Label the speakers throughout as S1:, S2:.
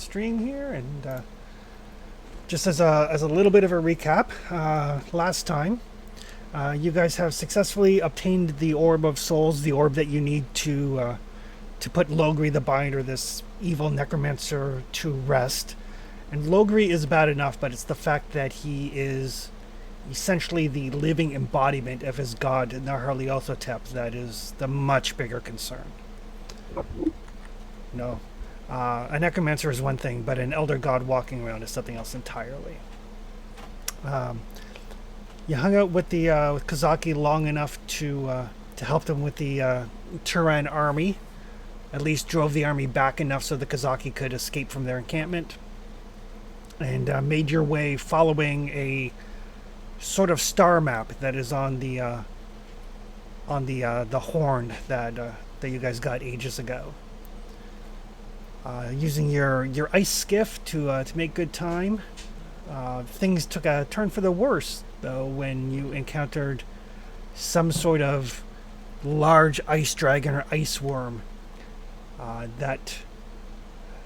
S1: stream here, and just as a little bit of a recap, last time you guys have successfully obtained the Orb of Souls, the orb that you need to put Logri the Binder, this evil necromancer, to rest. And Logri is bad enough, but it's the fact that he is essentially the living embodiment of his god, Naharliototep, that is the much bigger concern. No. A necromancer is one thing, but an elder god walking around is something else entirely. You hung out with the with Kazaki long enough to help them with the Turan army. At least drove the army back enough so the Kazaki could escape from their encampment, and made your way following a sort of star map that is on the horn that you guys got ages ago. Using your ice skiff to make good time. Things took a turn for the worse, though, when you encountered some sort of large ice dragon or ice worm that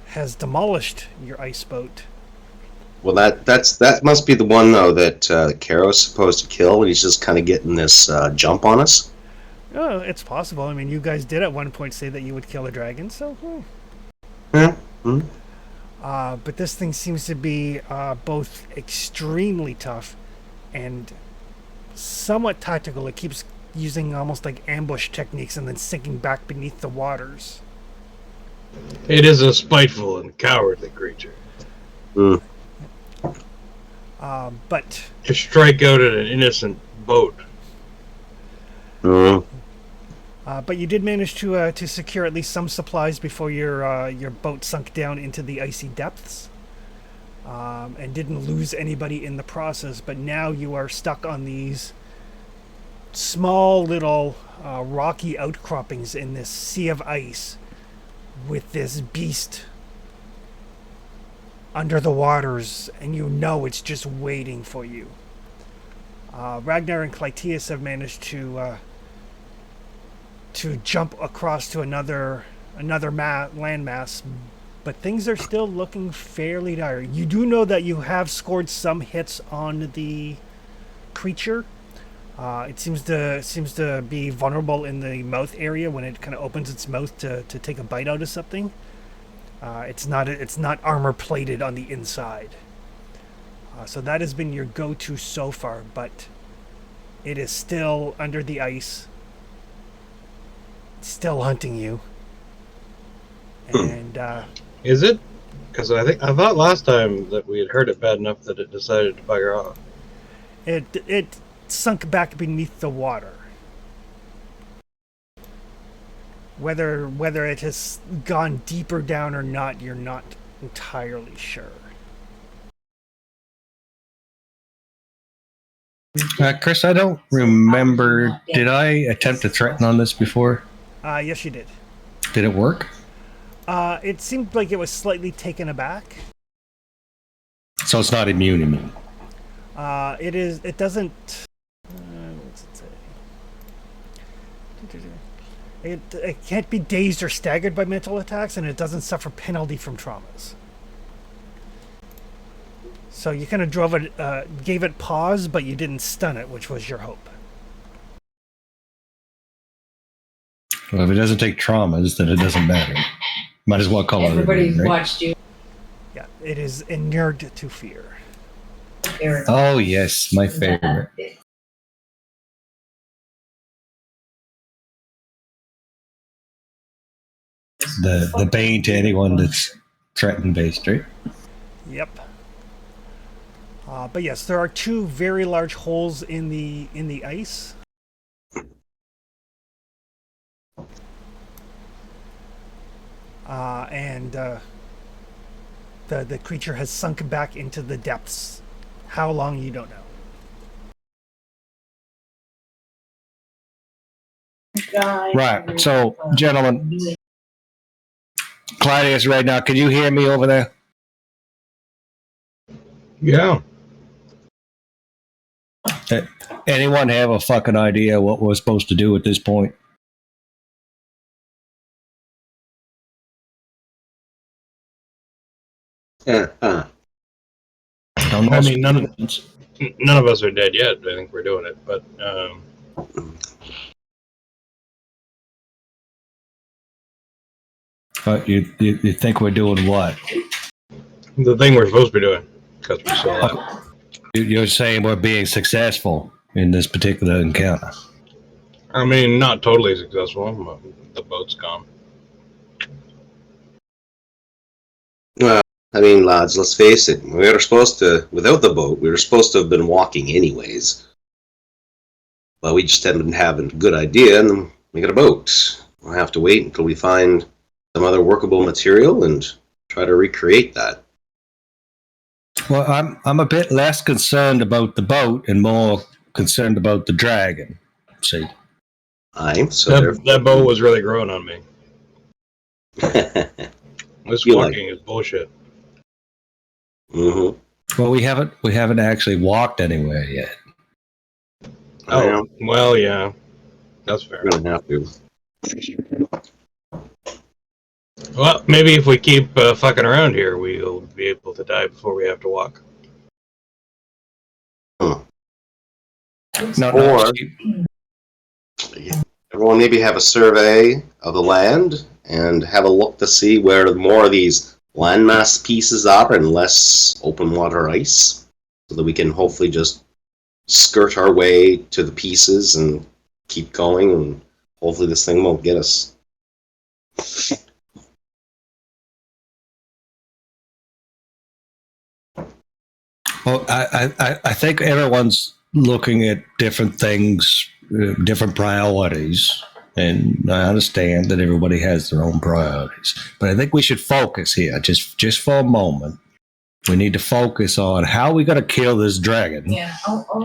S1: has demolished your ice boat.
S2: Well, that must be the one, though, that Caro's supposed to kill, and he's just kind of getting this jump on us.
S1: Oh, it's possible. I mean, you guys did at one point say that you would kill a dragon, so...
S2: Yeah. Mm-hmm.
S1: But this thing seems to be both extremely tough and somewhat tactical. It keeps using almost like ambush techniques and then sinking back beneath the waters.
S3: It is a spiteful and cowardly creature.
S2: Mm.
S1: But
S3: to strike out at an innocent boat.
S2: Mm.
S1: But you did manage to secure at least some supplies before your boat sunk down into the icy depths, and didn't lose anybody in the process. But now you are stuck on these small little rocky outcroppings in this sea of ice, with this beast under the waters, and you know it's just waiting for you. Ragnar and Clytius have managed to jump across to another landmass, but things are still looking fairly dire. You do know that you have scored some hits on the creature. It seems to be vulnerable in the mouth area when it kind of opens its mouth to take a bite out of something. It's not armor plated on the inside. So that has been your go-to so far, but it is still under the ice, still hunting you. And
S3: is it? Because I thought last time that we had heard it bad enough that it decided to bugger off.
S1: It sunk back beneath the water. Whether it has gone deeper down or not, you're not entirely sure.
S4: Chris, I don't remember. Did I attempt to threaten on this before?
S1: Yes, you did.
S4: Did it work?
S1: It seemed like it was slightly taken aback.
S4: So it's not immune.
S1: It is. It doesn't. What's it say? It can't be dazed or staggered by mental attacks, and it doesn't suffer penalty from traumas. So you kind of gave it pause, but you didn't stun it, which was your hope.
S4: Well, if it doesn't take traumas, then it doesn't matter. Might as well call it.
S5: Everybody's
S4: right?
S5: watched you.
S1: Yeah, it is inured to fear.
S4: Oh yes, my favorite. The bane to anyone that's threatened based, right?
S1: Yep. But yes, there are two very large holes in the ice. And the creature has sunk back into the depths. How long, you don't know.
S4: Right. So, gentlemen, Claudius, right now, can you hear me over there?
S3: Yeah.
S4: Anyone have a fucking idea what we're supposed to do at this point?
S2: Uh-huh.
S4: Don't know
S3: I mean, none of us are dead yet. I think we're doing it, but
S4: But you think we're doing what?
S3: the thing we're supposed to be doing, because we're still alive.
S4: You're saying we're being successful in this particular encounter.
S3: I mean, not totally successful. But the boat's gone.
S2: Well, I mean, lads, let's face it. We were supposed to, without the boat, we were supposed to have been walking anyways. But we just didn't have a good idea, and then we got a boat. We'll have to wait until we find some other workable material and try to recreate that.
S4: Well, I'm a bit less concerned about the boat and more concerned about the dragon. See,
S2: Aye, so
S3: That boat was really growing on me.
S2: there.
S3: This
S2: You
S3: walking is bullshit.
S2: Mm-hmm.
S4: well, we haven't actually walked anywhere yet.
S3: Oh, well, yeah, that's fair.
S2: We're gonna have to.
S3: Well, maybe if we keep fucking around here, we'll be able to die before we have to walk.
S4: No,
S2: Or everyone maybe have a survey of the land and have a look to see where more of these landmass pieces are and less open water ice, so that we can hopefully just skirt our way to the pieces and keep going, and hopefully this thing won't get us.
S4: well, I think everyone's looking at different things, different priorities, and I understand that everybody has their own priorities. But I think we should focus here, just for a moment. We need to focus on how we got to kill this dragon,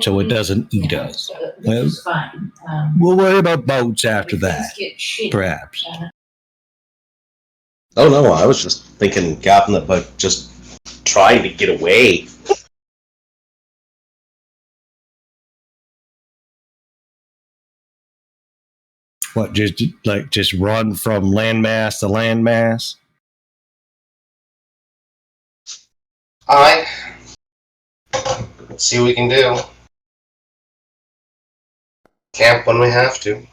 S4: so it doesn't eat us. Well,
S5: fine.
S4: We'll worry about boats after that, perhaps.
S2: Oh no, I was just thinking, Captain, about just trying to get away.
S4: What, just run from landmass to landmass?
S2: Aye. Let's see what we can do. Camp when we have to.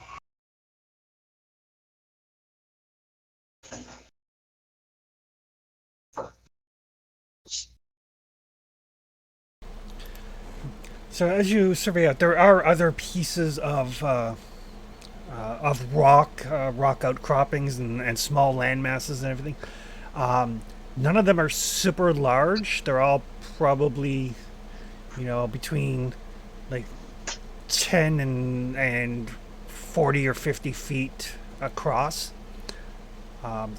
S1: So as you survey out, there are other pieces of rock outcroppings and small land masses and everything. None of them are super large. They're all probably, between like 10 and 40 or 50 feet across. But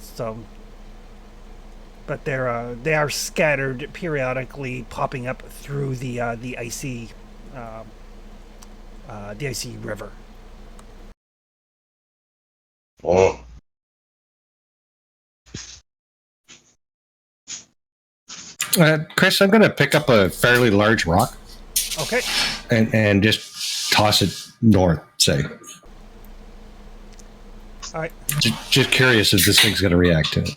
S1: they are scattered periodically, popping up through the icy river.
S2: Oh.
S4: Chris, I'm going to pick up a fairly large rock.
S1: Okay.
S4: And just toss it north, say.
S1: All right.
S4: Just curious if this thing's going to react to it.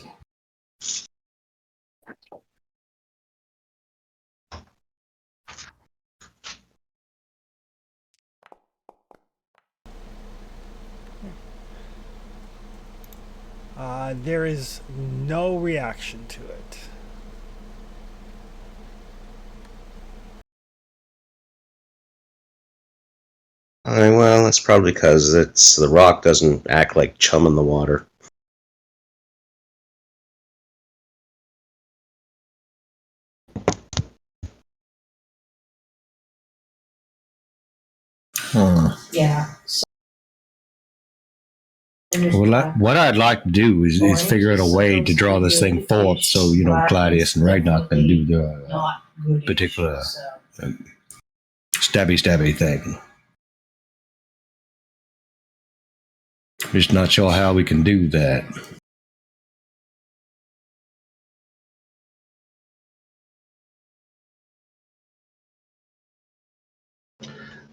S1: There is no reaction to it.
S2: Well, that's probably because the rock doesn't act like chum in the water.
S5: Yeah.
S4: Well, what I'd like to do is figure out a way to draw this thing forth so, Gladius and Ragnar can do the particular stabby thing. Just not sure how we can do that.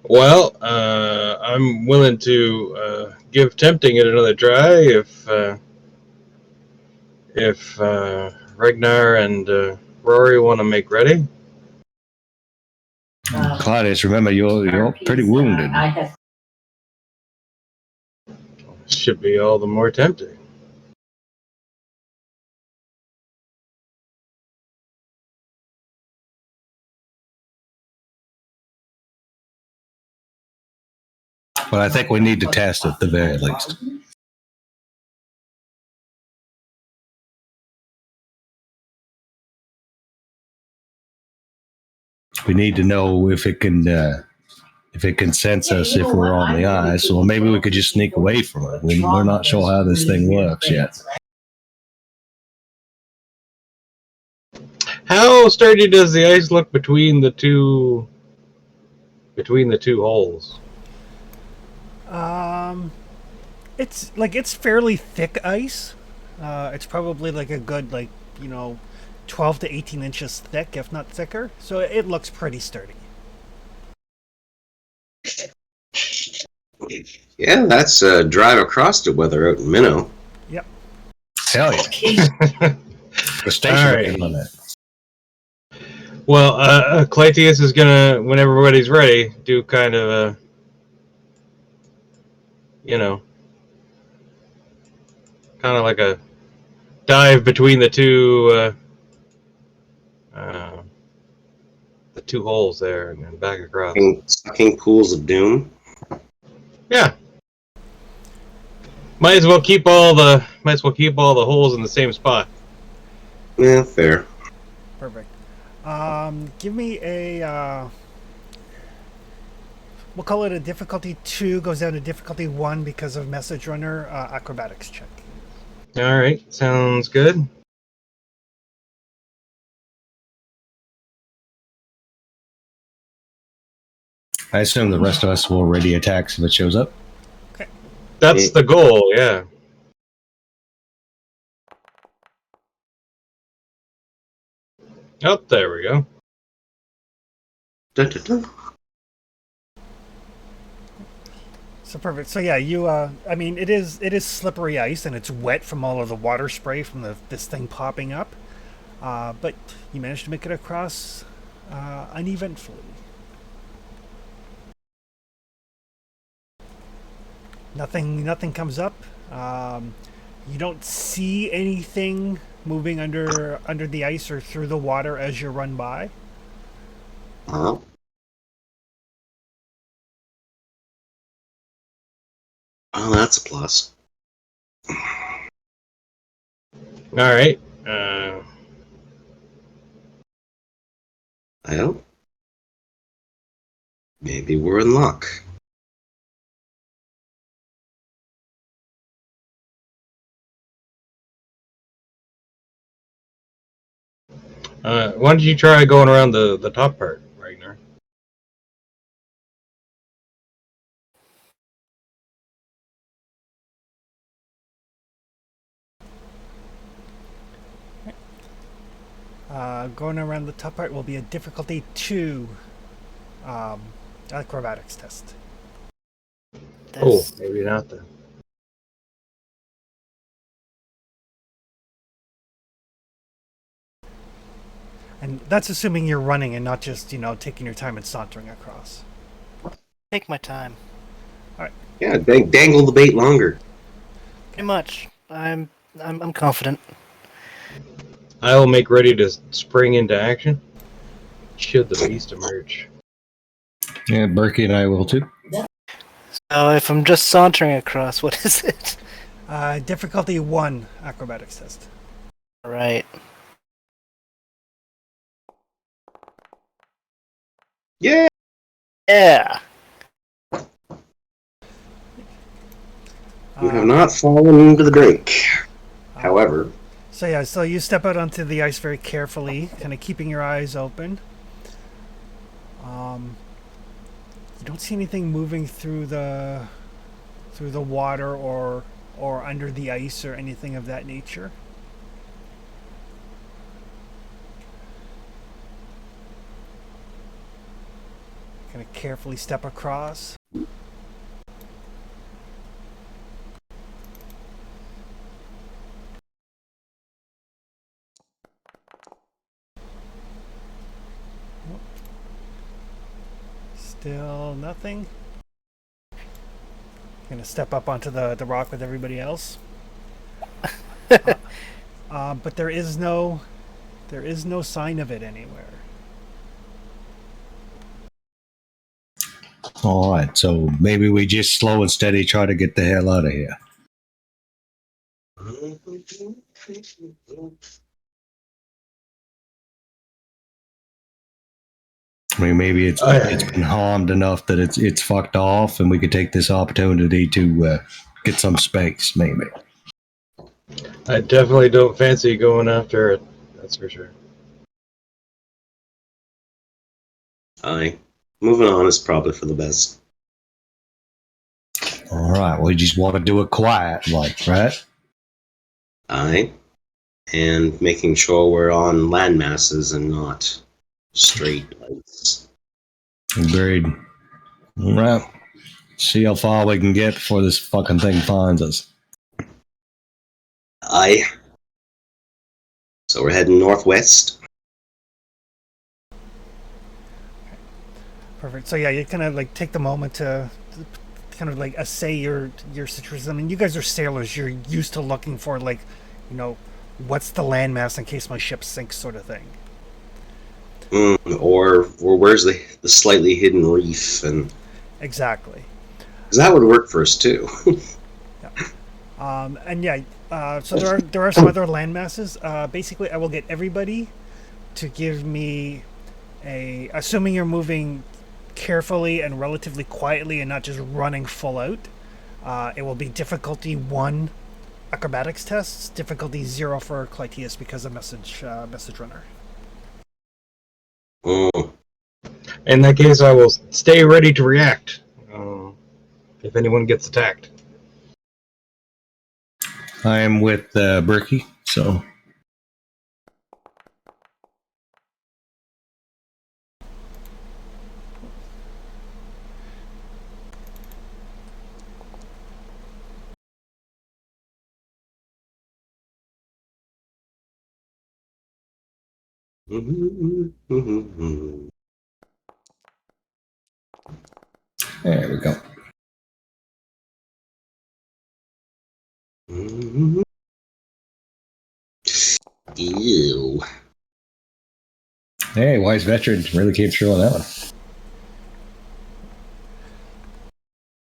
S3: Well, I'm willing to give tempting it another try if Ragnar and Rory want to make ready?
S4: Claudius, remember you're pretty wounded.
S3: Should be all the more tempting.
S4: But I think we need to test it at the very least. We need to know if it can sense us if we're on the ice, or maybe we could just sneak away from it. We're not sure how this thing works yet.
S3: How sturdy does the ice look between the two holes?
S1: It's fairly thick ice. It's probably like a good 12 to 18 inches thick, if not thicker. So it looks pretty sturdy.
S2: Yeah, that's drive across the weather out in Minnow.
S1: Yep.
S4: Hell yeah. The station
S3: All right.
S4: on that.
S3: Well, Clytius is gonna, when everybody's ready, do kind of a, kind of like a dive between the two holes there, and then back across.
S2: Sucking pools of doom.
S3: Yeah. Might as well keep all the holes in the same spot.
S2: Yeah, fair.
S1: Perfect. Give me a. We'll call it a difficulty 2. Goes down to difficulty 1 because of message runner. Acrobatics check.
S3: All right, sounds good.
S4: I assume the rest of us will ready attacks if it shows up.
S1: Okay.
S3: That's the goal, yeah. Oh, there we go.
S2: Dun, dun, dun.
S1: So perfect. So yeah, you. It is slippery ice and it's wet from all of the water spray from this thing popping up. But you managed to make it across uneventfully. Nothing comes up. You don't see anything moving under the ice or through the water as you run by.
S2: Uh-huh. Oh, that's a plus.
S3: All right.
S2: Well, maybe we're in luck.
S3: Why don't you try going around the top part, Ragnar?
S1: Going around the top part will be a difficulty 2 acrobatics test.
S3: Oh, maybe not then.
S1: And that's assuming you're running and not just, taking your time and sauntering across.
S6: Take my time.
S2: Yeah, dangle the bait longer.
S6: Pretty much. I'm confident.
S3: I will make ready to spring into action should the beast emerge.
S4: Yeah, Berkey and I will too.
S6: So if I'm just sauntering across, what is it?
S1: Difficulty 1 acrobatics test.
S6: All right.
S2: Yeah.
S6: Yeah.
S2: You have not fallen into the drink. However.
S1: So you step out onto the ice very carefully, kind of keeping your eyes open. You don't see anything moving through the water or under the ice or anything of that nature. Kind of carefully step across. Still nothing. Gonna step up onto the rock with everybody else. But there is no sign of it anywhere.
S4: All right, so maybe we just slow and steady try to get the hell out of here. I mean, maybe it's been harmed enough that it's fucked off, and we could take this opportunity to get some space, maybe.
S3: I definitely don't fancy going after it. That's for sure.
S2: Aye. Moving on is probably for the best.
S4: All right, we just want to do it quiet, like, right?
S2: Aye. And making sure we're on land masses and not straight ice.
S4: Agreed. All right. See how far we can get before this fucking thing finds us.
S2: Aye. So we're heading northwest.
S1: Perfect. So yeah, you kind of like take the moment to kind of like assay your situation. I mean, you guys are sailors. You're used to looking for like, you know, what's the landmass in case my ship sinks, sort of thing.
S2: Or where's the slightly hidden reef, and
S1: Exactly.
S2: because that would work for us too.
S1: And yeah, so there are some other land masses. Basically, I will get everybody to give me assuming you're moving carefully and relatively quietly and not just running full out. It will be difficulty 1 acrobatics tests, difficulty 0 for Clytius because of message runner.
S3: In that case, I will stay ready to react if anyone gets attacked.
S4: I am with Berkey, so. There we go.
S2: Ew.
S4: Hey, wise veteran really came through on that one.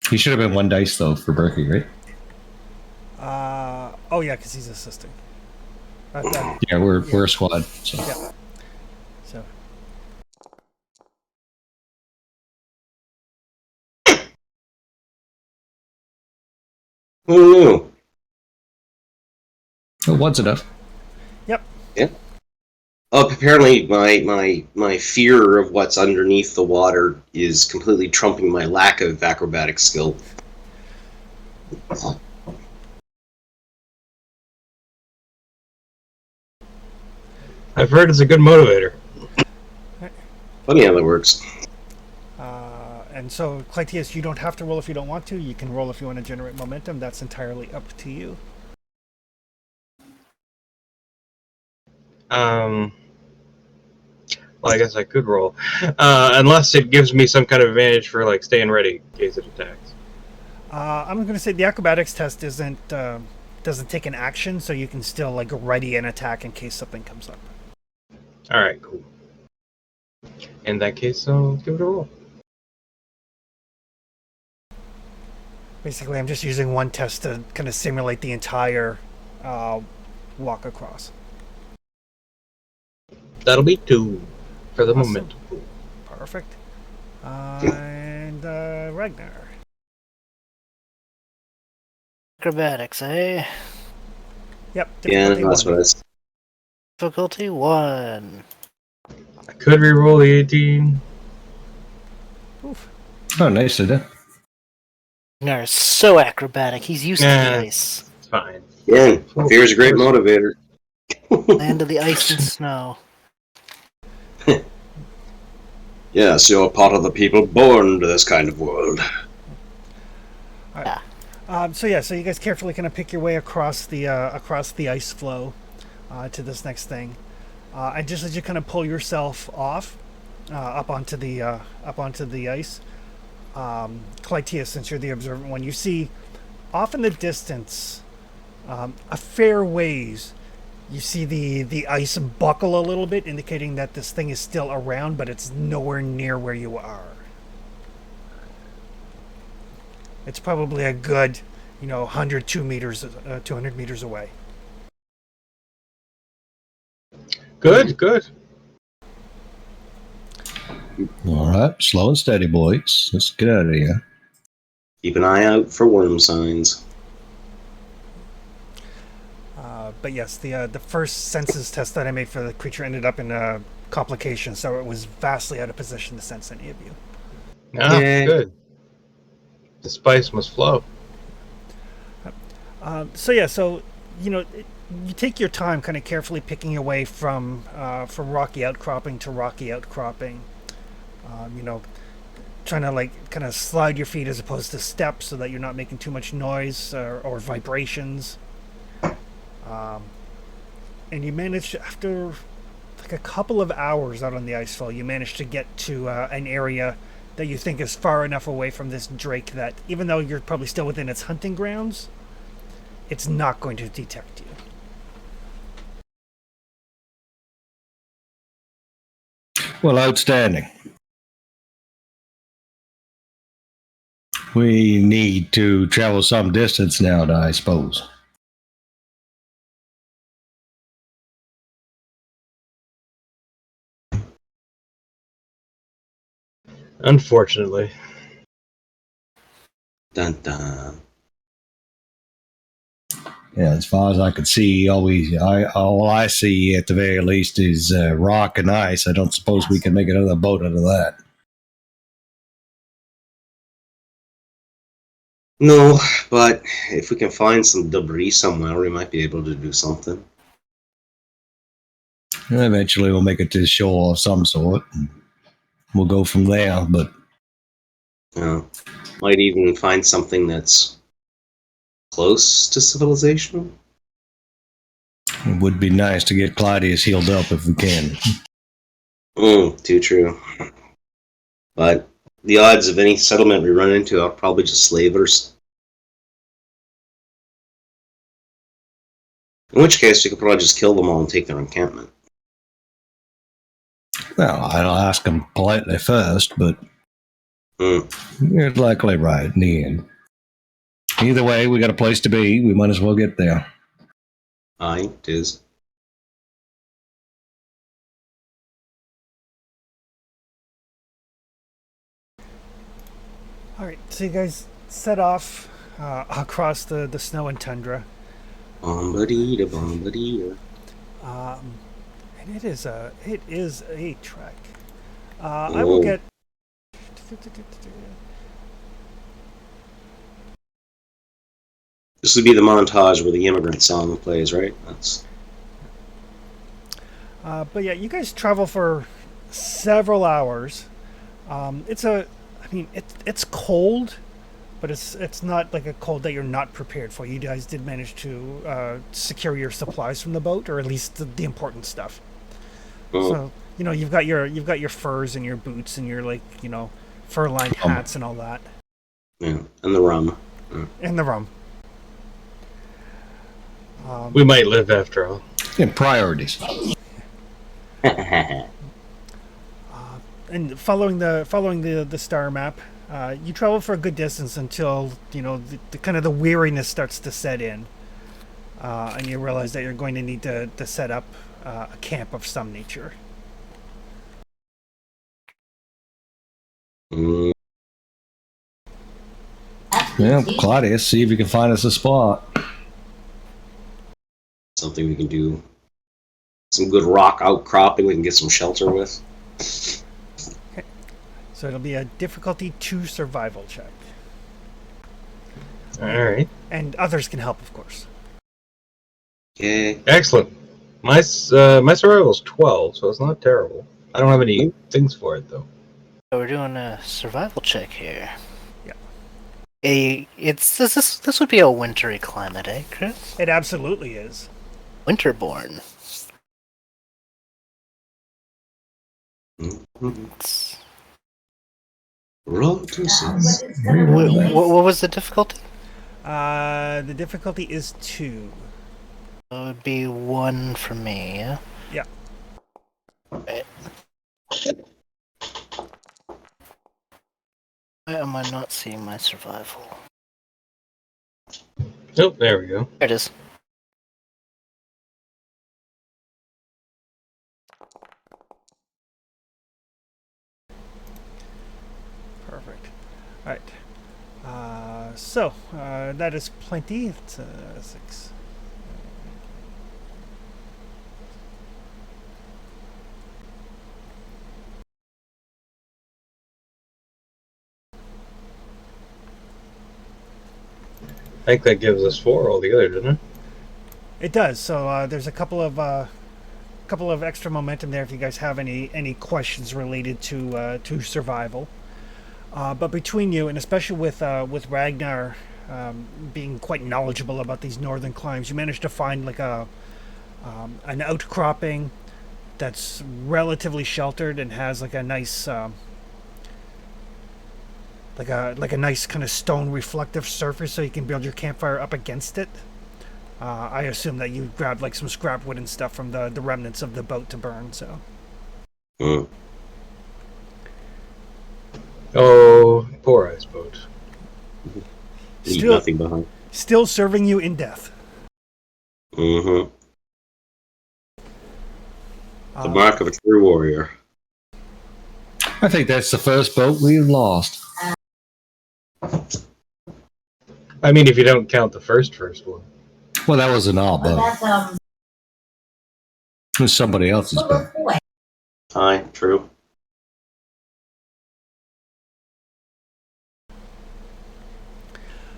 S4: He should have been 1 dice though for Berkey, right?
S1: Oh yeah, because he's assisting.
S4: Yeah, we're a squad. So.
S1: Yeah. So.
S2: Oh no.
S4: Oh, one's enough.
S1: Yep.
S2: Yeah. Oh, apparently my fear of what's underneath the water is completely trumping my lack of acrobatic skill.
S3: I've heard it's a good motivator.
S2: Funny how that works.
S1: And so, Clytius, you don't have to roll if you don't want to. You can roll if you want to generate momentum. That's entirely up to you.
S3: Well, I guess I could roll, unless it gives me some kind of advantage for like staying ready in case it attacks.
S1: I'm going to say the acrobatics test doesn't take an action, so you can still like ready an attack in case something comes up.
S3: All right, cool. In that case, I'll give it a roll.
S1: Basically, I'm just using one test to kind of simulate the entire walk across.
S3: That'll be 2 for the
S1: Awesome.
S3: moment.
S1: Perfect. And Ragnar.
S6: Acrobatics, eh?
S1: Yep.
S2: Yeah,
S1: difficulty
S2: that's
S1: one.
S2: what I was.
S6: Difficulty 1.
S3: I could re-roll the 18.
S1: Oof.
S4: Oh, nicely done.
S6: Ragnar is so acrobatic. He's used to the
S3: Yeah.
S6: ice.
S3: It's fine.
S2: Yeah, fear is a great motivator.
S6: Land of the ice and snow.
S2: Yes, you're part of the people born to this kind of world.
S1: So you guys carefully kind of pick your way across the ice floe to this next thing, and just as you kind of pull yourself off, up onto the ice. Clytia, since you're the observant one, you see off in the distance, a fair ways. You see the ice buckle a little bit, indicating that this thing is still around, but it's nowhere near where you are. It's probably a good, 200 meters away.
S3: Good, good.
S4: All right, slow and steady, boys. Let's get out of here.
S2: Keep an eye out for worm signs.
S1: But yes, the first senses test that I made for the creature ended up in a complication, so it was vastly out of position to sense any of you.
S3: Ah,
S2: Yay.
S3: good. The spice must flow.
S1: So you take your time, kind of carefully picking your way from rocky outcropping to rocky outcropping. Trying to kind of slide your feet as opposed to step, so that you're not making too much noise or vibrations. And you manage, after like a couple of hours out on the icefall, you manage to get to an area that you think is far enough away from this drake that, even though you're probably still within its hunting grounds, it's not going to detect you.
S4: Well, outstanding. We need to travel some distance now, I suppose.
S3: Unfortunately.
S2: Dun dun.
S4: Yeah, as far as I could see, all I see at the very least is rock and ice. I don't suppose we can make another boat out of that.
S2: No, but if we can find some debris somewhere, we might be able to do something.
S4: And eventually, we'll make it to the shore of some sort. And we'll go from there. But
S2: Might even find something that's close to civilization.
S4: it would be nice to get Claudius healed up if we can.
S2: Too true. But the odds of any settlement we run into are probably just slavers. In which case, we could probably just kill them all and take their encampment.
S4: Well, I'll ask them politely first, but you're likely right in the end. Either way, we got a place to be. We might as well get there.
S2: Aye, 'tis.
S1: All right, so you guys set off across the snow and tundra.
S2: Bombadita, bombadita.
S1: And it is a trek. I will get.
S2: This would be the montage where the immigrant song plays, right? That's.
S1: But yeah, you guys travel for several hours. It's cold, but it's not like a cold that you're not prepared for. You guys did manage to secure your supplies from the boat, or at least the important stuff. So you've got your furs and your boots and your fur-lined hats and all that.
S2: Yeah, and the rum.
S1: And the rum.
S3: We might live after all.
S4: Yeah, priorities.
S1: And following the star map, you travel for a good distance until the kind of the weariness starts to set in, and you realize that you're going to need to set up a camp of some nature.
S4: Yeah, Claudius, see if you can find us a spot.
S2: Something we can do. Some good rock outcropping we can get some shelter with.
S1: Okay. So it'll be a difficulty 2 survival check.
S3: All right.
S1: And others can help, of course.
S2: Okay.
S3: Excellent. My survival's 12, so it's not terrible. I don't have any things for it though.
S6: So we're doing a survival check here.
S1: Yeah.
S6: This would be a wintry climate, eh, Chris?
S1: It absolutely is.
S6: Winterborn.
S2: Mhm. Roll to
S5: What
S2: six.
S5: is the release?
S6: What was the difficulty?
S1: The difficulty is 2.
S6: It would be 1 for me, yeah?
S1: Yeah.
S6: Right. Why am I not seeing my survival?
S3: Oh, there we go.
S6: There it is.
S1: Perfect. All right. So that is plenty. It's 6.
S3: I think that gives us 4 altogether, doesn't it?
S1: It does. So there's a couple of extra momentum there if you guys have any questions related to survival. But between you, and especially with Ragnar being quite knowledgeable about these northern climes, you managed to find like an outcropping that's relatively sheltered and has like a nice like a nice kind of stone reflective surface, so you can build your campfire up against it. I assume that you grabbed like some scrap wood and stuff from the remnants of the boat to burn. So.
S2: Mm.
S3: Oh, poor ice boat.
S2: Leave
S1: Still,
S2: nothing behind.
S1: still serving you in death.
S2: Mm-hmm. The mark of a true warrior.
S4: I think that's the first boat we've lost.
S3: I mean, if you don't count the first one.
S4: Well, that was an our
S5: Well,
S4: boat.
S5: that's
S4: It was somebody else's boat.
S5: boy.
S2: Aye, true.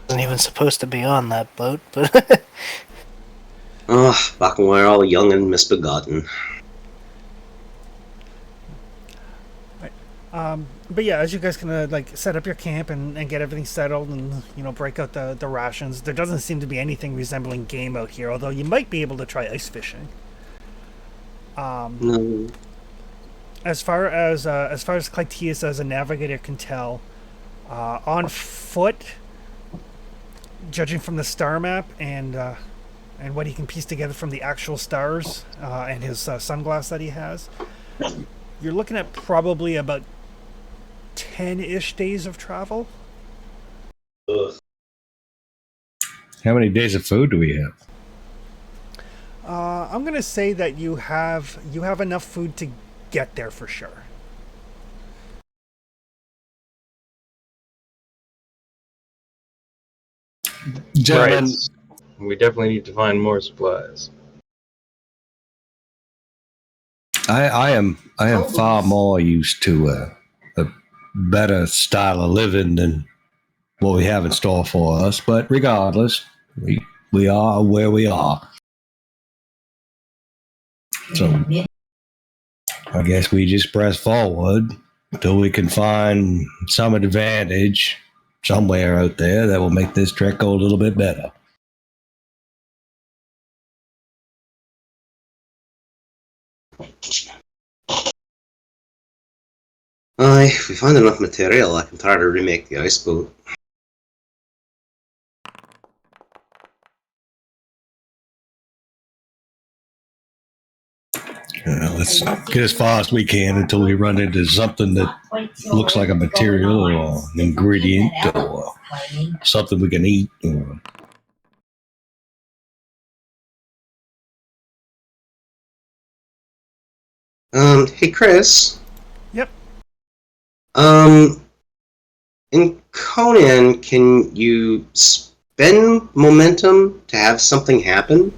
S6: Wasn't even supposed to be on that boat, but
S2: Back when we were all young and misbegotten.
S1: But yeah, as you guys kind of like set up your camp and get everything settled and break out the rations, there doesn't seem to be anything resembling game out here. Although you might be able to try ice fishing.
S2: No.
S1: As far as Clytius as a navigator can tell, on foot, judging from the star map and what he can piece together from the actual stars and his sunglass that he has, you're looking at probably about 10-ish days of travel.
S2: Ugh.
S4: How many days of food do we have?
S1: I'm gonna say that you have enough food to get there for sure.
S4: Gentlemen,
S3: Right. We definitely need to find more supplies.
S4: I am far more used to a better style of living than what we have in store for us. But regardless, we are where we are. So I guess we just press forward until we can find some advantage somewhere out there that will make this trek go a little bit better.
S2: Aye, if we find enough material, I can try to remake the ice boat.
S4: Let's get as far as we can until we run into something that looks like a material or an ingredient or something we can eat. Or...
S2: Hey Chris.
S1: Yep.
S2: In Conan, can you spend momentum to have something happen?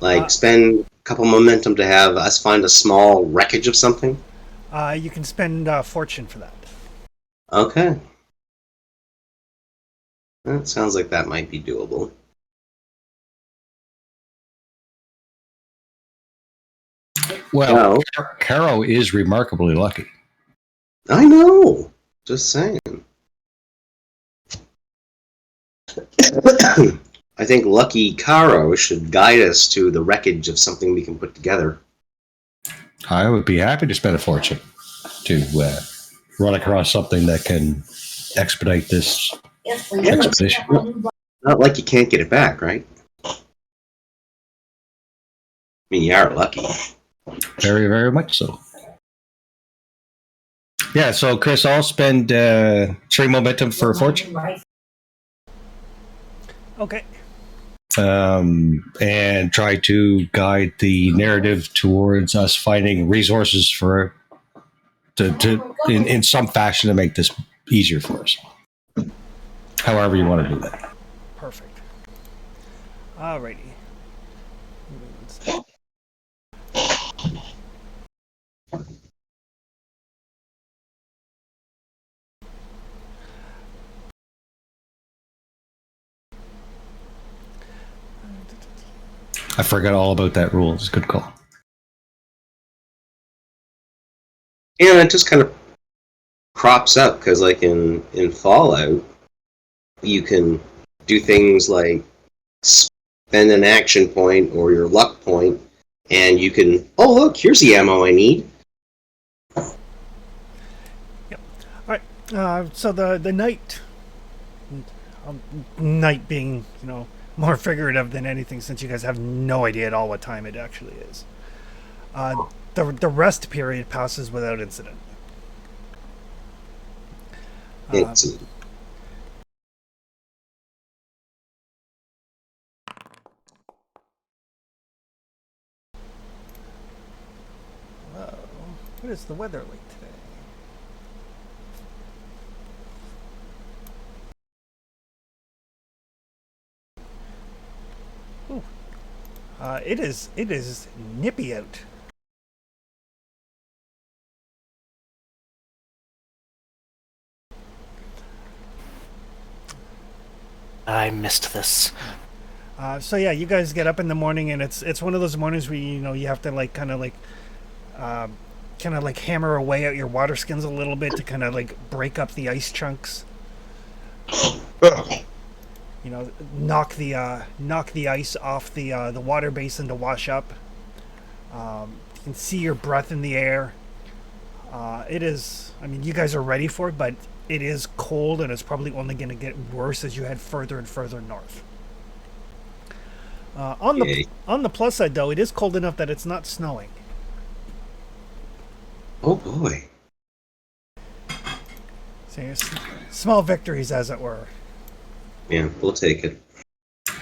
S2: Like spend a couple momentum to have us find a small wreckage of something?
S1: You can spend fortune for that.
S2: Okay. That sounds like that might be doable.
S4: Well, Caro is remarkably lucky.
S2: I know. Just saying. I think Lucky Caro should guide us to the wreckage of something we can put together.
S4: I would be happy to spend a fortune. to run across something that can expedite this
S5: Yes, please.
S4: expedition.
S2: Not like you can't get it back, right? I mean, you are lucky.
S4: Very, very much so. Yeah, so Chris, I'll spend 3 momentum for fortune.
S1: Okay.
S4: And try to guide the narrative towards us finding resources for in some fashion to make this easier for us. However you want to do that.
S1: Perfect. Alrighty.
S4: I forgot all about that rule. It's a good call.
S2: Yeah, it just kind of crops up because, like in Fallout, you can do things like spend an action point or your luck point, and you can, oh look, here's the ammo I need.
S1: Yep. All right. So the night, night being more figurative than anything, since you guys have no idea at all what time it actually is. The rest period passes without incident.
S2: It's,
S1: What is the weather like today? Ooh. It is nippy out.
S6: I missed this.
S1: So yeah, you guys get up in the morning, and it's one of those mornings where you have to kind of hammer away at your water skins a little bit to kind of break up the ice chunks. Knock the ice off the water basin to wash up. You can see your breath in the air. It is. I mean, you guys are ready for it, but it is cold, and it's probably only going to get worse as you head further and further north. On the plus side, though, it is cold enough that it's not snowing.
S2: oh boy.
S1: So small victories, as it were.
S2: Yeah, we'll take it.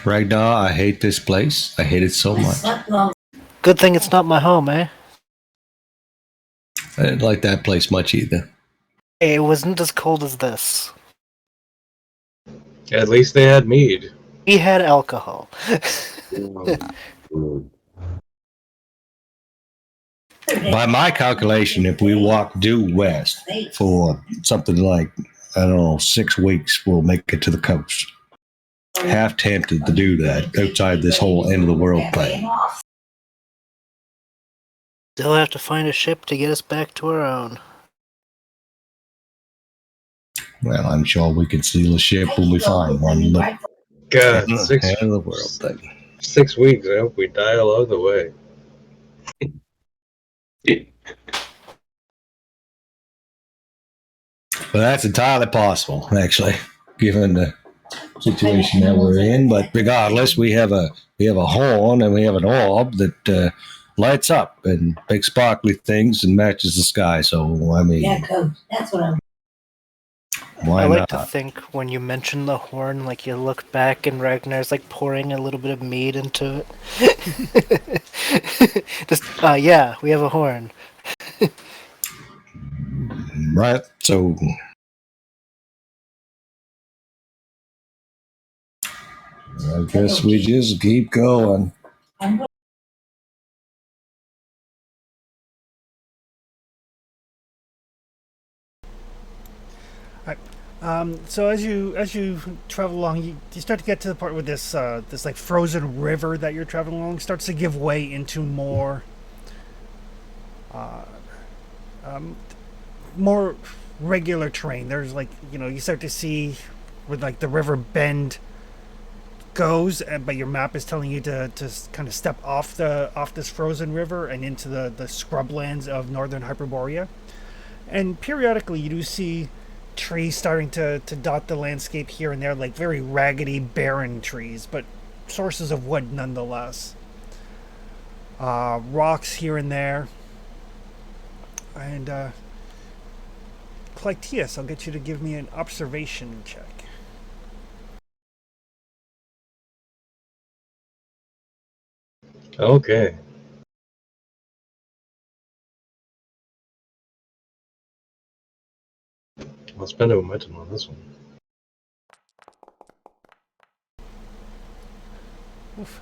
S4: Ragnar, I hate this place. I hate it so much.
S6: Good thing it's not my home, eh?
S4: I didn't like that place much either.
S6: It wasn't as cold as this.
S3: At least they had mead.
S6: We had alcohol.
S4: By my calculation, if we walk due west for something like, I don't know, 6 weeks, we'll make it to the coast. Half tempted to do that outside this whole end of the world thing.
S6: Still have to find a ship to get us back to our own.
S4: Well, I'm sure we can steal a ship when we find one, but
S3: God,
S4: end of the world thing.
S3: 6 weeks. I hope we die along the way.
S4: But that's entirely possible, actually, given the situation that we're in. But regardless, we have a horn and we have an orb that lights up and big sparkly things and matches the sky. So I mean,
S5: Yeah, Coach. That's what I'm.
S4: why
S6: I like
S4: not?
S6: to think when you mention the horn, you look back and Ragnar's pouring a little bit of mead into it. Just, yeah, we have a horn.
S4: Right. So I guess we just keep going.
S1: So as you travel along, you start to get to the part where this frozen river that you're traveling along starts to give way into more more regular terrain. There's you start to see where the river bend goes, but your map is telling you to kind of step off this frozen river and into the scrublands of northern Hyperborea. And periodically you do see trees starting to dot the landscape here and there, like very raggedy, barren trees, but sources of wood nonetheless. Rocks here and there. And Clytius, I'll get you to give me an observation check.
S3: Okay. I'll spend a momentum on this one.
S1: Oof.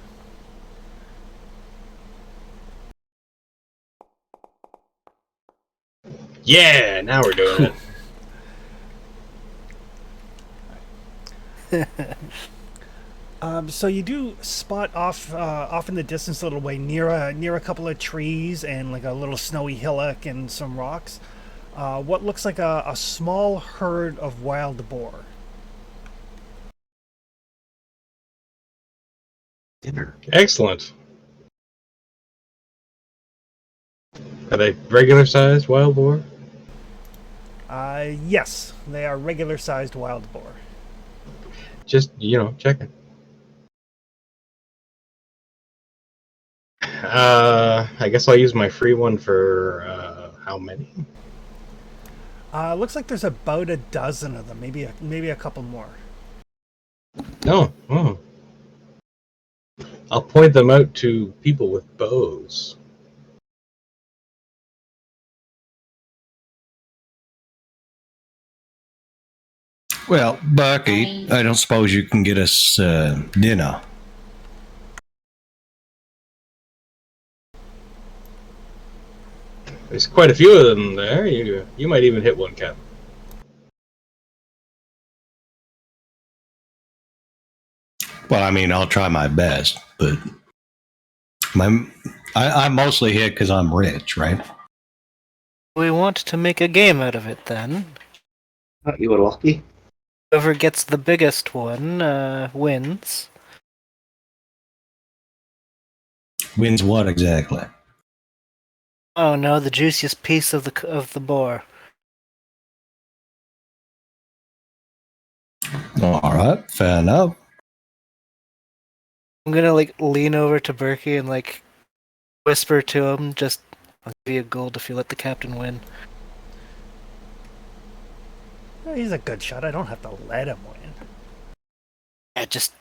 S3: Yeah, now we're doing it.
S1: So you do spot off in the distance a little way near a couple of trees and like a little snowy hillock and some rocks. What looks like a small herd of wild boar.
S2: Dinner.
S3: Excellent. Are they regular sized wild boar?
S1: Yes, they are regular sized wild boar.
S3: Just, checking. I guess I'll use my free one for how many?
S1: Looks like there's about a dozen of them, maybe a couple more.
S3: No. Oh. I'll point them out to people with bows.
S4: Well, Bucky, I don't suppose you can get us dinner.
S3: There's quite a few of them there. You might even hit one, Cap.
S4: Well, I mean, I'll try my best, but I mostly hit because I'm rich, right?
S6: We want to make a game out of it then.
S2: You were lucky.
S6: Whoever gets the biggest one wins.
S4: Wins what exactly?
S6: Oh no, the juiciest piece of the boar.
S4: All right, fair enough.
S6: I'm gonna lean over to Berkey and whisper to him, just I'll give you a gold if you let the captain win.
S1: He's a good shot. I don't have to let him win.
S6: Yeah, just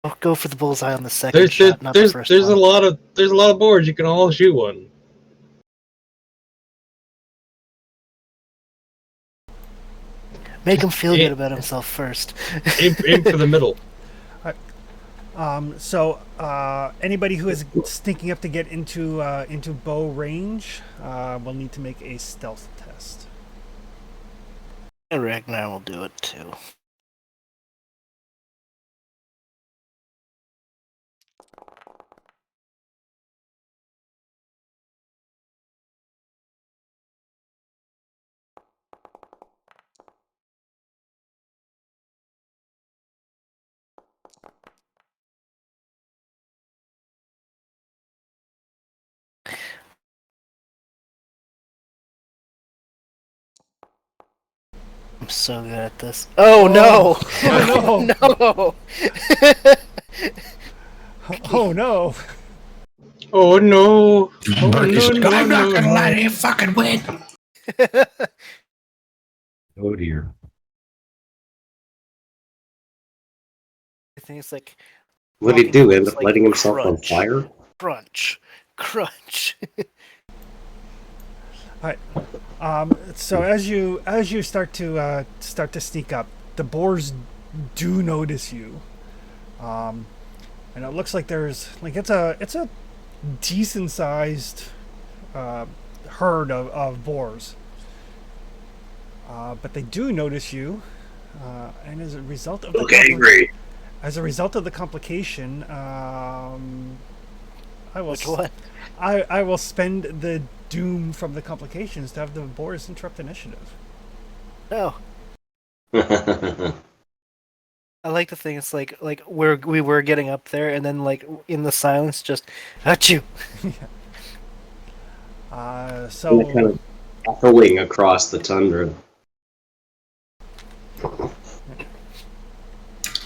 S6: don't go for the bullseye on the second shot, not the first
S3: there's
S6: one.
S3: there's a lot of boards. You can all shoot one.
S6: Make him feel good about himself first.
S3: Aim for the middle.
S1: So anybody who is sneaking up to get into bow range will need to make a stealth test.
S6: And Ragnar will do it too. I'm so good at this. Oh no!
S1: Oh
S6: no!
S1: Oh no!
S3: Oh no!
S4: Berkey's
S3: no,
S4: I'm not
S3: no,
S4: gonna
S3: no.
S4: let him fucking win.
S2: Oh dear.
S6: I think it's like
S2: What did he do? End up
S6: like
S2: lighting himself on
S6: crunch.
S2: fire?
S6: crunch.
S1: So as you start to sneak up, the boars do notice you, and it looks like there's it's a decent sized herd of boars, but they do notice you, and as a result of
S2: Look angry.
S1: as a result of the complication, I will
S6: Which one?
S1: I will spend the doom from the complications to have the boars interrupt initiative.
S6: No. I like to think it's like we were getting up there, and then in the silence, just at you.
S1: So
S2: And they kind of Echoing across the tundra.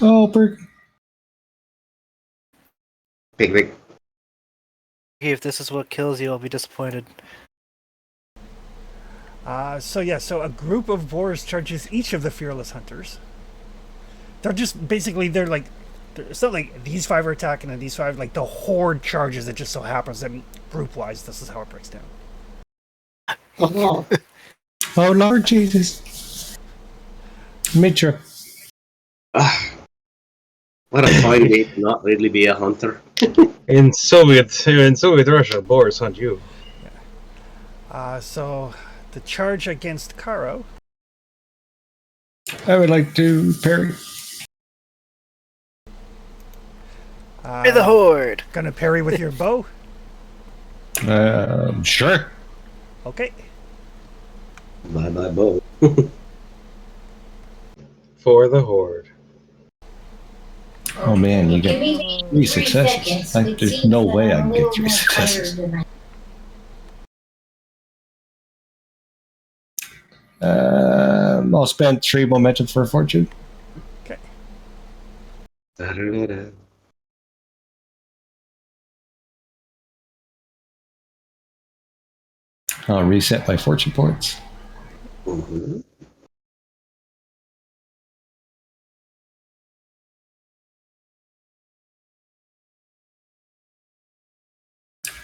S4: Oh, Bert.
S2: Big, big.
S6: If this is what kills you, I'll be disappointed.
S1: So a group of boars charges each of the fearless hunters. They're just basically it's not like these 5 are attacking and these 5, like the horde charges. It just so happens that group wise, this is how it breaks down.
S5: Yeah.
S4: Oh, Lord Jesus. Mitra.
S2: What a fine day to not really be a hunter.
S3: In Soviet Russia, boars hunt you.
S1: So the charge against Karo.
S4: I would like to parry.
S6: By the horde.
S1: Gonna parry with your bow.
S4: Sure.
S1: Okay.
S2: Bye bye bow.
S3: For the horde.
S4: Oh man, you
S5: Give
S4: got
S5: me
S4: 3 successes. There's no way I can get 3 successes. I'll spend 3 momentum for a fortune.
S1: Okay.
S2: Da-da-da-da.
S4: I'll reset my fortune points.
S2: Mhm.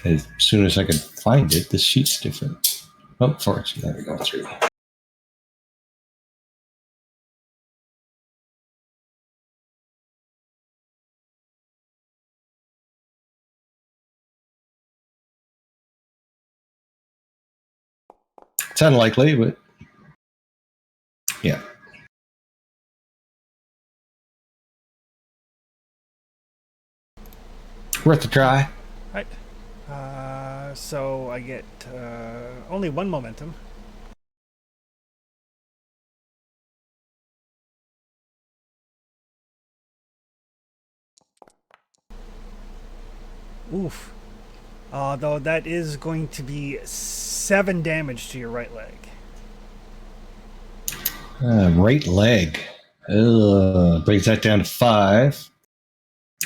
S4: As soon as I can find it, the sheet's different. Oh, fortune. There we go. 3. It's unlikely, but yeah. Worth a try.
S1: Right. So I get only 1 momentum. Oof. Though that is going to be 7 damage to your right leg.
S4: Right leg. Brings that down to 5,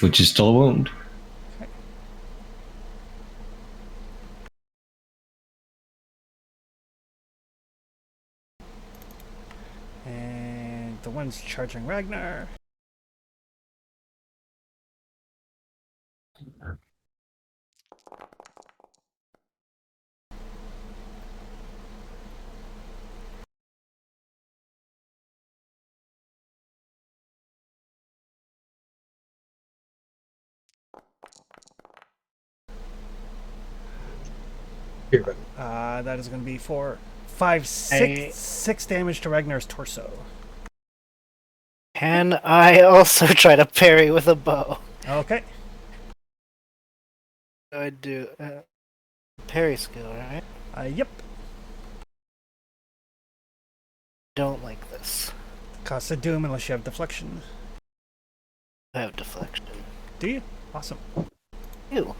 S4: which is still a wound.
S1: And the one's charging Ragnar.
S3: Here, but
S1: That is going to be 4, 5, 6 damage to Ragnar's torso.
S6: Can I also try to parry with a bow?
S1: Okay.
S6: I do. Parry skill, right?
S1: Yep.
S6: Don't like this.
S1: Cost of doom unless you have deflection.
S6: I have deflection.
S1: Do you? Awesome.
S6: Ew.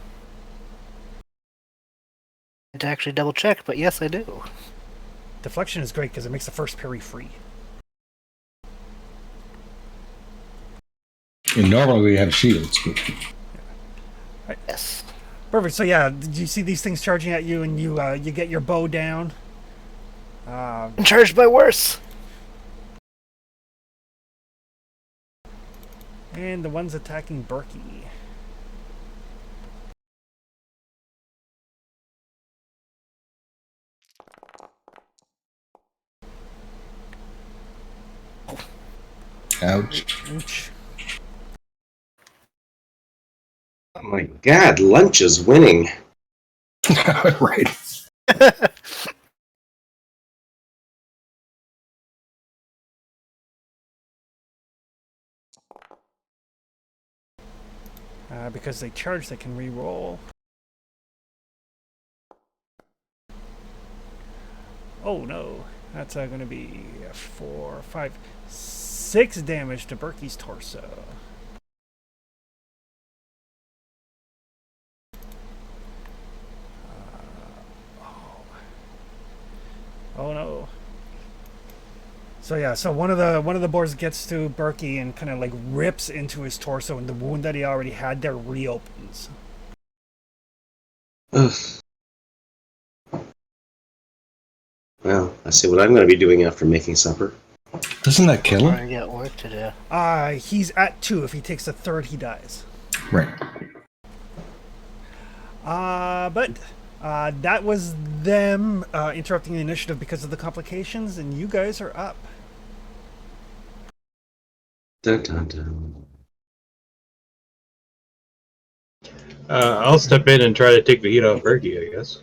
S6: I had to actually double check, but yes, I do.
S1: Deflection is great because it makes the first parry free.
S4: And normally we have shields. But
S6: Yes.
S1: Perfect. So yeah, did you see these things charging at you, and you get your bow down?
S6: I'm charged by worse.
S1: And the one's attacking Berkey.
S4: ouch.
S1: Ouch.
S2: Oh my god, lunch is winning.
S4: Right.
S1: Because they charge, they can re-roll. Oh no, that's going to be 4, 5, 6 damage to Berkey's torso. So one of the boars gets to Berkey and kind of like rips into his torso, and the wound that he already had there reopens.
S2: Ugh. Well, I see what I'm going to be doing after making supper.
S4: Doesn't that kill him?
S6: I got work to do.
S1: He's at 2. If he takes a third, he dies.
S4: Right.
S1: But that was them interrupting the initiative because of the complications, and you guys are up.
S2: Dun, dun, dun.
S3: I'll step in and try to take the heat off Berkey, I guess.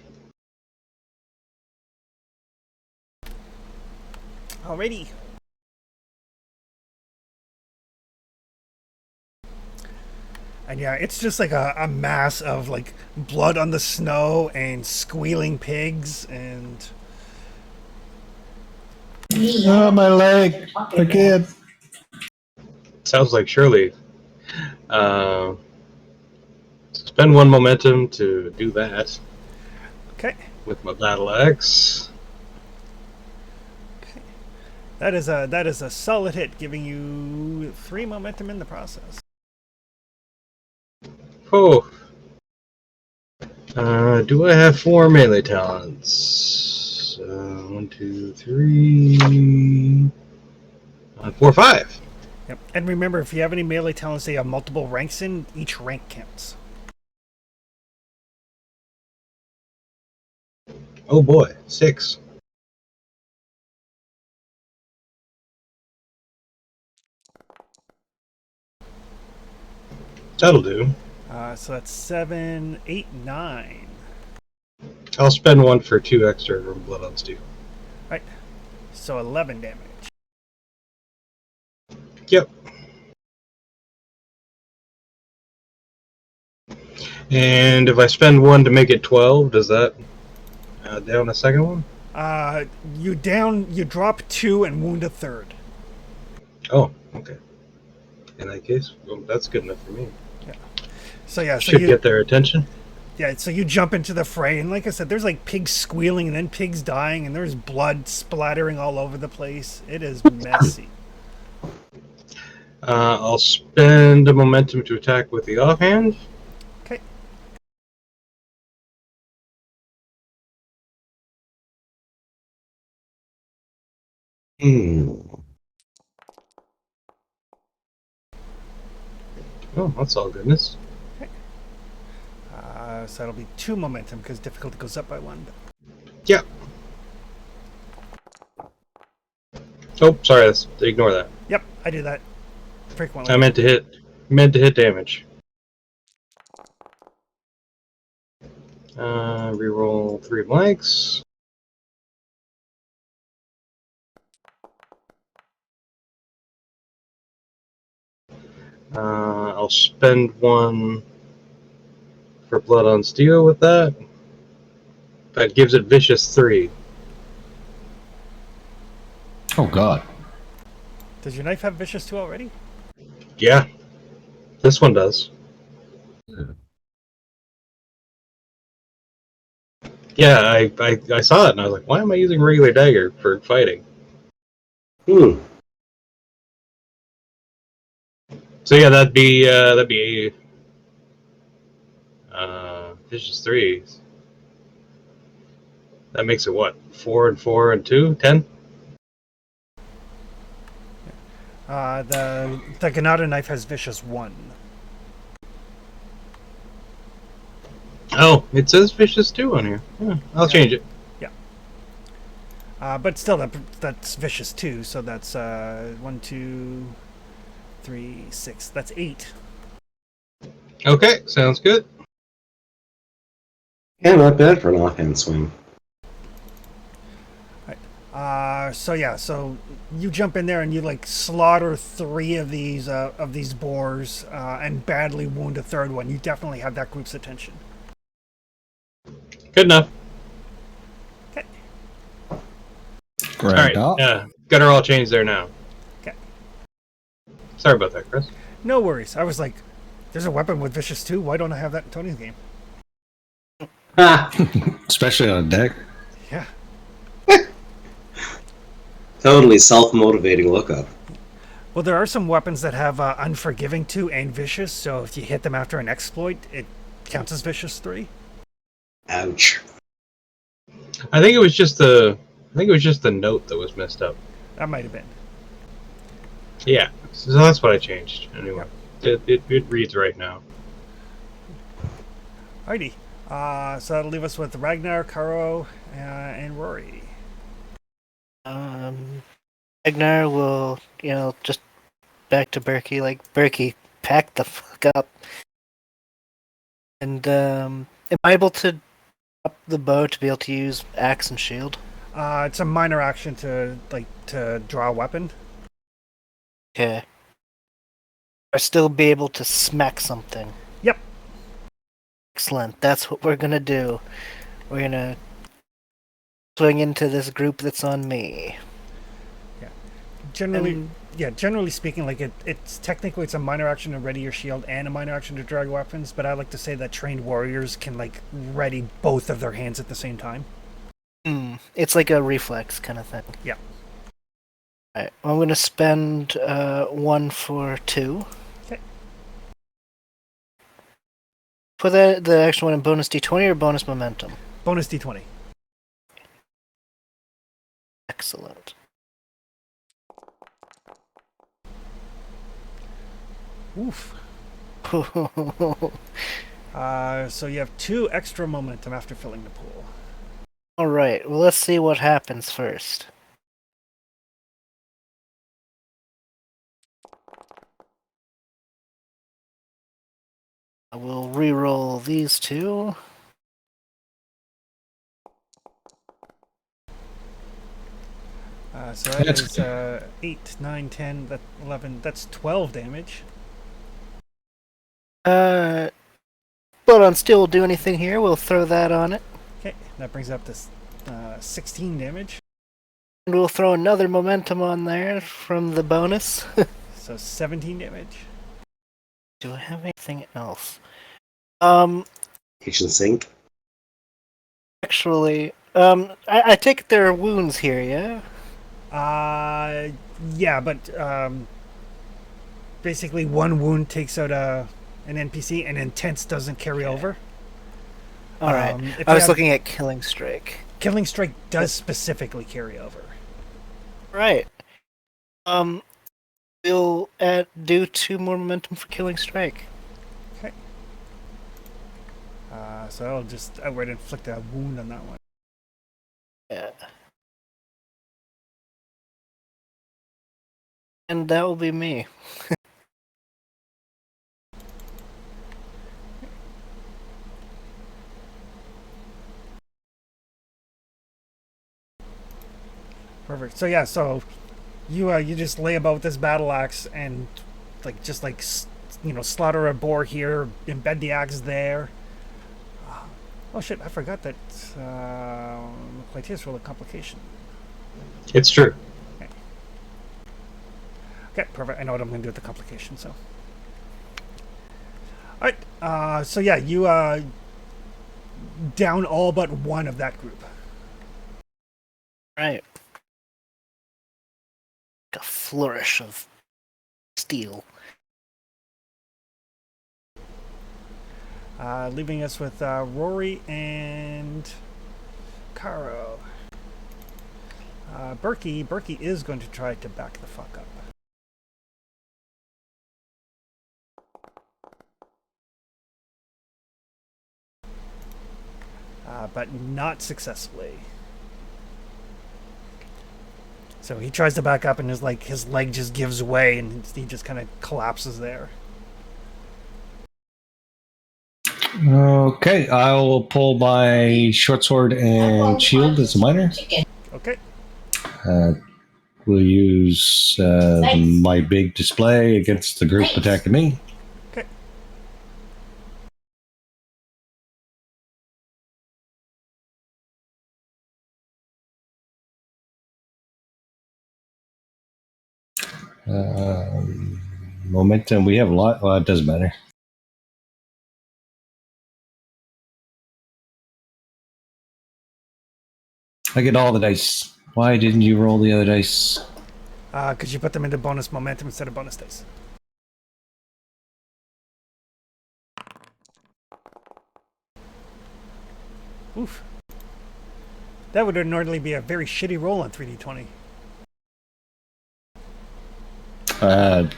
S1: Alrighty. And yeah, it's just like a mass of like blood on the snow and squealing pigs and
S4: Oh, my leg again.
S3: Sounds like Shirley. Spend 1 momentum to do that
S1: okay.
S3: with my battle axe.
S1: That is a solid hit, giving you 3 momentum in the process.
S3: Oh. Do I have 4 melee talents? 1, 2, 3, 4, 5.
S1: Yep. And remember, if you have any melee talents they have multiple ranks in, each rank counts.
S3: Oh boy, 6. That'll do.
S1: So that's 7, 8, 9.
S3: I'll spend 1 for 2 extra from Blood on Steel.
S1: Right. So 11 damage.
S3: Yep. And if I spend 1 to make it 12, does that down a second one?
S1: You drop 2 and wound a third.
S3: Oh, okay. In that case, well, that's good enough for me.
S1: So yeah,
S3: Should get their attention.
S1: Yeah, so you jump into the fray, and like I said, there's like pigs squealing and then pigs dying, and there's blood splattering all over the place. It is messy.
S3: I'll spend a momentum to attack with the offhand.
S1: Okay.
S3: Oh, that's all goodness.
S1: So that'll be 2 momentum because difficulty goes up by 1.
S3: Yeah. Oh, sorry. Ignore that.
S1: Yep, I do that frequently.
S3: I meant to hit damage. Reroll 3 blanks. I'll spend 1 for Blood on Steel with that. That gives it Vicious 3.
S4: Oh, God.
S1: Does your knife have Vicious 2 already?
S3: Yeah. This one does. Yeah, I saw it and I was like, why am I using regular dagger for fighting? So yeah, that'd be Vicious 3. That makes it what? 4 and 4 and 2? 10?
S1: The Ganada knife has Vicious 1.
S3: Oh, it says Vicious 2 on here. Yeah, I'll change it.
S1: Yeah. But still, that's Vicious 2, so that's 1, 2, 3, 6. That's 8.
S3: Okay, sounds good.
S2: Yeah, not bad for an offhand swing.
S1: So you jump in there and you like slaughter 3 of these boars and badly wound a third one. You definitely have that group's attention.
S3: Good enough.
S1: Okay.
S3: All right. Yeah, got her all changed there now.
S1: Okay.
S3: Sorry about that, Chris.
S1: No worries. I was like, there's a weapon with Vicious 2. Why don't I have that in Tony's game?
S4: Especially on a deck.
S1: Yeah.
S2: Totally self-motivating lookup.
S1: Well, there are some weapons that have Unforgiving 2 and Vicious, so if you hit them after an exploit, it counts as Vicious 3.
S2: Ouch.
S3: I think it was just the note that was messed up.
S1: That might have been.
S3: Yeah, so that's what I changed. Anyway, it reads right now.
S1: Alrighty. So that'll leave us with Ragnar, Karo, and Rory.
S6: Ragnar will, just back to Berkey, like, Berkey, pack the fuck up. And, am I able to up the bow to be able to use axe and shield?
S1: It's a minor action to draw a weapon.
S6: Okay. I still be able to smack something.
S1: Yep.
S6: Excellent. That's what we're gonna do. We're gonna swing into this group that's on me.
S1: Generally speaking, like it's technically it's a minor action to ready your shield and a minor action to drag weapons, but I like to say that trained warriors can like ready both of their hands at the same time.
S6: It's like a reflex kind of thing.
S1: Yeah.
S6: Alright, I'm gonna spend 1 for 2.
S1: Okay.
S6: Put the extra one in bonus d20 or bonus momentum?
S1: Bonus d20.
S6: Excellent.
S1: Oof. So you have 2 extra momentum after filling the pool.
S6: Alright, well let's see what happens first. I will re-roll these 2.
S1: So that is 8, 9, 10, 11. That's 12 damage.
S6: But on still do anything here, we'll throw that on it.
S1: Okay, that brings up to 16 damage.
S6: And we'll throw another momentum on there from the bonus.
S1: So 17 damage.
S6: Do I have anything else?
S2: Kitchen sink.
S6: Actually, I take it there are wounds here, yeah?
S1: Yeah, but basically one wound takes out an NPC, and intense doesn't carry over.
S6: Alright, I was looking at Killing Strike.
S1: Killing Strike does specifically carry over.
S6: Right. We'll do 2 more momentum for Killing Strike.
S1: Okay. So I'll just outright inflict a wound on that one.
S6: Yeah. And that will be me.
S1: Perfect. So yeah, so you just lay about with this battle axe and slaughter a boar here, embed the axe there. Oh shit! I forgot that Clytius rolled a complication.
S3: It's true.
S1: Okay, perfect. I know what I'm going to do with the complication. So, all right. So yeah, you down all but one of that group.
S6: Right. A flourish of steel.
S1: Leaving us with Rory and Karo. Berkey is going to try to back the fuck up. But not successfully. So he tries to back up, and his leg just gives way, and he just kind of collapses there.
S4: Okay, I will pull my short sword and shield as a minor.
S1: Okay.
S4: We'll use my big display against the group attacking me.
S1: Okay.
S4: Momentum, we have a lot. Well, it doesn't matter. I get all the dice. Why didn't you roll the other dice?
S1: Because you put them into bonus momentum instead of bonus dice. Oof. That would normally be a very shitty roll on 3d20.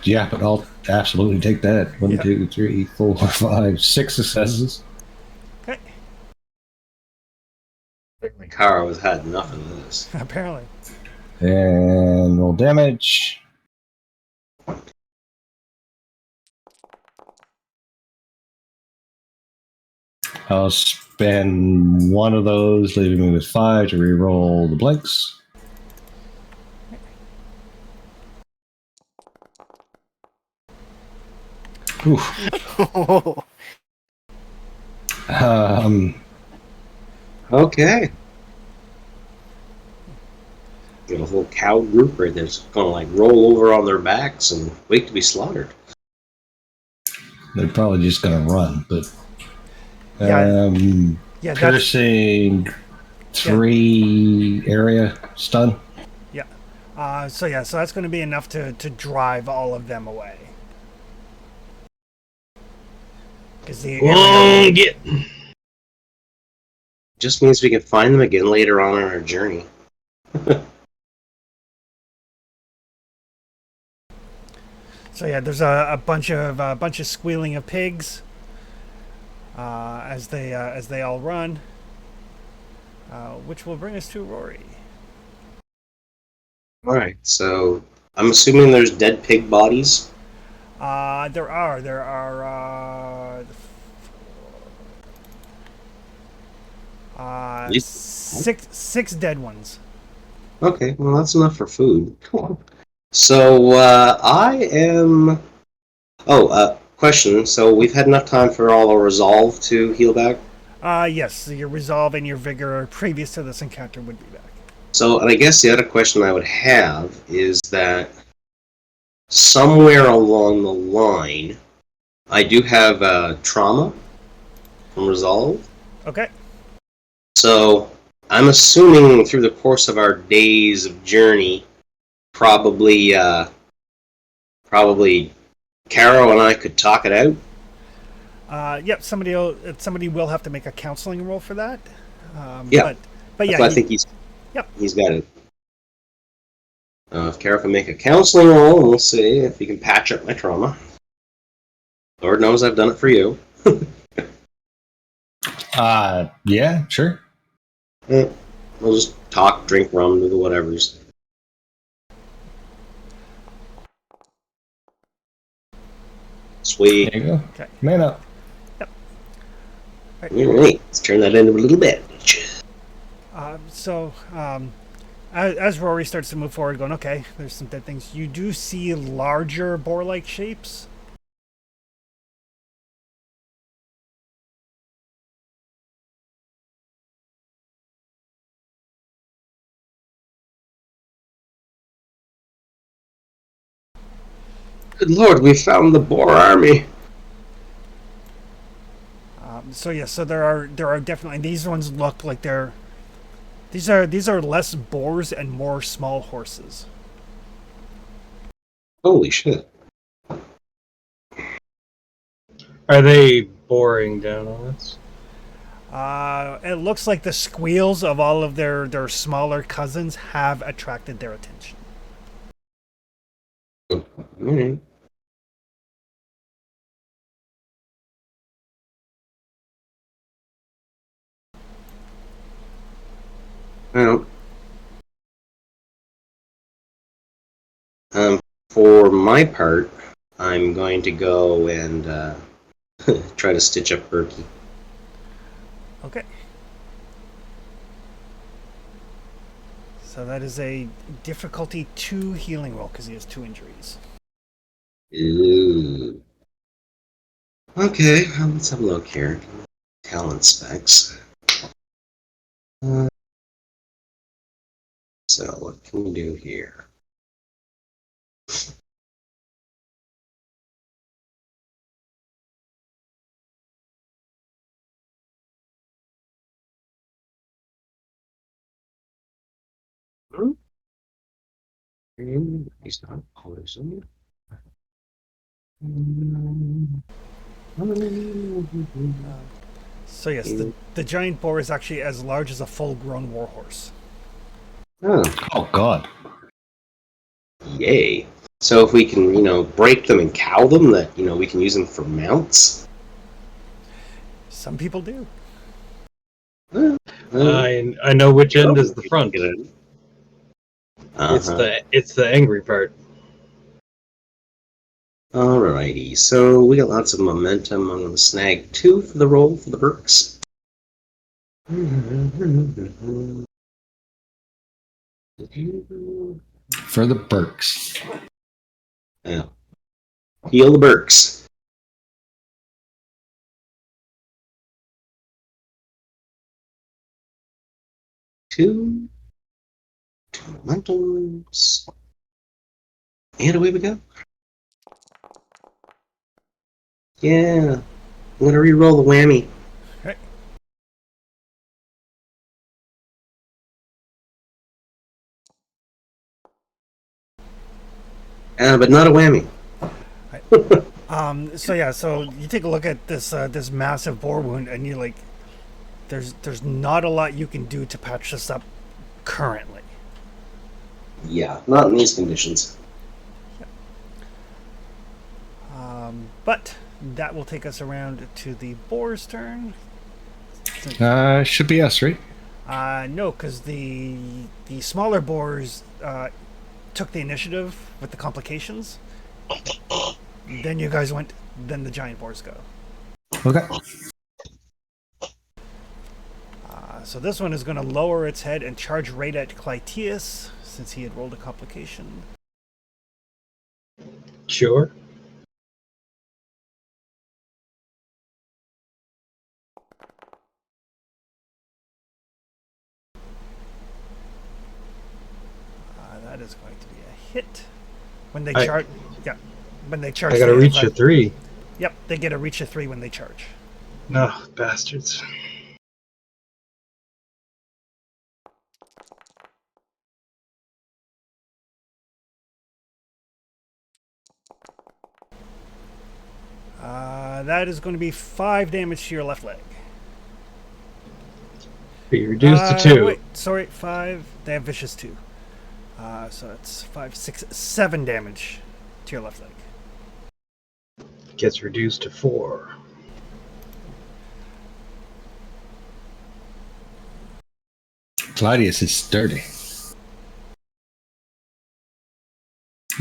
S4: Yeah, but I'll absolutely take that. One,
S1: Yeah.
S4: 2, 3, 4, 5, 6 successes.
S1: Okay.
S2: Kara has had enough of this.
S1: Apparently.
S4: And roll damage. I'll spend one of those, leaving me with 5 to re-roll the blanks. Oof.
S2: Okay. Got a whole cow group right there that's gonna like roll over on their backs and wait to be slaughtered.
S4: They're probably just going to run, but
S1: Yeah. Yeah, that's...
S4: piercing 3 area stun.
S1: Yeah. So that's going to be enough to drive all of them away. Because the area...
S2: Just means we can find them again later on in our journey.
S1: So yeah, there's a bunch of squealing of pigs as they all run, which will bring us to Rory.
S2: All right, so I'm assuming there's dead pig bodies.
S1: There are six dead ones.
S2: Okay, well that's enough for food. Cool. So I am. Oh, question. So we've had enough time for all our resolve to heal back.
S1: Yes, your resolve and your vigor previous to this encounter would be back.
S2: So, and I guess the other question I would have is that somewhere along the line, I do have trauma from resolve.
S1: Okay.
S2: So I'm assuming through the course of our days of journey, probably Caro and I could talk it out.
S1: Yep. Somebody will have to make a counseling roll for that.
S2: Yeah.
S1: But yeah,
S2: I think he's
S1: Yep.
S2: got it. If Caro can make a counseling roll, we'll see if he can patch up my trauma. Lord knows I've done it for you.
S4: Yeah, sure.
S2: We'll just talk, drink rum, do the whatevers. Sweet.
S4: There you go.
S1: Okay.
S4: Man up.
S1: Yep.
S2: Alright, let's turn that into a little bandage.
S1: As Rory starts to move forward, going, okay, there's some dead things. You do see larger boar-like shapes.
S2: Good lord, we found the boar army.
S1: So there are definitely, and these ones look like these are less boars and more small horses.
S2: Holy shit.
S3: Are they boring down on us?
S1: It looks like the squeals of all of their smaller cousins have attracted their attention.
S2: Alright. Well, for my part, I'm going to go and try to stitch up Berkey.
S1: Okay. So that is a difficulty 2 healing roll because he has 2 injuries.
S2: Ooh. Okay, let's have a look here. Talent specs. So what can we do here? He's not poison.
S1: So yes, the giant boar is actually as large as a full-grown warhorse.
S2: Oh,
S4: Oh God.
S2: yay. So if we can, break them and cow them, that, we can use them for mounts?
S1: Some people do.
S3: I know which end is the front.
S2: Uh-huh.
S3: It's the angry part.
S2: Alrighty, so we got lots of momentum. I'm going to snag 2 for the roll for the Berks.
S4: For the Burks.
S2: Yeah. Heal the Berks. Two momentums. And away we go. Yeah. I'm going to re-roll the whammy.
S1: Okay.
S2: But not a whammy.
S1: So yeah, so you take a look at this massive boar wound, and you're like, there's not a lot you can do to patch this up currently.
S2: Yeah, not in these conditions.
S1: But that will take us around to the boar's turn.
S4: Should be us, right?
S1: No, because the smaller boars took the initiative with the complications. Then you guys went. Then the giant boars go.
S4: Okay.
S1: So this one is going to lower its head and charge right at Clytius, since he had rolled a complication.
S3: Sure.
S1: That is going to be a hit. When they
S3: I-
S1: charge, yeah. When they charge,
S3: I gotta
S1: they
S3: reach
S1: have
S3: a 3.
S1: Yep, they get a reach of 3 when they charge.
S3: No, bastards.
S1: That is going to be 5 damage to your left leg.
S3: Be reduced to 2.
S1: Wait, sorry, 5. They have vicious 2. So it's 5, 6, 7 damage to your left leg.
S3: Gets reduced to 4.
S4: Claudius is sturdy.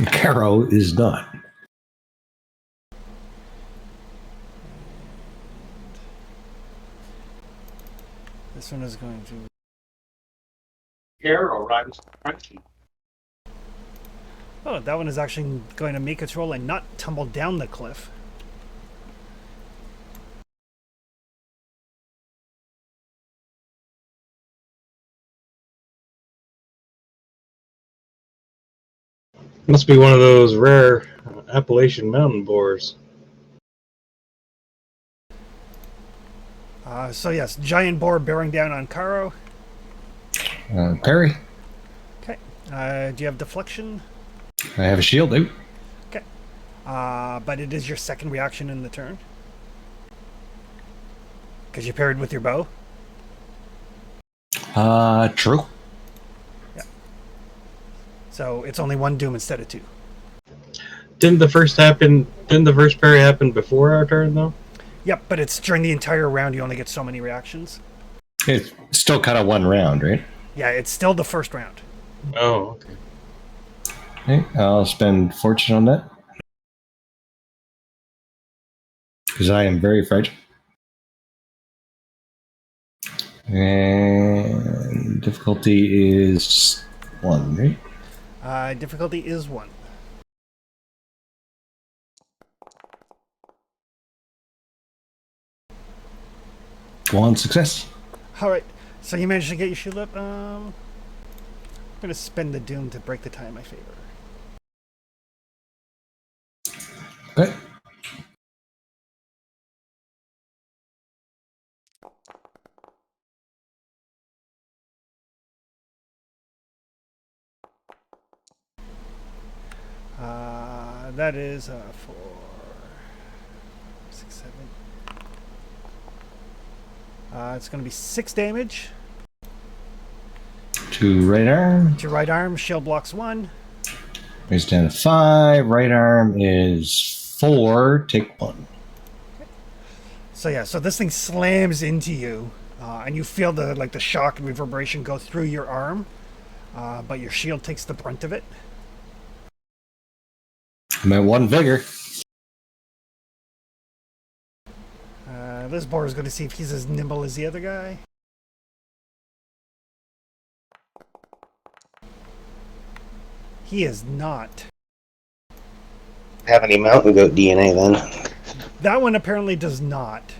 S4: Caro is not.
S1: This one is going to.
S5: Carol rides crunchy.
S1: Oh, that one is actually going to make its roll and not tumble down the cliff.
S3: Must be one of those rare Appalachian mountain boars.
S1: So yes, giant boar bearing down on Caro.
S4: Perry,
S1: Okay. Do you have deflection?
S4: I have a shield out.
S1: Okay. But it is your second reaction in the turn. Because you parried with your bow.
S4: True.
S1: So it's only 1 doom instead of 2.
S3: Didn't the first parry happen before our turn though?
S1: Yep, but it's during the entire round you only get so many reactions.
S4: It's still kind of one round, right?
S1: Yeah, it's still the first round.
S3: Oh, okay.
S4: Okay, I'll spend fortune on that. Because I am very fragile. And difficulty is 1, right?
S1: Difficulty is 1.
S4: One success.
S1: Alright, so you managed to get your shield up. I'm going to spend the doom to break the tie in my favor.
S4: Okay.
S1: That is 4, 6, 7. It's going to be 6 damage.
S4: To right arm.
S1: To right arm, shield blocks 1.
S4: Raise down to 5. Right arm is 4. Take 1.
S1: So yeah, so this thing slams into you, and you feel the shock and reverberation go through your arm, but your shield takes the brunt of it.
S4: I'm at 1 vigor.
S1: This boar is going to see if he's as nimble as the other guy. He is not.
S5: Have any mountain goat DNA then?
S1: That one apparently does not.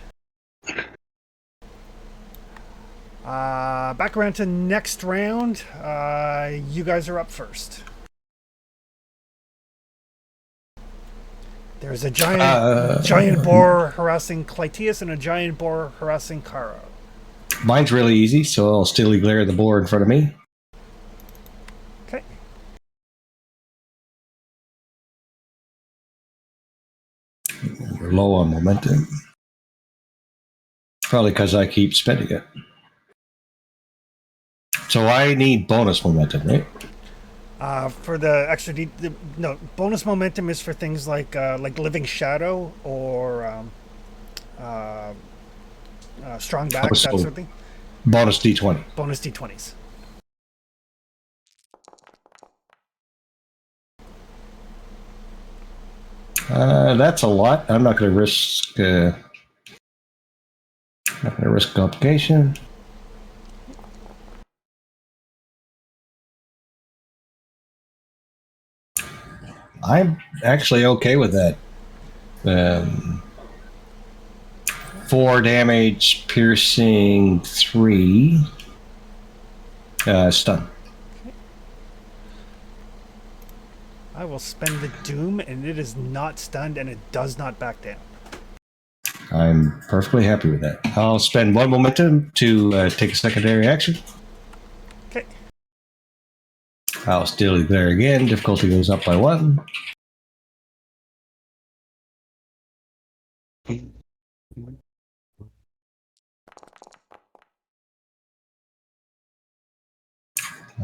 S1: Back around to next round. You guys are up first. There's a giant boar harassing Clytius and a giant boar harassing Caro.
S4: Mine's really easy, so I'll steely glare at the boar in front of me.
S1: Okay.
S4: We're low on momentum. Probably because I keep spending it. So I need bonus momentum, right?
S1: For the extra no, bonus momentum is for things like Living Shadow or Strong Back, that sort of thing.
S4: Bonus D20.
S1: Bonus D20s.
S4: That's a lot. I'm not going to risk. Not going to risk complication. I'm actually okay with that. 4 damage, piercing 3, stun.
S1: I will spend the doom, and it is not stunned, and it does not back down.
S4: I'm perfectly happy with that. I'll spend 1 momentum to take a secondary action.
S1: Okay.
S4: I'll steal there again. Difficulty goes up by 1.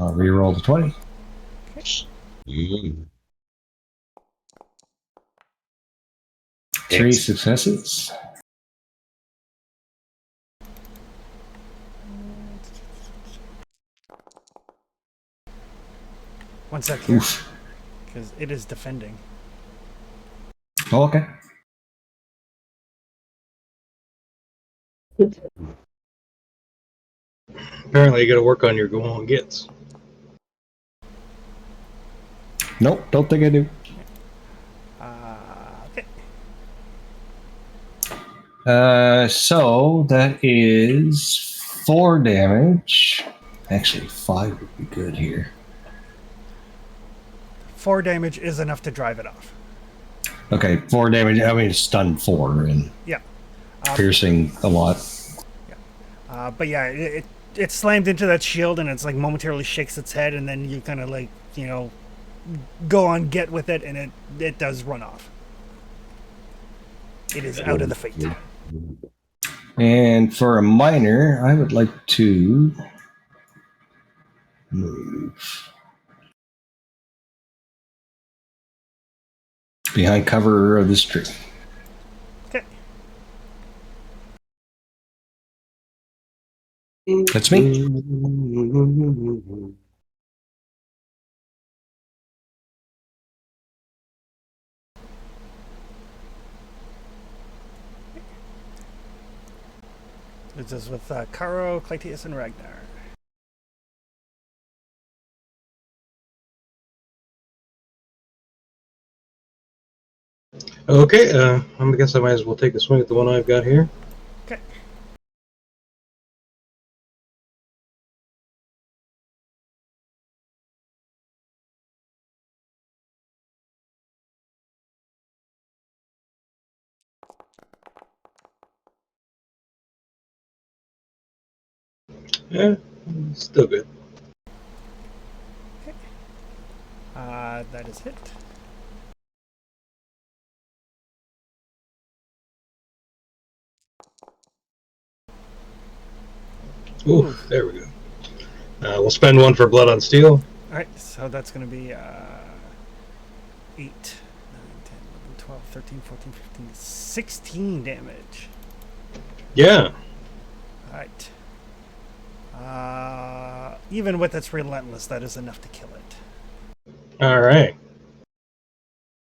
S4: I'll re-roll the 20.
S2: Mm.
S4: 3 successes.
S1: One sec here, because it is defending.
S4: Oh, okay.
S3: Apparently, you got to work on your go on gets.
S4: Nope, don't think I do.
S1: Okay.
S4: So that is 4 damage. Actually, 5 would be good here.
S1: 4 damage is enough to drive it off.
S4: Okay, 4 damage. I mean, stun 4 and
S1: Yeah.
S4: piercing a lot.
S1: But yeah, it slammed into that shield, and it's like momentarily shakes its head, and then you kind of go on get with it, and it does run off. It is out of the fate.
S4: And for a minor, I would like to move behind cover of this tree.
S1: Okay.
S4: That's me.
S1: This is with Caro, Clytius, and Ragnar.
S3: Okay, I guess I might as well take a swing at the one I've got here.
S1: Okay.
S3: Yeah, still good.
S1: That is hit.
S3: Ooh, there we go. We'll spend one for Blood on Steel.
S1: All right, so that's going to be 8, 9, 10, 11, 12, 13, 14, 15, 16 damage.
S3: Yeah.
S1: All right. Even with its relentless, that is enough to kill it.
S3: All right.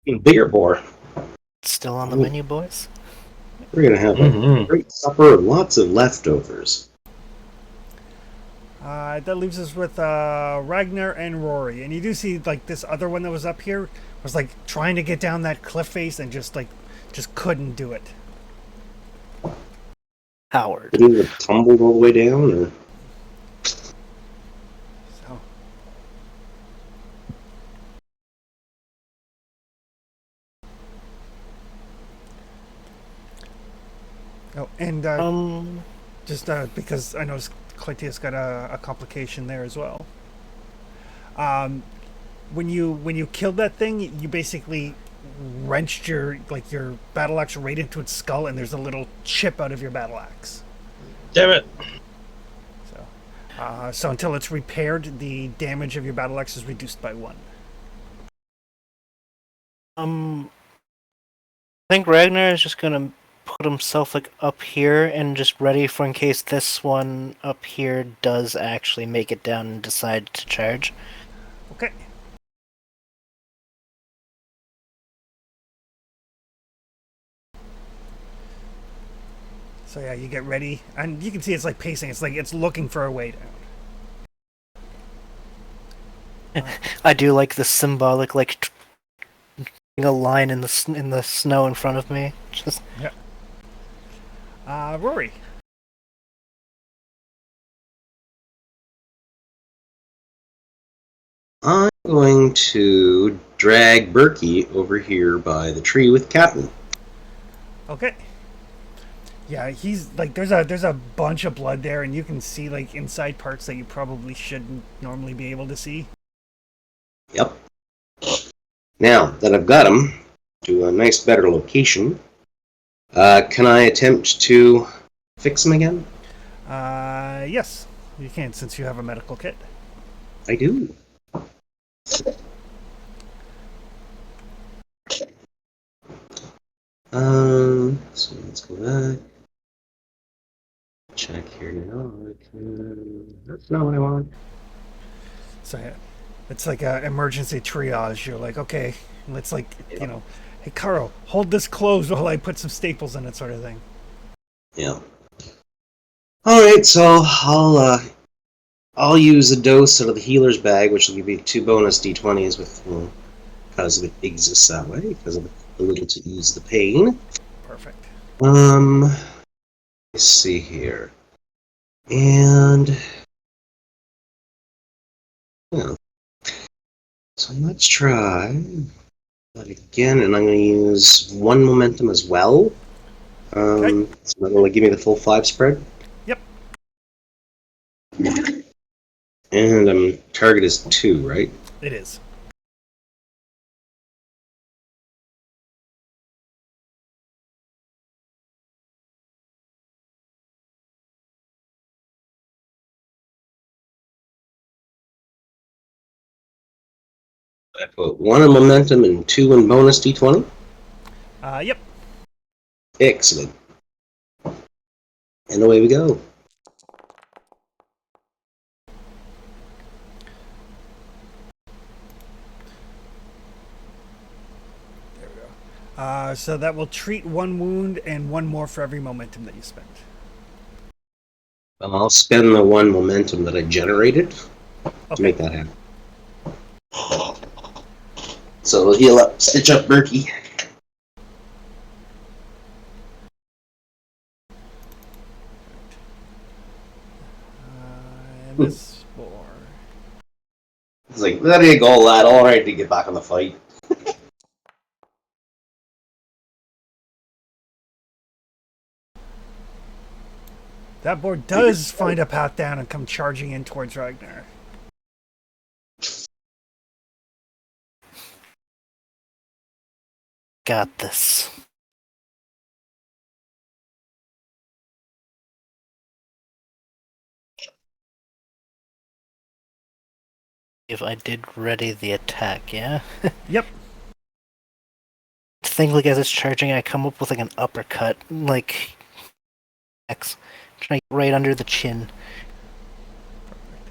S2: Bigger boar.
S6: Still on the menu, boys?
S2: We're gonna have a great supper of lots of leftovers.
S1: That leaves us with Ragnar and Rory, and you do see like this other one that was up here was like trying to get down that cliff face and just couldn't do it.
S6: Howard.
S2: Did he have tumbled all the way down? Or?
S1: So. Oh, and just because I know Clytius got a complication there as well. When you killed that thing, you basically wrenched your battle axe right into its skull, and there's a little chip out of your battle axe.
S3: Damn it.
S1: So until it's repaired, the damage of your battle axe is reduced by 1.
S6: I think Ragnar is just gonna put himself like up here and just ready for in case this one up here does actually make it down and decide to charge.
S1: Okay. So yeah, you get ready, and you can see it's like pacing. It's like it's looking for a way down.
S6: I do like the symbolic like a line in the snow in front of me. Just
S1: Rory.
S2: I'm going to drag Berkey over here by the tree with Captain.
S1: Okay. Yeah, he's like there's a bunch of blood there, and you can see like inside parts that you probably shouldn't normally be able to see.
S2: Yep. Now that I've got him to a nice, better location, can I attempt to fix him again?
S1: Yes, you can since you have a medical kit.
S2: I do. So let's go back. Check here now. That's not what I want.
S1: So yeah, it's like an emergency triage. You're like, okay, let's hey, Caro, hold this closed while I put some staples in it, sort of thing.
S2: Yeah. All right, so I'll use a dose out of the healer's bag, which will give you 2 bonus d20s with because it exists that way, because of a little to ease the pain.
S1: Perfect.
S2: Let's see here, and yeah. So let's try that again, and I'm going to use 1 momentum as well.
S1: Okay.
S2: So that'll give me the full 5 spread.
S1: Yep.
S2: And target is 2, right?
S1: It is.
S2: I put 1 in momentum and 2 in bonus d20.
S1: Yep.
S2: Excellent. And away we go.
S1: There we go. So that will treat 1 wound and 1 more for every momentum that you spent.
S2: Well, I'll spend the 1 momentum that I generated to make that happen. So we'll heal up, stitch up Berkey.
S1: And this 4.
S2: It's like, that ain't go, lad. All right to get back on the fight.
S1: That board does find a path down and come charging in towards Ragnar.
S6: got this. If I did ready the attack, yeah?
S1: Yep.
S6: I think like as it's charging, I come up with like an uppercut, like X, trying to get right under the chin.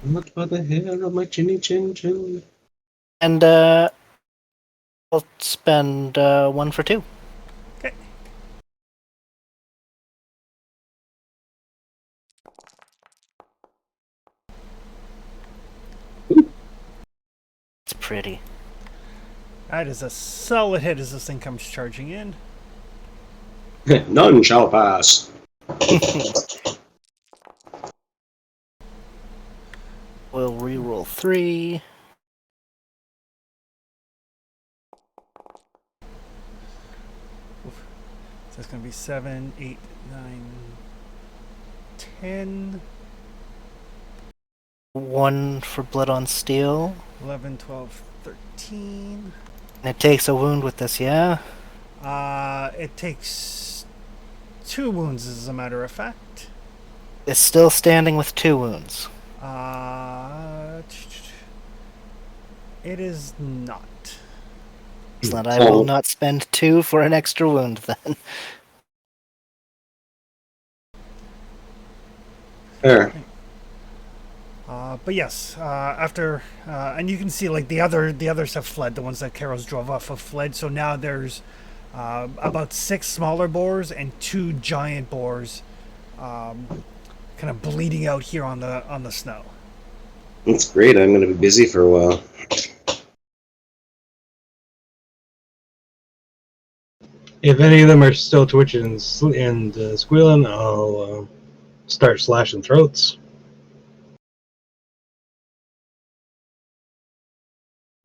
S2: What by the hair of my chinny chin chin?
S6: And I'll spend 1 for 2.
S1: Okay.
S6: It's pretty.
S1: That is a solid hit as this thing comes charging in.
S2: None shall pass.
S6: We'll reroll 3.
S1: So it's going to be 7, 8, 9, 10,
S6: 1 for blood on steel.
S1: 11, 12, 13.
S6: And it takes a wound with this, yeah?
S1: It takes 2 wounds, as a matter of fact.
S6: It's still standing with 2 wounds.
S1: It is not.
S6: Excellent. I will not spend 2 for an extra wound then.
S2: There.
S1: But yes, after and you can see like the others have fled. The ones that Carol's drove off have fled. So now there's about 6 smaller boars and 2 giant boars, kind of bleeding out here on the snow.
S2: That's great. I'm going to be busy for a while.
S3: If any of them are still twitching and squealing, I'll start slashing throats.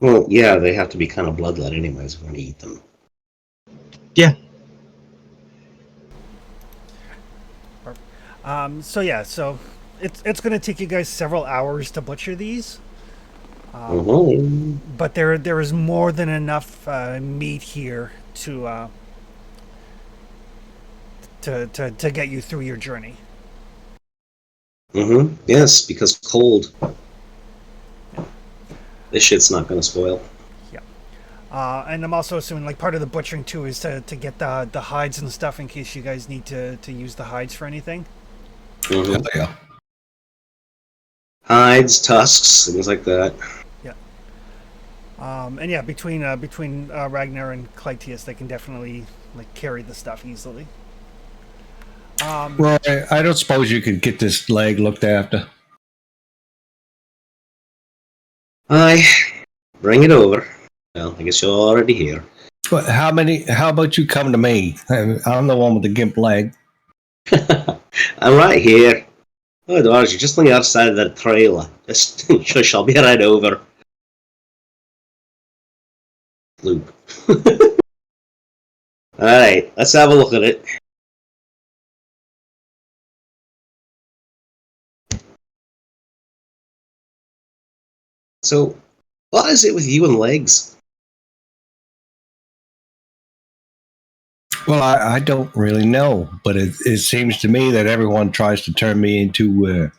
S2: Well, yeah, they have to be kind of bloodlet anyways. We're going to eat them.
S3: Yeah.
S1: So it's going to take you guys several hours to butcher these. But there is more than enough meat here to get you through your journey.
S2: Yes, because cold. This shit's not going to spoil.
S1: Yeah. And I'm also assuming like part of the butchering too is to get the hides and stuff in case you guys need to use the hides for anything.
S4: Yeah.
S2: Hides, tusks, things like that.
S1: Yeah. And yeah, between Ragnar and Clytius, they can definitely like carry the stuff easily.
S4: Well, I don't suppose you could get this leg looked after.
S2: Aye, bring it over. Well, I guess you're already here.
S4: But how about you come to me? I'm the one with the gimp leg.
S2: I'm right here. Oh, Dodge, you're just on the other side of that trailer. Just shush, I'll be right over. Loop. Alright, let's have a look at it. So, what is it with you and legs?
S4: Well, I don't really know, but it seems to me that everyone tries to turn me into,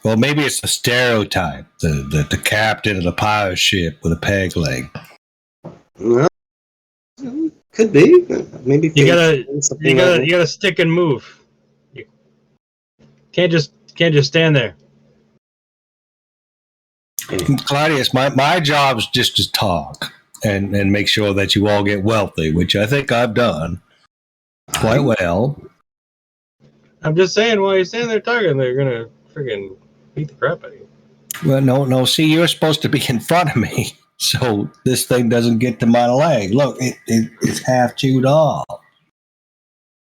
S4: well, maybe it's a stereotype, the captain of the pirate ship with a peg leg.
S2: Well, could be. Maybe
S3: You gotta stick and move. You can't just stand there.
S4: Claudius, my job is just to talk and make sure that you all get wealthy, which I think I've done quite well.
S3: I'm just saying, while you stand there talking, they're gonna freaking beat the crap out of you.
S4: Well, no. See, you're supposed to be in front of me, so this thing doesn't get to my leg. Look, it's half chewed off.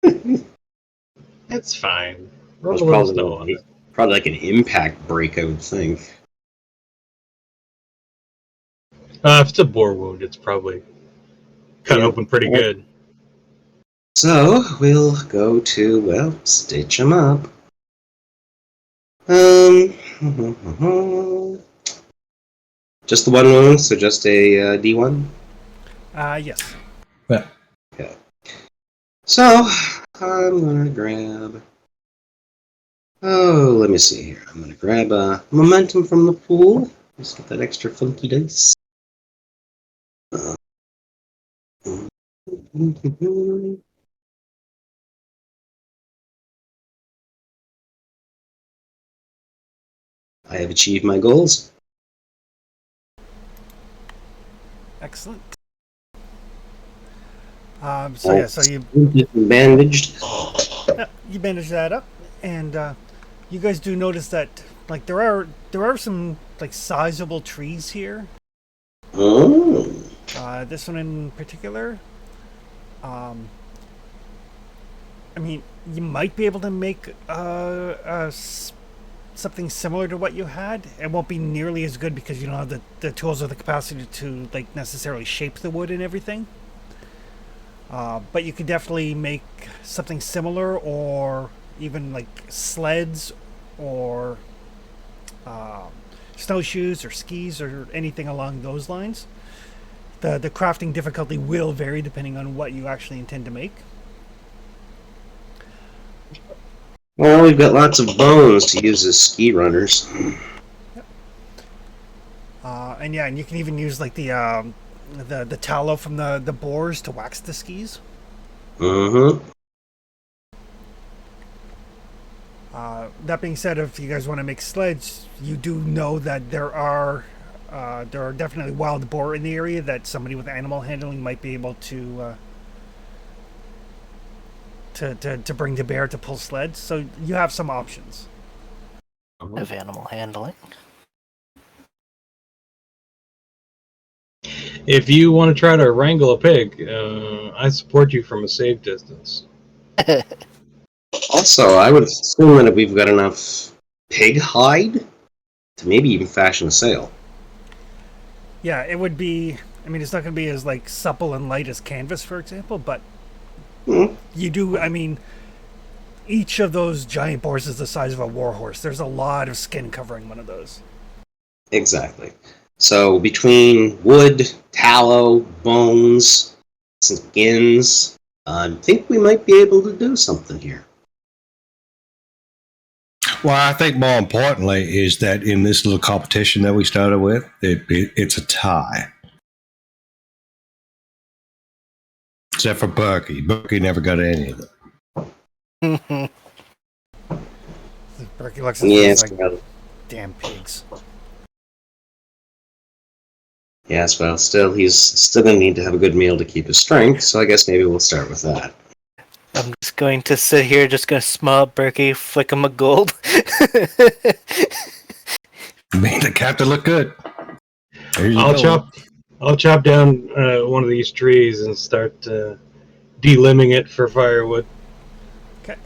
S3: It's fine.
S2: It's
S3: Roll a little snow on it.
S2: probably like an impact break, I would think.
S3: If it's a boar wound, it's probably cut open pretty good.
S2: So, we'll go to, well, stitch them up. Just the one wound, so just a D1?
S1: Yes.
S4: Yeah.
S2: Okay. So, I'm gonna grab Oh, let me see here. I'm going to grab momentum from the pool. Just get that extra funky dice. Uh, I have achieved my goals.
S1: Excellent. So you
S2: Bandaged.
S1: yeah, you bandage that up, and you guys do notice that like there are some like sizable trees here.
S2: Oh.
S1: This one in particular. I mean, you might be able to make something similar to what you had. It won't be nearly as good because you don't have the tools or the capacity to like necessarily shape the wood and everything. But you could definitely make something similar, or even like sleds, or snowshoes, or skis, or anything along those lines. The crafting difficulty will vary depending on what you actually intend to make.
S2: Well, we've got lots of bones to use as ski runners.
S1: And you can even use like the tallow from the boars to wax the skis.
S2: Mm-hmm.
S1: That being said, if you guys want to make sleds, you do know that there are definitely wild boar in the area that somebody with animal handling might be able to bring to bear to pull sleds. So you have some options.
S6: Of animal handling.
S3: If you want to try to wrangle a pig, I support you from a safe distance.
S2: Also, I would assume that if we've got enough pig hide to maybe even fashion a sail.
S1: Yeah, it would be. I mean, it's not going to be as like supple and light as canvas, for example, but you do. I mean, each of those giant boars is the size of a warhorse. There's a lot of skin covering one of those.
S2: Exactly. So between wood, tallow, bones, skins, I think we might be able to do something here.
S4: Well, I think more importantly is that in this little competition that we started with, it's a tie. Except for Berkey. Berkey never got any of them.
S1: Berkey looks at
S2: Yes,
S1: things like
S2: well,
S1: damn pigs.
S2: yes, well, still, he's still going to need to have a good meal to keep his strength, so I guess maybe we'll start with that.
S6: I'm just going to sit here, just going to smile at Berkey, flick him a gold.
S4: I mean, the captain looked good.
S3: I'll chop down one of these trees and start delimbing it for firewood.
S1: Okay.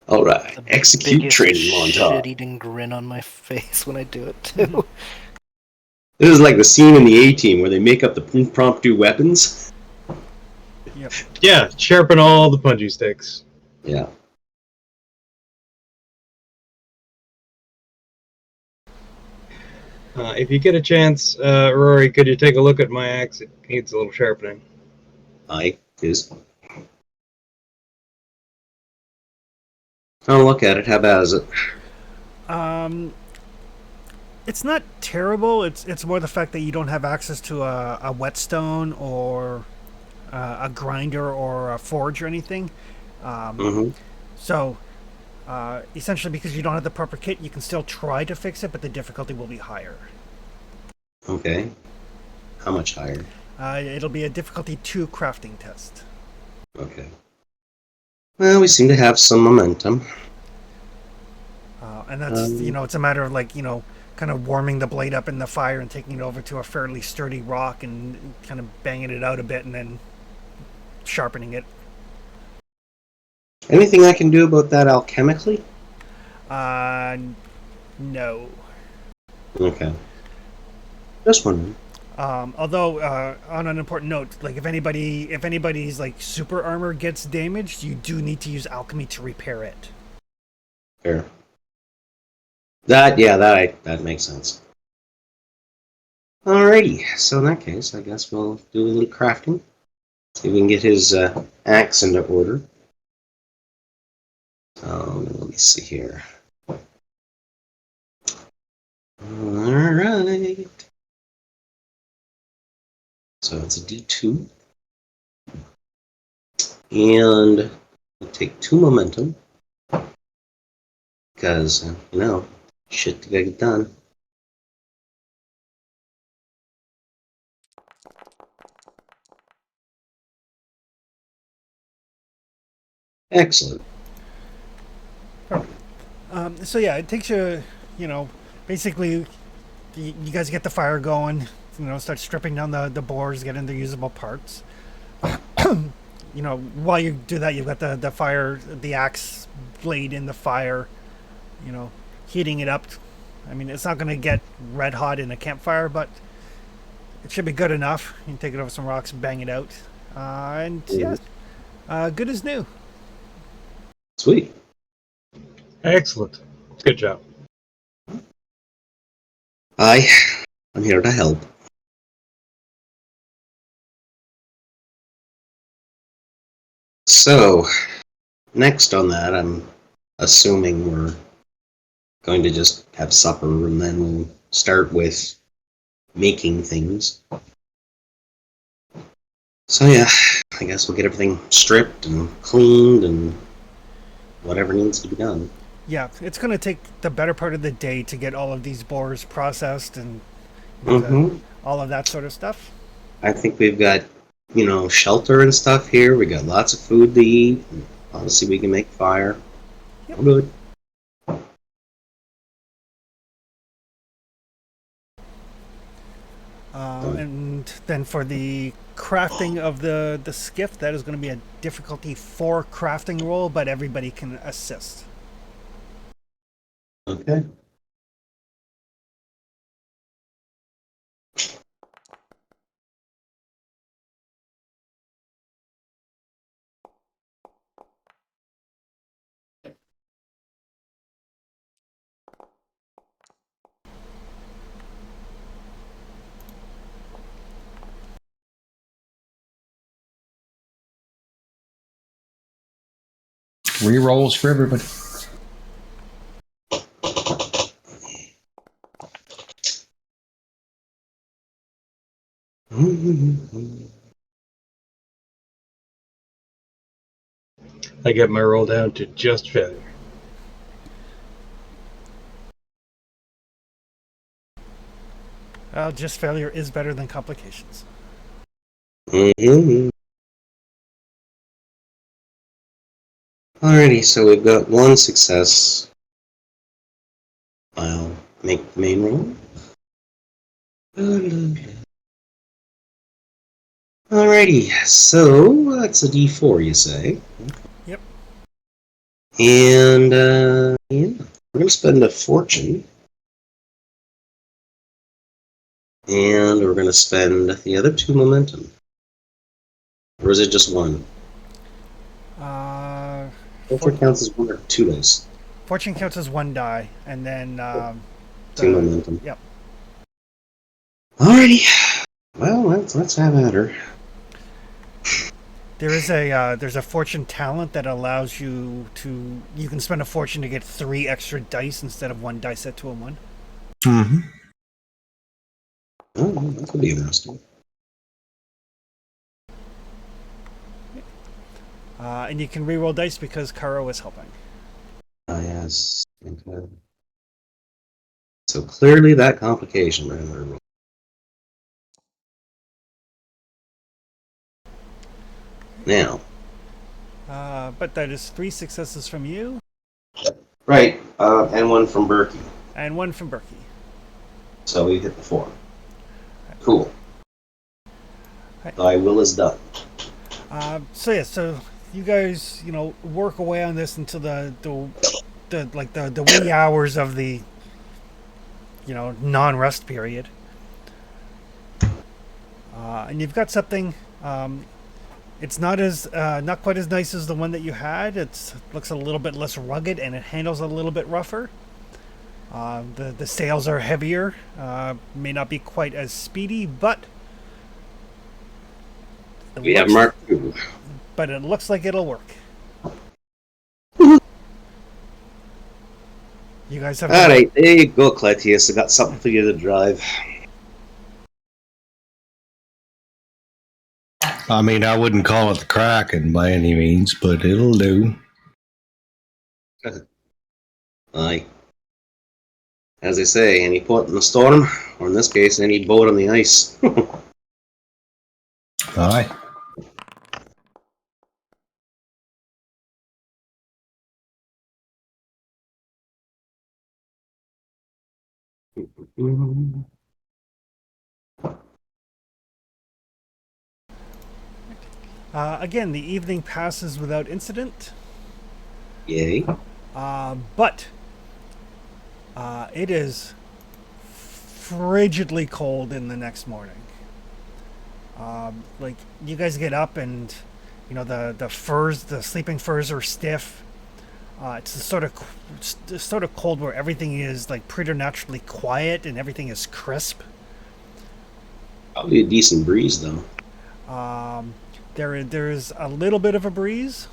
S2: All right, execute
S6: Biggest
S2: training montage.
S6: shit-eating grin on my face when I do it too.
S2: This is like the scene in the A-Team where they make up the impromptu weapons.
S1: Yep.
S3: Yeah, sharpen all the punji sticks.
S2: Yeah.
S3: If you get a chance, Rory, could you take a look at my axe? It needs a little sharpening.
S2: I is. I'll look at it. How bad is it?
S1: It's not terrible. It's more the fact that you don't have access to a whetstone or a grinder or a forge or anything. So essentially, because you don't have the proper kit, you can still try to fix it, but the difficulty will be higher.
S2: Okay. How much higher?
S1: It'll be a difficulty 2 crafting test.
S2: Okay. Well, we seem to have some momentum.
S1: And that's, it's a matter of like, kind of warming the blade up in the fire and taking it over to a fairly sturdy rock and kind of banging it out a bit and then sharpening it.
S2: Anything I can do about that alchemically?
S1: No.
S2: Okay. Just wondering.
S1: Although, on an important note, like if anybody's like super armor gets damaged, you do need to use alchemy to repair it.
S2: Fair. That makes sense. Alrighty, so in that case, I guess we'll do a little crafting. See if we can get his axe into order. Let me see here. Alright. So it's a D2. And we'll take 2 momentum. Because, shit to get done. Excellent.
S1: So yeah, it takes you, basically, you guys get the fire going, start stripping down the boars, getting the usable parts. While you do that, you've got the fire, the axe blade in the fire, heating it up. I mean, it's not going to get red hot in a campfire, but it should be good enough. You can take it over some rocks, bang it out. Good as new.
S2: Sweet.
S3: Excellent. Good job.
S2: I'm here to help. So, next on that, I'm assuming we're going to just have supper and then we'll start with making things. So yeah, I guess we'll get everything stripped and cleaned and whatever needs to be done.
S1: Yeah, it's going to take the better part of the day to get all of these boars processed and all of that sort of stuff.
S2: I think we've got, shelter and stuff here. We got lots of food to eat. And obviously, we can make fire.
S1: Yep.
S2: All good.
S1: And then for the crafting of the skiff, that is going to be a difficulty 4 crafting roll, but everybody can assist.
S2: Okay.
S4: Rerolls for everybody.
S3: I get my roll down to just failure.
S1: Just failure is better than complications.
S2: Alrighty, so we've got 1 success. I'll make the main roll. Alrighty, so that's a D4, you say?
S1: Yep.
S2: And, we're going to spend a fortune. And we're going to spend the other 2 momentum. Or is it just 1? Fortune counts as 1 or 2 dice.
S1: Fortune counts as 1 die, and then
S2: 2 momentum.
S1: Yep.
S2: Alrighty. Well, let's have at her.
S1: There's a fortune talent that allows you can spend a fortune to get 3 extra dice instead of 1 dice set to a 1.
S4: Mm-hmm.
S2: Oh, that could be interesting.
S1: And you can reroll dice because Karo is helping.
S2: Yes. Okay. So clearly that complication ran their roll. Now.
S1: But that is 3 successes from you.
S2: Right, and 1 from Berkey.
S1: And 1 from Berkey.
S2: So we hit the 4. Cool.
S1: Right.
S2: Thy will is done.
S1: So you guys, work away on this until the wee hours of the, non-rest period. And you've got something. It's not quite as nice as the one that you had. It looks a little bit less rugged and it handles a little bit rougher. The sails are heavier. May not be quite as speedy, but It
S2: We have
S1: looks,
S2: Mark II.
S1: but it looks like it'll work. You guys have.
S2: All right, there you go, Clytius. I got something for you to drive.
S4: I mean, I wouldn't call it the Kraken by any means, but it'll do.
S2: Aye. As I say, any port in the storm, or in this case, any boat on the ice.
S4: Aye.
S1: Again, the evening passes without incident,
S2: Yay.
S1: but it is frigidly cold in the next morning. Like you guys get up and the furs, the sleeping furs are stiff. It's the sort of cold where everything is like preternaturally quiet and everything is crisp.
S2: Probably a decent breeze, though.
S1: There's a little bit of a breeze,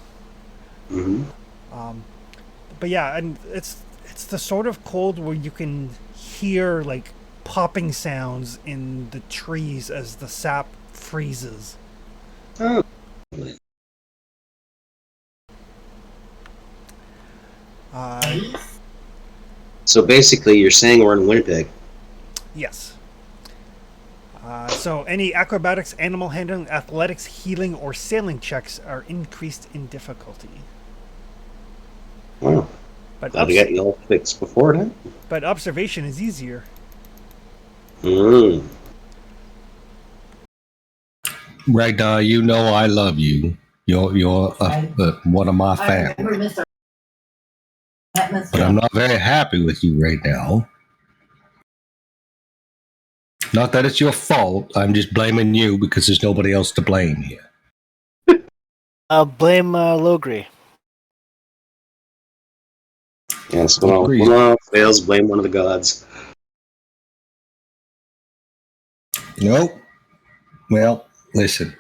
S2: Mm-hmm.
S1: but yeah, and it's the sort of cold where you can hear like popping sounds in the trees as the sap freezes.
S2: Oh. So basically, you're saying we're in Winnipeg.
S1: Yes. So any acrobatics, animal handling, athletics, healing, or sailing checks are increased in difficulty.
S2: Wow.
S1: But
S2: Glad to get you all fixed before then.
S1: but observation is easier.
S2: Mm.
S4: Ragnar, you know I love you. You're one of my family. But I'm not very happy with you right now. Not that it's your fault. I'm just blaming you because there's nobody else to blame here.
S6: I'll blame Logri.
S2: Yes, when all fails, blame one of the gods.
S4: Nope. Well, listen.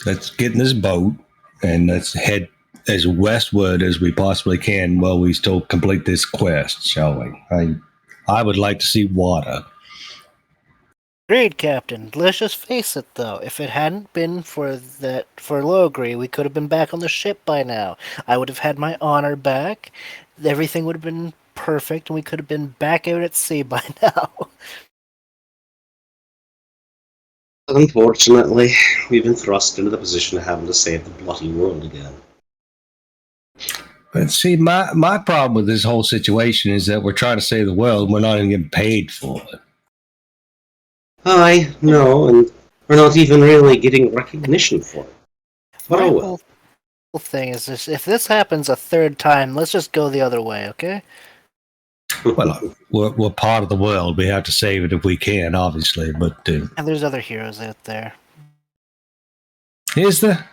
S4: Let's get in this boat and let's head as westward as we possibly can while we still complete this quest, shall we? I would like to see water.
S6: Agreed, Captain. Let's just face it, though. If it hadn't been for Logri, we could have been back on the ship by now. I would have had my honor back. Everything would have been perfect, and we could have been back out at sea by now.
S2: Unfortunately, we've been thrust into the position of having to save the bloody world again.
S4: But see, my problem with this whole situation is that we're trying to save the world. We're not even getting paid for it.
S2: I know, and we're not even really getting recognition for it. But
S6: My
S2: oh well.
S6: whole thing is this: if this happens a third time, let's just go the other way, okay?
S4: Well, we're part of the world. We have to save it if we can, obviously. But
S6: And there's other heroes out there.
S4: is there?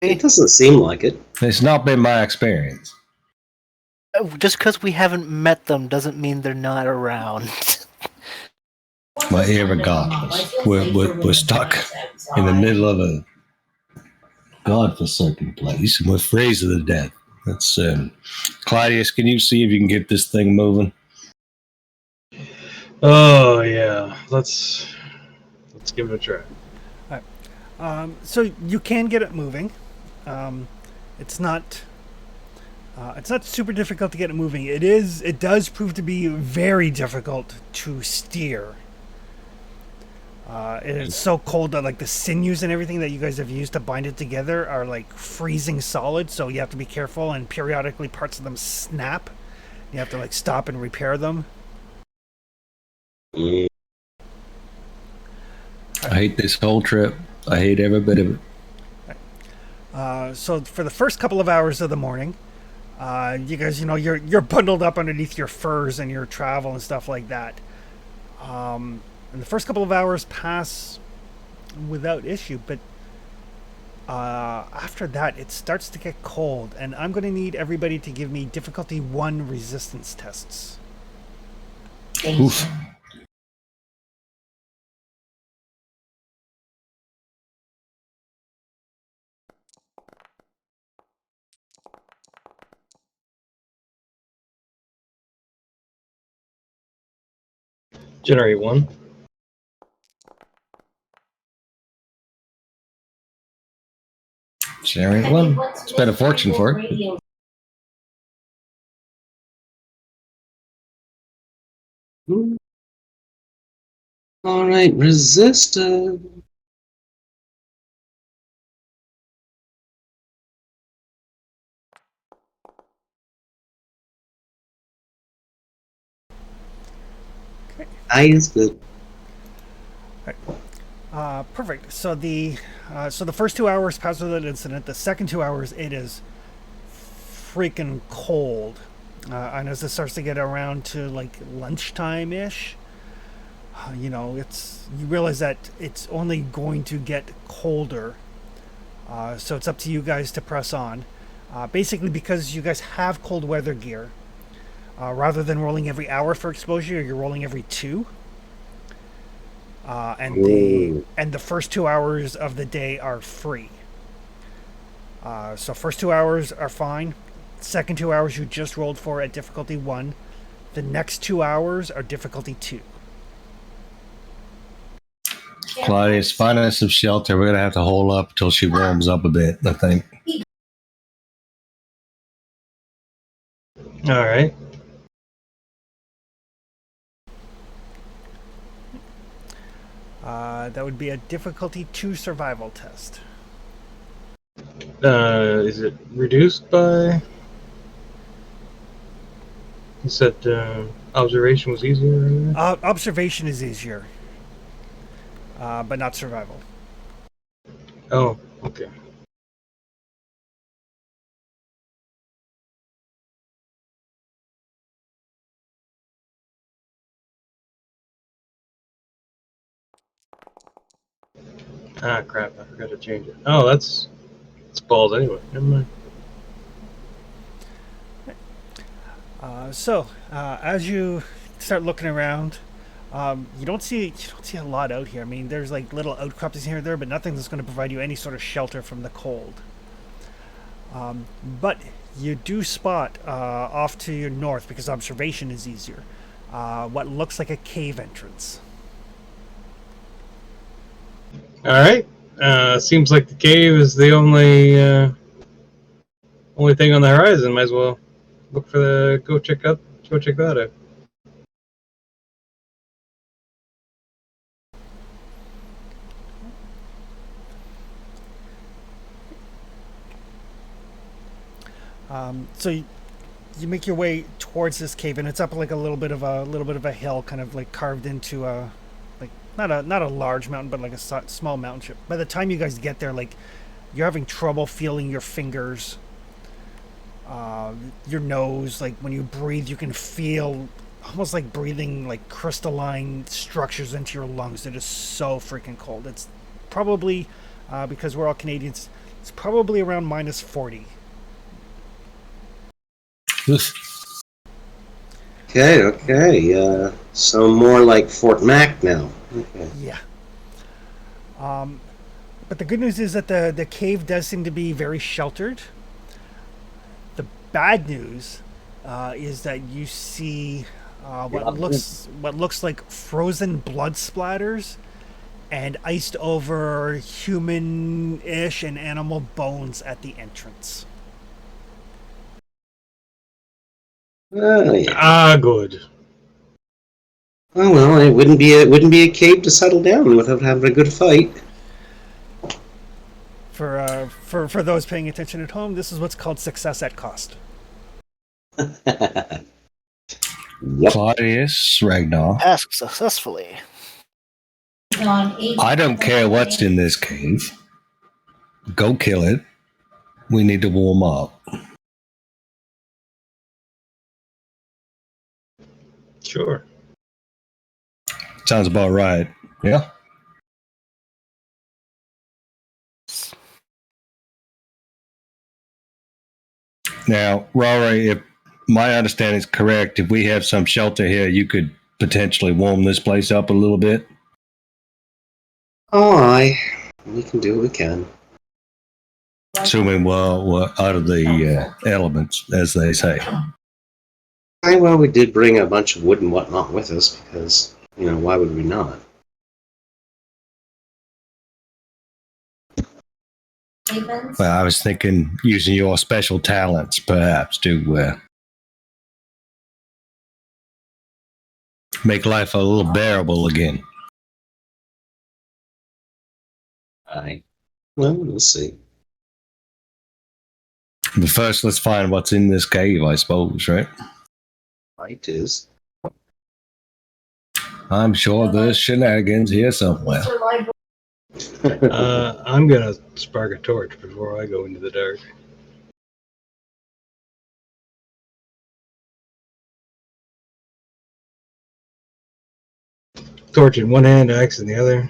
S2: It doesn't seem like it.
S4: It's not been my experience.
S6: Just because we haven't met them doesn't mean they're not around.
S4: But irregardless, we're stuck in the middle of a godforsaken place, and we're freezing to death. That's Claudius. Can you see if you can get this thing moving?
S3: Oh yeah, let's give it a try.
S1: So you can get it moving. It's not super difficult to get it moving. It does prove to be very difficult to steer. It's so cold that like the sinews and everything that you guys have used to bind it together are like freezing solid. So you have to be careful, and periodically parts of them snap. You have to like stop and repair them.
S2: Mm.
S4: I hate this whole trip. I hate every bit of it.
S1: So for the first couple of hours of the morning, you guys, you're bundled up underneath your furs and your travel and stuff like that. And the first couple of hours pass without issue, but after that, it starts to get cold, and I'm going to need everybody to give me difficulty 1 resistance tests.
S4: Oof.
S3: Generate one.
S4: Sharing one. Spent a fortune for it.
S2: All right, resisted. I is good.
S1: Perfect. So the first 2 hours pass without incident. The second 2 hours, it is freaking cold. And as it starts to get around to like lunchtime ish, you realize that it's only going to get colder. So it's up to you guys to press on. Basically, because you guys have cold weather gear, rather than rolling every hour for exposure, you're rolling every 2. And the first 2 hours of the day are free. So first 2 hours are fine. Second 2 hours you just rolled for at difficulty 1. The next 2 hours are difficulty 2.
S4: Claudius, find us some shelter. We're going to have to hole up until she warms up a bit, I think.
S3: All right.
S1: That would be a difficulty 2 survival test.
S3: Is it reduced by? You said observation was easier.
S1: Observation is easier, but not survival.
S3: Oh, okay. Ah, crap! I forgot to change it. Oh, that's balls anyway. Never mind.
S1: As you start looking around, you don't see a lot out here. I mean, there's like little outcroppings here and there, but nothing that's going to provide you any sort of shelter from the cold. But you do spot off to your north, because observation is easier, what looks like a cave entrance.
S3: All right. Seems like the cave is the only thing on the horizon. Might as well look for the go check that out.
S1: So you make your way towards this cave, and it's up like a little bit of a hill, kind of like carved into a like not a large mountain, but like a small mountain. By the time you guys get there, like you're having trouble feeling your fingers, your nose. Like when you breathe, you can feel almost like breathing like crystalline structures into your lungs. It is so freaking cold. It's probably because we're all Canadians. It's probably around minus 40.
S2: Okay. So more like Fort Mac now. Okay.
S1: Yeah. But the good news is that the cave does seem to be very sheltered. The bad news is that you see what looks like frozen blood splatters and iced over human-ish and animal bones at the entrance.
S2: Oh, yeah.
S3: Ah, good.
S2: Oh well, it wouldn't be a cave to settle down without having a good fight.
S1: For those paying attention at home, this is what's called success at cost.
S2: Yep.
S4: Claudius, Ragnar.
S6: Task successfully.
S4: I don't care what's in this cave. Go kill it. We need to warm up.
S3: Sure.
S4: Sounds about right. Yeah. Now, Rory, if my understanding is correct, if we have some shelter here, you could potentially warm this place up a little bit.
S2: Oh, aye. We can do what we can.
S4: Assuming we're out of the elements, as they say.
S2: Aye, well, we did bring a bunch of wood and whatnot with us because why would we not?
S4: Well, I was thinking using your special talents, perhaps, to make life a little bearable again.
S2: Well, we'll see.
S4: But first, let's find what's in this cave, I suppose, right?
S2: Right is.
S4: I'm sure there's shenanigans here somewhere.
S3: I'm gonna spark a torch before I go into the dark. Torch in one hand, axe in the other.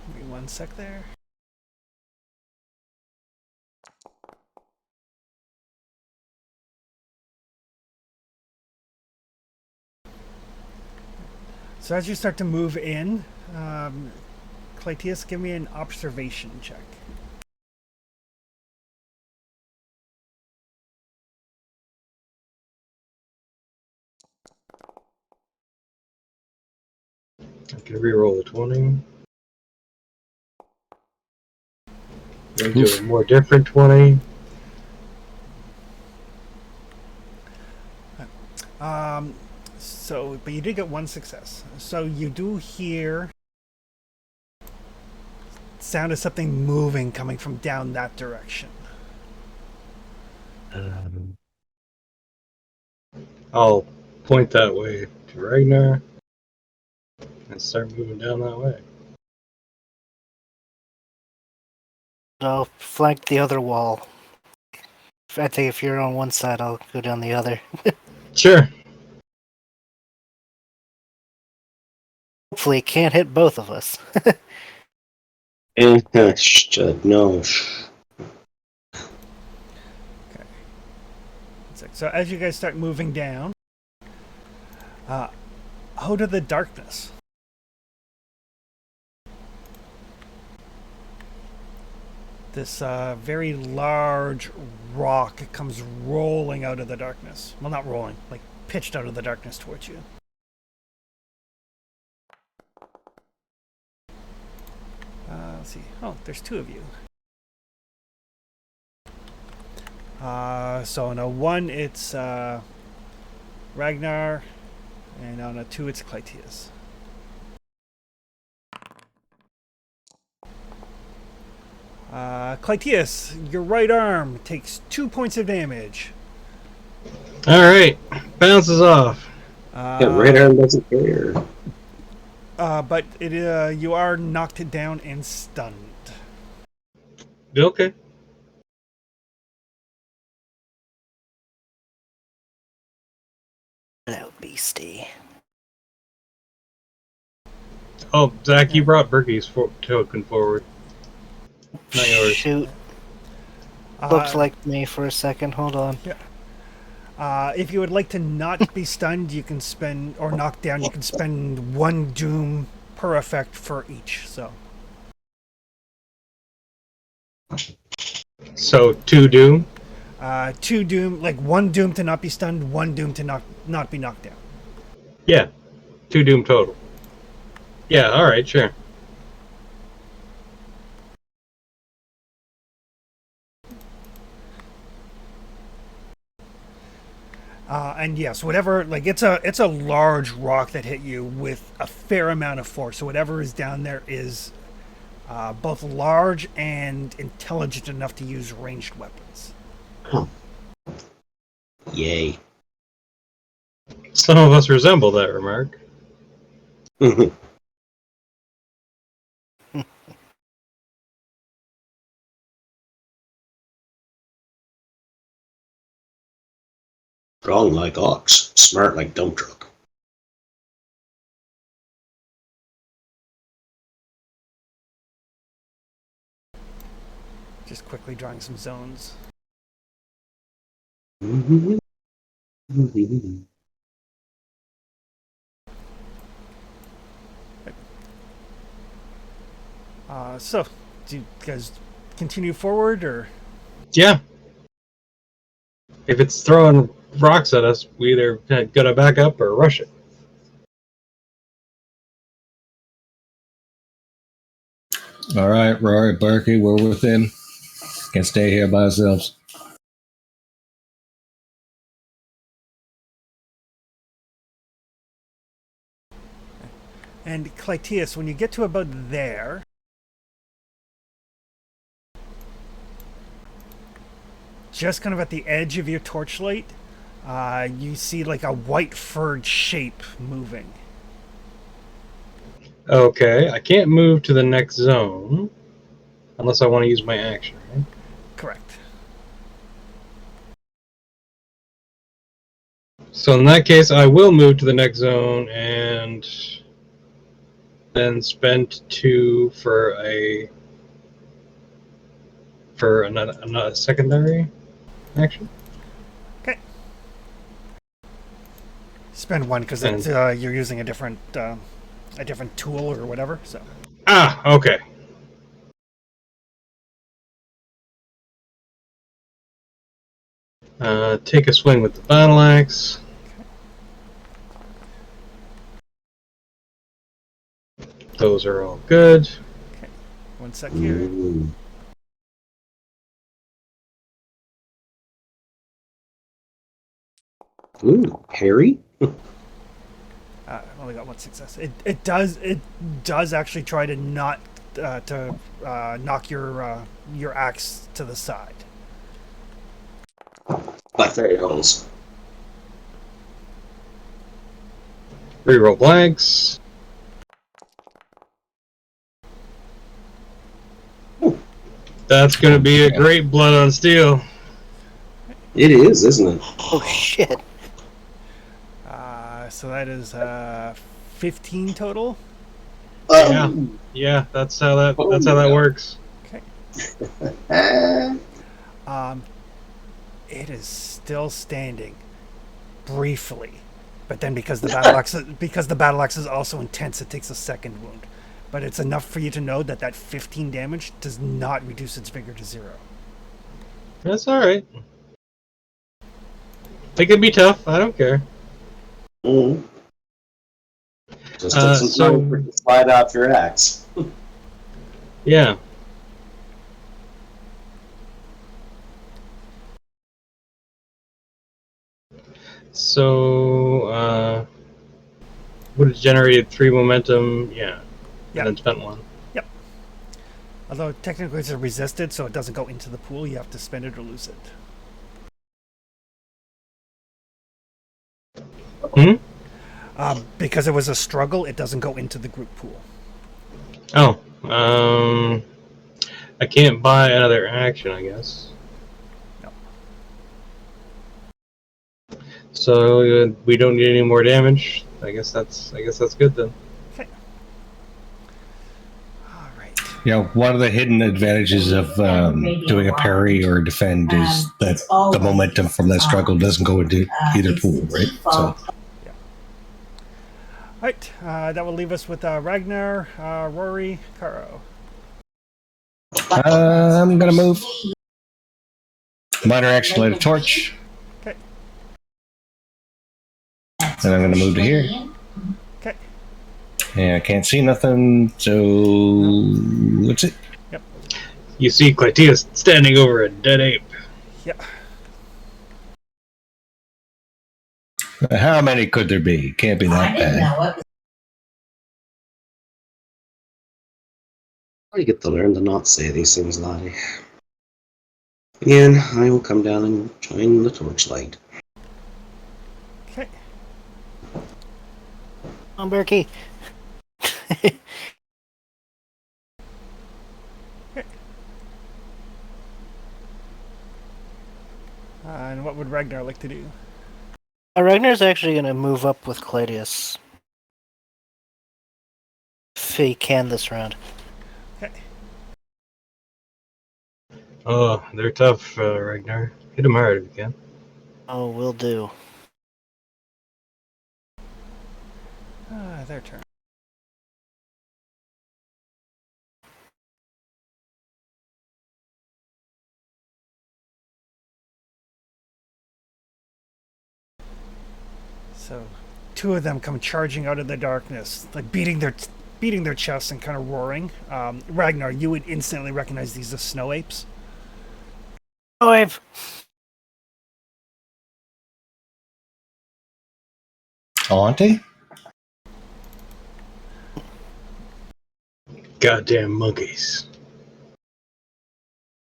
S1: Give me 1 sec there. So as you start to move in, Clytius, give me an observation check.
S3: I can reroll a 20. Then do a more different 20.
S1: But you did get 1 success. So you do hear sound of something moving coming from down that direction.
S3: I'll point that way to Ragnar and start moving down that way.
S6: I'll flank the other wall. I think if you're on one side, I'll go down the other.
S3: Sure.
S6: Hopefully, it can't hit both of us.
S2: No.
S1: So as you guys start moving down, out of the darkness, this very large rock comes rolling out of the darkness. Well, not rolling, like pitched out of the darkness towards you. Let's see. Oh, there's 2 of you. So on a 1, it's Ragnar, and on a 2, it's Clytius. Clytius, your right arm takes 2 points of damage.
S3: Alright. Bounces off.
S2: Yeah, right arm doesn't care.
S1: But you are knocked down and stunned.
S3: Okay.
S6: Hello, beastie.
S3: Oh, Zach, you brought Berkey's token forward. Not yours.
S6: Shoot. Looked like me for a second. Hold on.
S1: If you would like to not be stunned, you can spend, or knocked down, you can spend 1 doom per effect for each.
S3: So 2 doom?
S1: 2 doom, like 1 doom to not be stunned, 1 doom to not be knocked down.
S3: Yeah. 2 doom total. Yeah, alright, sure.
S1: And yes, whatever, like it's a large rock that hit you with a fair amount of force. So whatever is down there is both large and intelligent enough to use ranged weapons.
S2: Yay.
S3: Some of us resemble that remark.
S2: Strong like ox, smart like dump truck.
S1: Just quickly drawing some zones. So, do you guys continue forward, or?
S3: Yeah. If it's throwing rocks at us, we either gotta back up or rush it.
S4: All right, Rory, Berkey, we're with him. Can't stay here by ourselves.
S1: And Clytius, when you get to about there, just kind of at the edge of your torchlight, you see like a white furred shape moving.
S3: Okay, I can't move to the next zone unless I want to use my action, right?
S1: Correct.
S3: So in that case, I will move to the next zone and then spend 2 for another secondary action.
S1: Okay. Spend 1 because
S3: And-
S1: you're using a different tool or whatever. So.
S3: Okay. Take a swing with the battle axe. Those are all good.
S1: 1 sec here.
S2: Ooh, Harry?
S1: Only got 1 success. It does actually try to not knock your axe to the side.
S2: Like there it goes.
S3: Reroll blanks. That's going to be a great blood on steel.
S2: It is, isn't it?
S6: Oh shit!
S1: So that is 15 total.
S3: Yeah, that's how that works.
S1: It is still standing, briefly, but then because the battle axe is also intense, it takes a second wound. But it's enough for you to know that 15 damage does not reduce its vigor to 0.
S3: That's all right. They can be tough. I don't care.
S2: Mm. Just took some time for it to slide out your axe.
S3: Yeah. So, would have generated 3 momentum, yeah.
S1: Yeah.
S3: And then spent 1.
S1: Yep. Although technically it's resisted, so it doesn't go into the pool. You have to spend it or lose it. Because it was a struggle, it doesn't go into the group pool.
S3: Oh, I can't buy another action, I guess.
S1: No.
S3: So we don't need any more damage. I guess that's good then.
S1: Okay. All right.
S4: One of the hidden advantages of doing a parry or defend is that the momentum from that struggle doesn't go into either pool, right? So.
S1: All right. That will leave us with Ragnar, Rory, Caro.
S4: I'm gonna move. Minor action, light a torch.
S1: Okay.
S4: And I'm gonna move to here.
S1: Okay.
S4: And I can't see nothing, so that's it.
S1: Yep.
S3: You see Clytius standing over a dead ape.
S1: Yep.
S4: How many could there be? Can't be that bad.
S2: I get to learn to not say these things, laddie. Again, I will come down and join the torchlight.
S1: Okay.
S6: On Berkey.
S1: And what would Ragnar like to do?
S6: Ragnar's actually going to move up with Claudius. If he can this round.
S1: Okay.
S3: Oh, they're tough, Ragnar. Hit them hard if you can.
S6: Oh, will do.
S1: Their turn. So, two of them come charging out of the darkness, like beating their chests and kind of roaring. Ragnar, you would instantly recognize these as snow apes.
S6: Oh, I've.
S4: Auntie?
S3: Goddamn monkeys.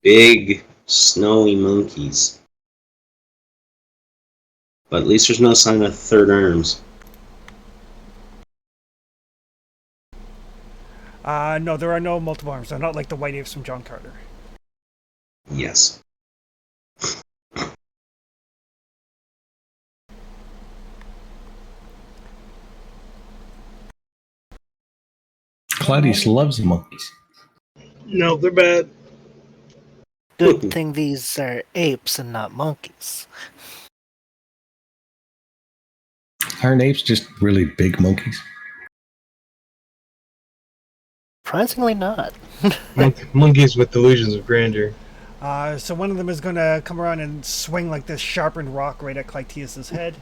S2: Big, snowy monkeys. But at least there's no sign of third arms.
S1: No, there are no multiple arms. They're not like the white apes from John Carter.
S2: Yes.
S4: Claudius loves monkeys.
S3: No, they're bad.
S6: Good thing these are apes and not monkeys.
S4: Aren't apes just really big monkeys?
S6: Surprisingly not.
S3: Monkeys with delusions of grandeur.
S1: So one of them is going to come around and swing like this sharpened rock right at Clytius's head.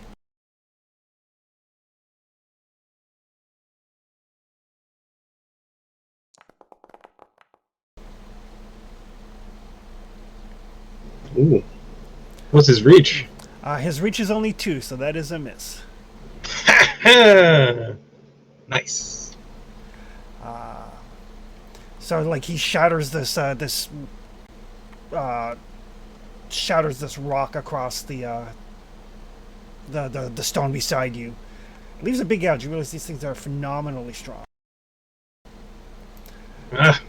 S3: Ooh. What's his reach?
S1: His reach is only 2, so that is a miss.
S3: Nice.
S1: So like he shatters shatters this rock across the stone beside you. Leaves a big gouge. You realize these things are phenomenally strong.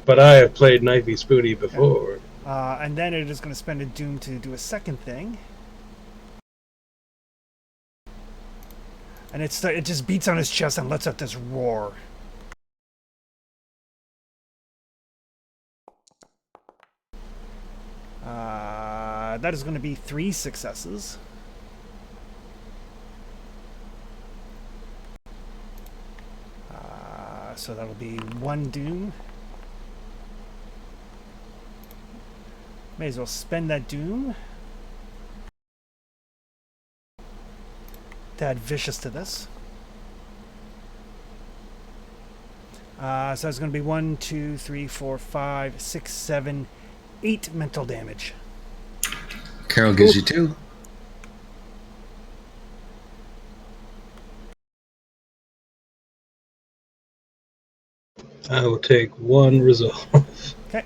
S3: But I have played Knifey Spoony before.
S1: And then it is going to spend a doom to do a second thing. And it just beats on his chest and lets out this roar. That is going to be 3 successes. So that'll be 1 doom. May as well spend that doom to add vicious to this. So it's going to be 1, 2, 3, 4, 5, 6, 7, 8 mental damage.
S4: Carol gives you 2.
S3: I will take 1 resolve.
S1: Okay.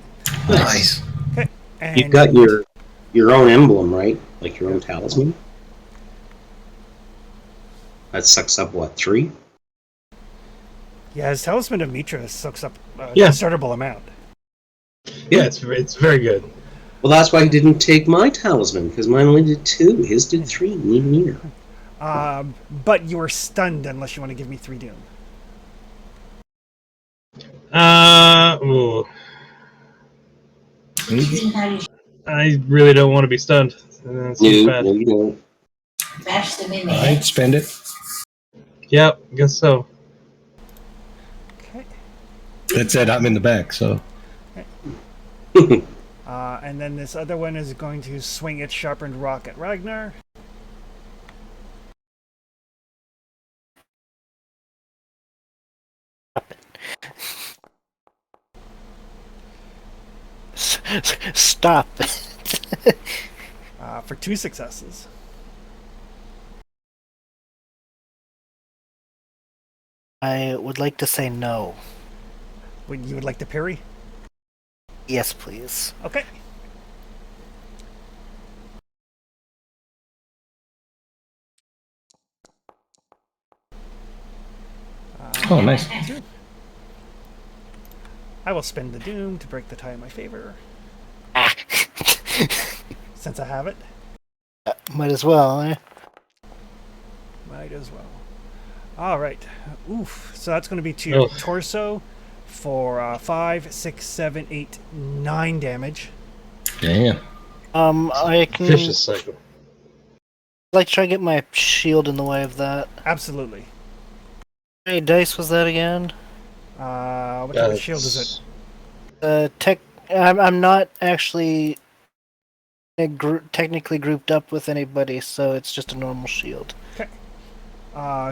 S4: Nice.
S1: Okay. And
S2: You've got your own emblem, right? Like your own talisman? That sucks up, what, 3?
S1: yeah, his talisman of Mitra sucks up a
S3: Yeah.
S1: considerable amount.
S3: Yeah, it's very good.
S2: Well, that's why he didn't take my talisman, because mine only did 2. His did 3. Neither.
S1: But you are stunned unless you want to give me 3 doom.
S3: Ooh. I really don't want to be stunned. That seems bad.
S2: No, you don't.
S7: Bash them in the
S4: All right,
S7: head.
S4: spend it.
S3: Yep, guess so.
S1: Okay.
S4: That's it. I'm in the back, so.
S1: And then this other one is going to swing its sharpened rock at Ragnar.
S6: Stop.
S1: For 2 successes.
S6: I would like to say no.
S1: You would like to parry?
S6: Yes, please.
S1: Okay.
S4: Oh, nice.
S1: I will spend the doom to break the tie in my favor,
S6: Ah.
S1: since I have it.
S6: Might as well, eh?
S1: Might as well. All right. Oof. So that's going to be to your
S3: Ugh.
S1: torso for 5, 6, 7, 8, 9 damage.
S4: Damn.
S6: I can
S3: Vicious cycle.
S6: like try to get my shield in the way of that.
S1: Absolutely.
S6: How many dice was that again?
S1: What type of shield is it?
S6: I'm not actually technically grouped up with anybody, so it's just a normal shield.
S1: Okay.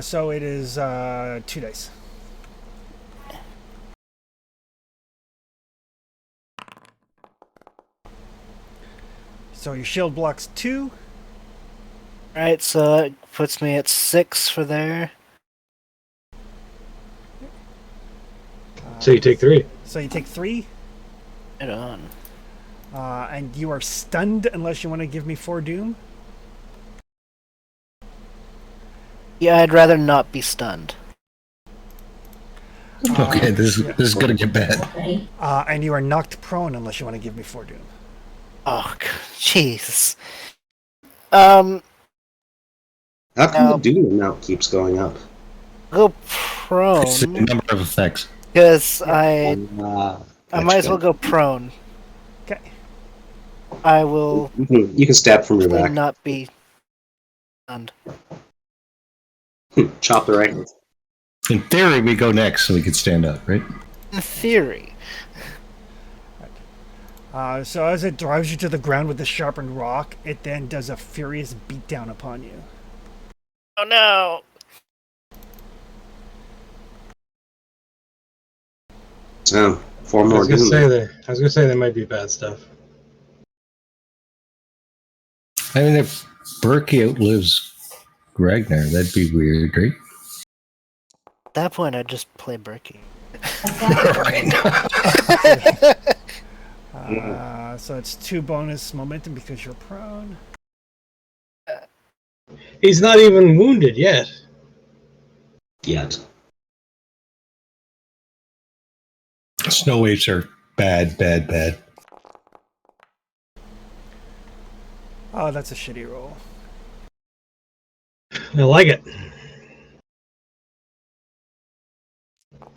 S1: So it is 2 dice. So your shield blocks 2.
S6: Alright, so that puts me at 6 for there.
S3: So you take 3.
S1: So you take 3.
S6: Right on.
S1: And you are stunned unless you want to give me 4 doom.
S6: Yeah, I'd rather not be stunned.
S4: Okay, this is gonna get bad.
S7: Okay.
S1: And you are knocked prone unless you want to give me 4 doom.
S6: Oh, Jesus.
S2: How come
S6: No.
S2: the doom amount keeps going up?
S6: Go
S4: It's the
S6: prone,
S4: number of effects.
S6: because I might as well go
S2: Gotcha.
S6: prone.
S1: Okay.
S6: I will
S2: You can stab from your back.
S6: not be stunned.
S2: Chop the right.
S4: In theory, we go next, so we can stand up, right?
S6: In theory.
S1: So as it drives you to the ground with the sharpened rock, it then does a furious beatdown upon you.
S6: Oh no!
S2: So, 4
S3: I
S2: more
S3: was gonna
S2: doom.
S3: say they might be bad stuff.
S4: I mean, if Berkey outlives Ragnar, that'd be weird, right?
S6: At that point, I'd just play Berkey.
S1: So it's 2 bonus momentum because you're prone.
S3: He's not even wounded yet.
S2: Yet.
S4: Snow apes are bad, bad, bad.
S1: Oh, that's a shitty roll.
S3: I like it.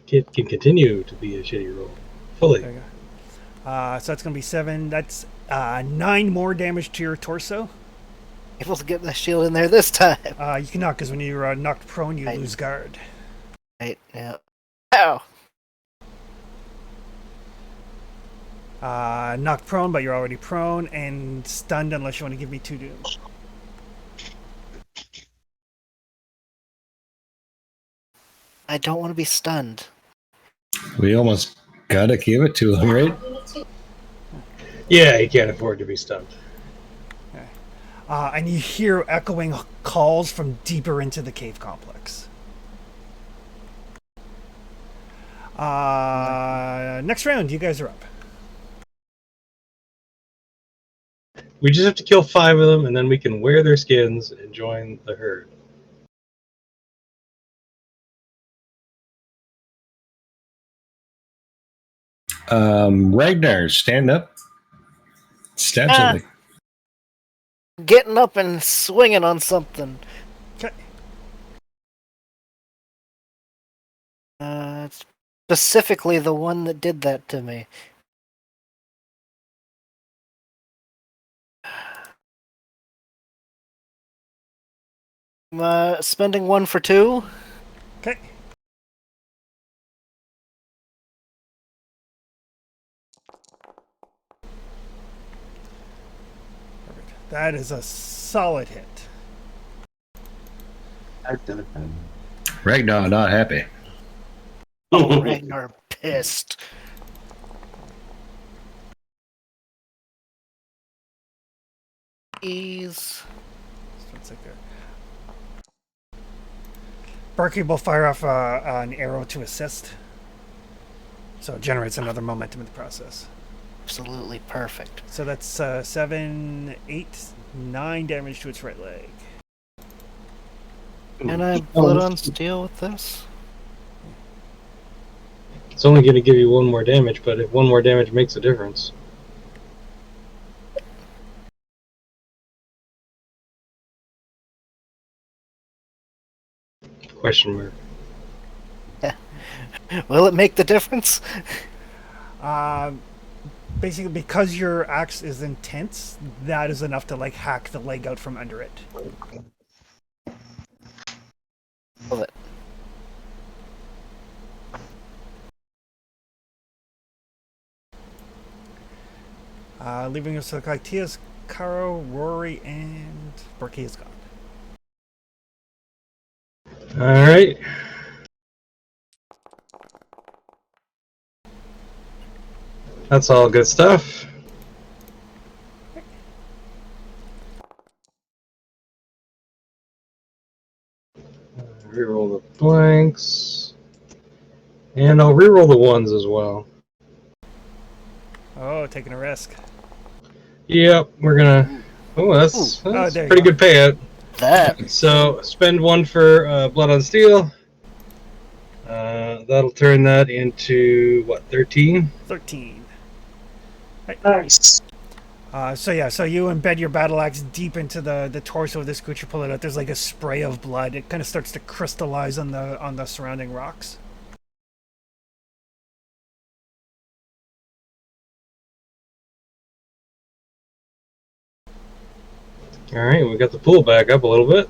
S3: It can continue to be a shitty roll. Fully.
S1: There you go. So that's going to be 7. That's 9 more damage to your torso.
S6: Able to get the shield in there this time.
S1: You cannot, because when you're knocked prone, you
S6: Right.
S1: lose guard.
S6: Right, yeah. Ow!
S1: Knocked prone, but you're already prone, and stunned unless you want to give me 2 doom.
S6: I don't want to be stunned.
S4: We almost gotta give it to him, right?
S3: Yeah, he can't afford to be stunned.
S1: And you hear echoing calls from deeper into the cave complex. Next round, you guys are up.
S3: We just have to kill 5 of them, and then we can wear their skins and join the herd.
S4: Ragnar, stand up. Stab
S6: Ah.
S4: something.
S6: Getting up and swinging on something.
S1: Okay.
S6: Specifically the one that did that to me. Spending 1 for 2.
S1: Okay. Perfect. That is a solid hit.
S4: Ragnar, not happy.
S6: Oh, Ragnar pissed. He's...
S1: Berkey will fire off an arrow to assist. So it generates another momentum in the process.
S6: absolutely perfect.
S1: So that's 7, 8, 9 damage to its right leg.
S6: Can I blood on steel with this?
S3: It's only going to give you 1 more damage, but if 1 more damage makes a difference. Question mark.
S6: Will it make the difference?
S1: Basically, because your axe is intense, that is enough to like hack the leg out from under it.
S6: Love it.
S1: Leaving us look like Tia's, Caro, Rory, and Berkey is gone.
S3: All right. That's all good stuff. Reroll the blanks. And I'll reroll the ones as well.
S1: Oh, taking a risk.
S3: Yep, we're gonna. Oh, that's
S1: there you
S3: pretty
S1: go.
S3: good payout.
S6: That.
S3: So spend one for Blood on Steel. That'll turn that into what, 13?
S1: 13.
S2: Nice.
S1: So you embed your battle axe deep into the torso of this creature, pull it out. There's like a spray of blood. It kind of starts to crystallize on the surrounding rocks.
S3: All right, we got the pool back up a little bit.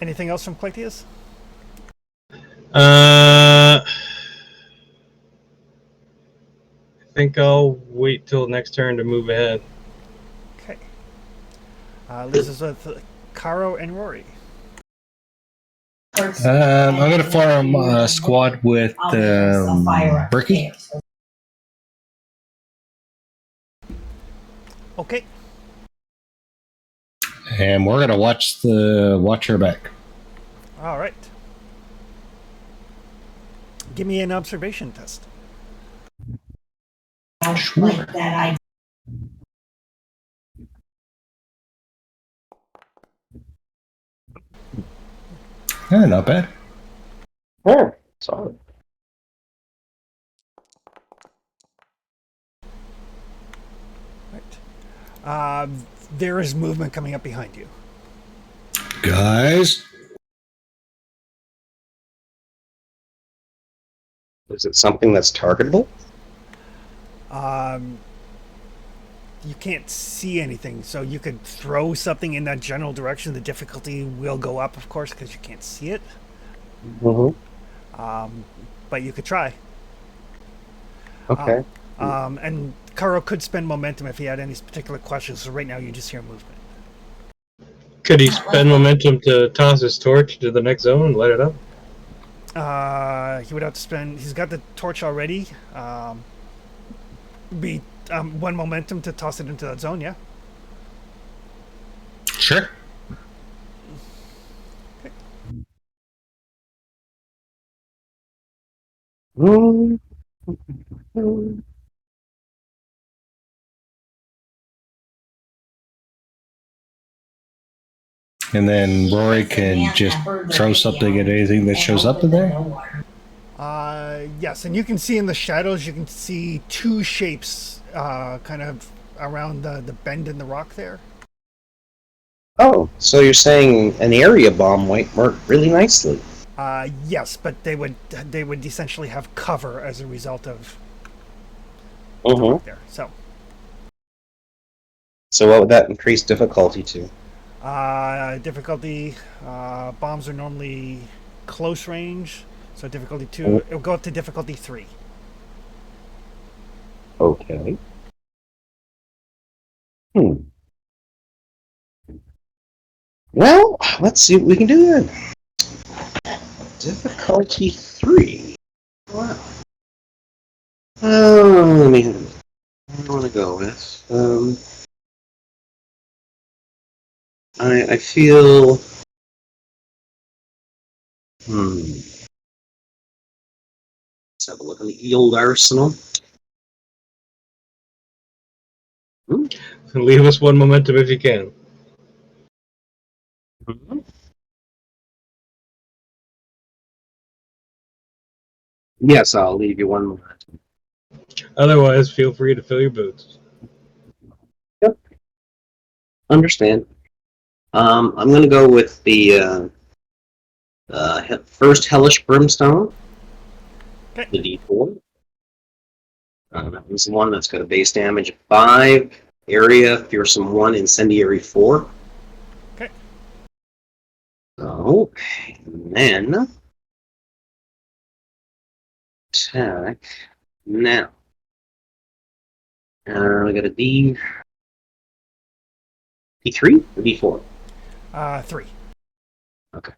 S1: Anything else from Clytius?
S3: I think I'll wait till next turn to move ahead.
S1: Okay. Leaves us with Caro and Rory.
S4: I'm going to form a squad with Bricky.
S1: Okay.
S4: And we're going to watch her back.
S1: All right. Give me an observation test.
S4: Sure.
S7: That
S4: Yeah, not bad.
S5: Oh, solid.
S1: Right. There is movement coming up behind you.
S4: Guys.
S5: Is it something that's targetable?
S1: You can't see anything, so you could throw something in that general direction. The difficulty will go up, of course, because you can't see it.
S5: Mm-hmm.
S1: But you could try.
S5: Okay.
S1: And Karo could spend momentum if he had any particular questions. So right now you just hear movement.
S3: Could he spend momentum to toss his torch to the next zone and light it up?
S1: He would have to spend. He's got the torch already. Be one momentum to toss it into that zone. Yeah.
S4: Sure.
S5: Mm.
S4: And then Rory can just throw something at anything that shows up in there.
S1: Yes, and you can see in the shadows. You can see two shapes, kind of around the bend in the rock there.
S5: Oh, so you're saying an area bomb might work really nicely?
S1: Yes, but they would essentially have cover as a result of
S5: Mm-hmm.
S1: there.
S5: So what would that increase difficulty to?
S1: Difficulty. Bombs are normally close range, so difficulty 2. It will go up to difficulty 3.
S5: Okay. Well, let's see what we can do then. Difficulty 3. Wow. Let me. What do I want to go with? I feel. Let's have a look at the old arsenal.
S3: Leave us one momentum if you can.
S5: Yes, I'll leave you one more.
S3: Otherwise, feel free to fill your boots.
S5: Yep. Understand. I'm going to go with the first Hellish Brimstone.
S1: Okay.
S5: The D4.
S2: That was the one that's got a base damage of 5, area, fearsome 1, incendiary 4.
S1: Okay.
S2: So, and then attack now. We got a D3 or D4?
S1: 3.
S2: Okay.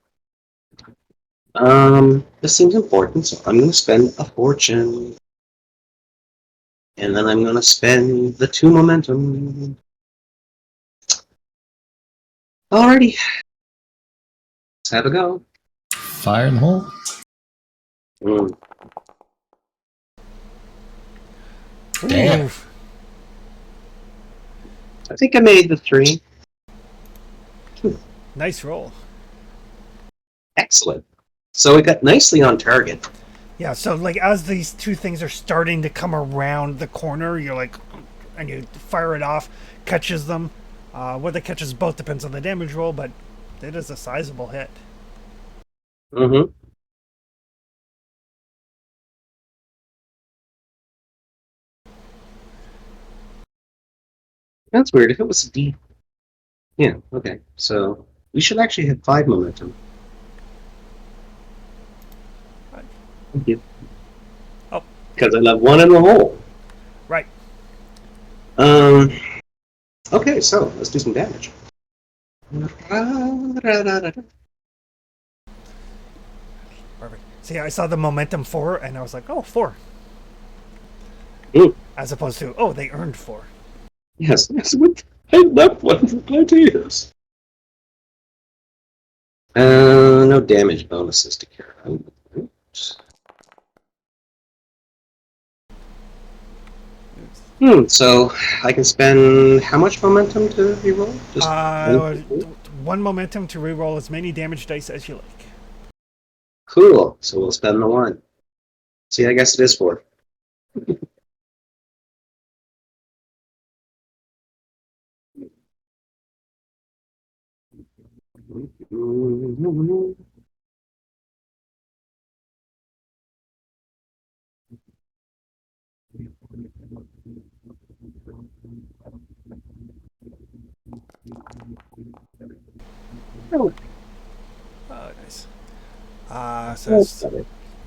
S2: This seems important, so I'm going to spend a fortune. And then I'm going to spend the 2 momentum. Alrighty. Let's have a go.
S4: Fire in the hole.
S2: Mm.
S4: Damn.
S1: Oof.
S2: I think I made the 3.
S1: Nice roll.
S2: Excellent. So we got nicely on target.
S1: Yeah, so like as these two things are starting to come around the corner, you're like, and you fire it off, catches them. Whether it catches both depends on the damage roll, but it is a sizable hit.
S2: Mm-hmm. That's weird. If it was a D. Yeah, okay. So we should actually have 5 momentum. Thank you.
S1: Oh.
S2: Because I left 1 in the hole.
S1: Right.
S2: Okay, so let's do some damage.
S1: Perfect. See, I saw the momentum 4, and I was like, oh, 4.
S2: Ooh.
S1: As opposed to, oh, they earned 4.
S2: Yes, I left 1 for ideas. No damage bonuses to carry. So I can spend how much momentum to reroll? Just
S1: 1 momentum to reroll as many damage dice as you like.
S2: Cool. So we'll spend the 1. See, I guess it is 4.
S1: Oh, nice.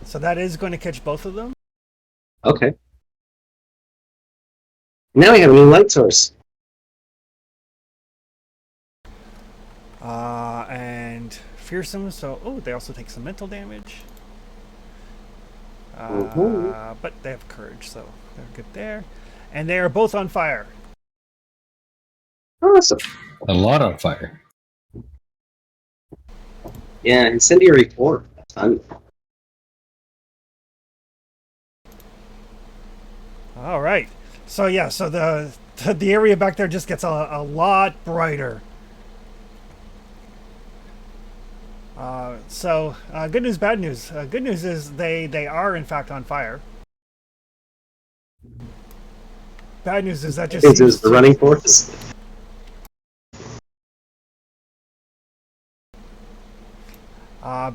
S1: So that is going to catch both of them.
S2: Okay. Now we have a new light source.
S1: And fearsome. So, oh, they also take some mental damage. But they have courage, so they're good there. And they are both on fire.
S2: Awesome.
S4: A lot on fire.
S2: Yeah, incendiary 4. Fun.
S1: All right. So yeah, so the area back there just gets a lot brighter. Good news, bad news. Good news is they are in fact on fire. Bad news is that just
S2: This
S1: seems
S2: is the running force.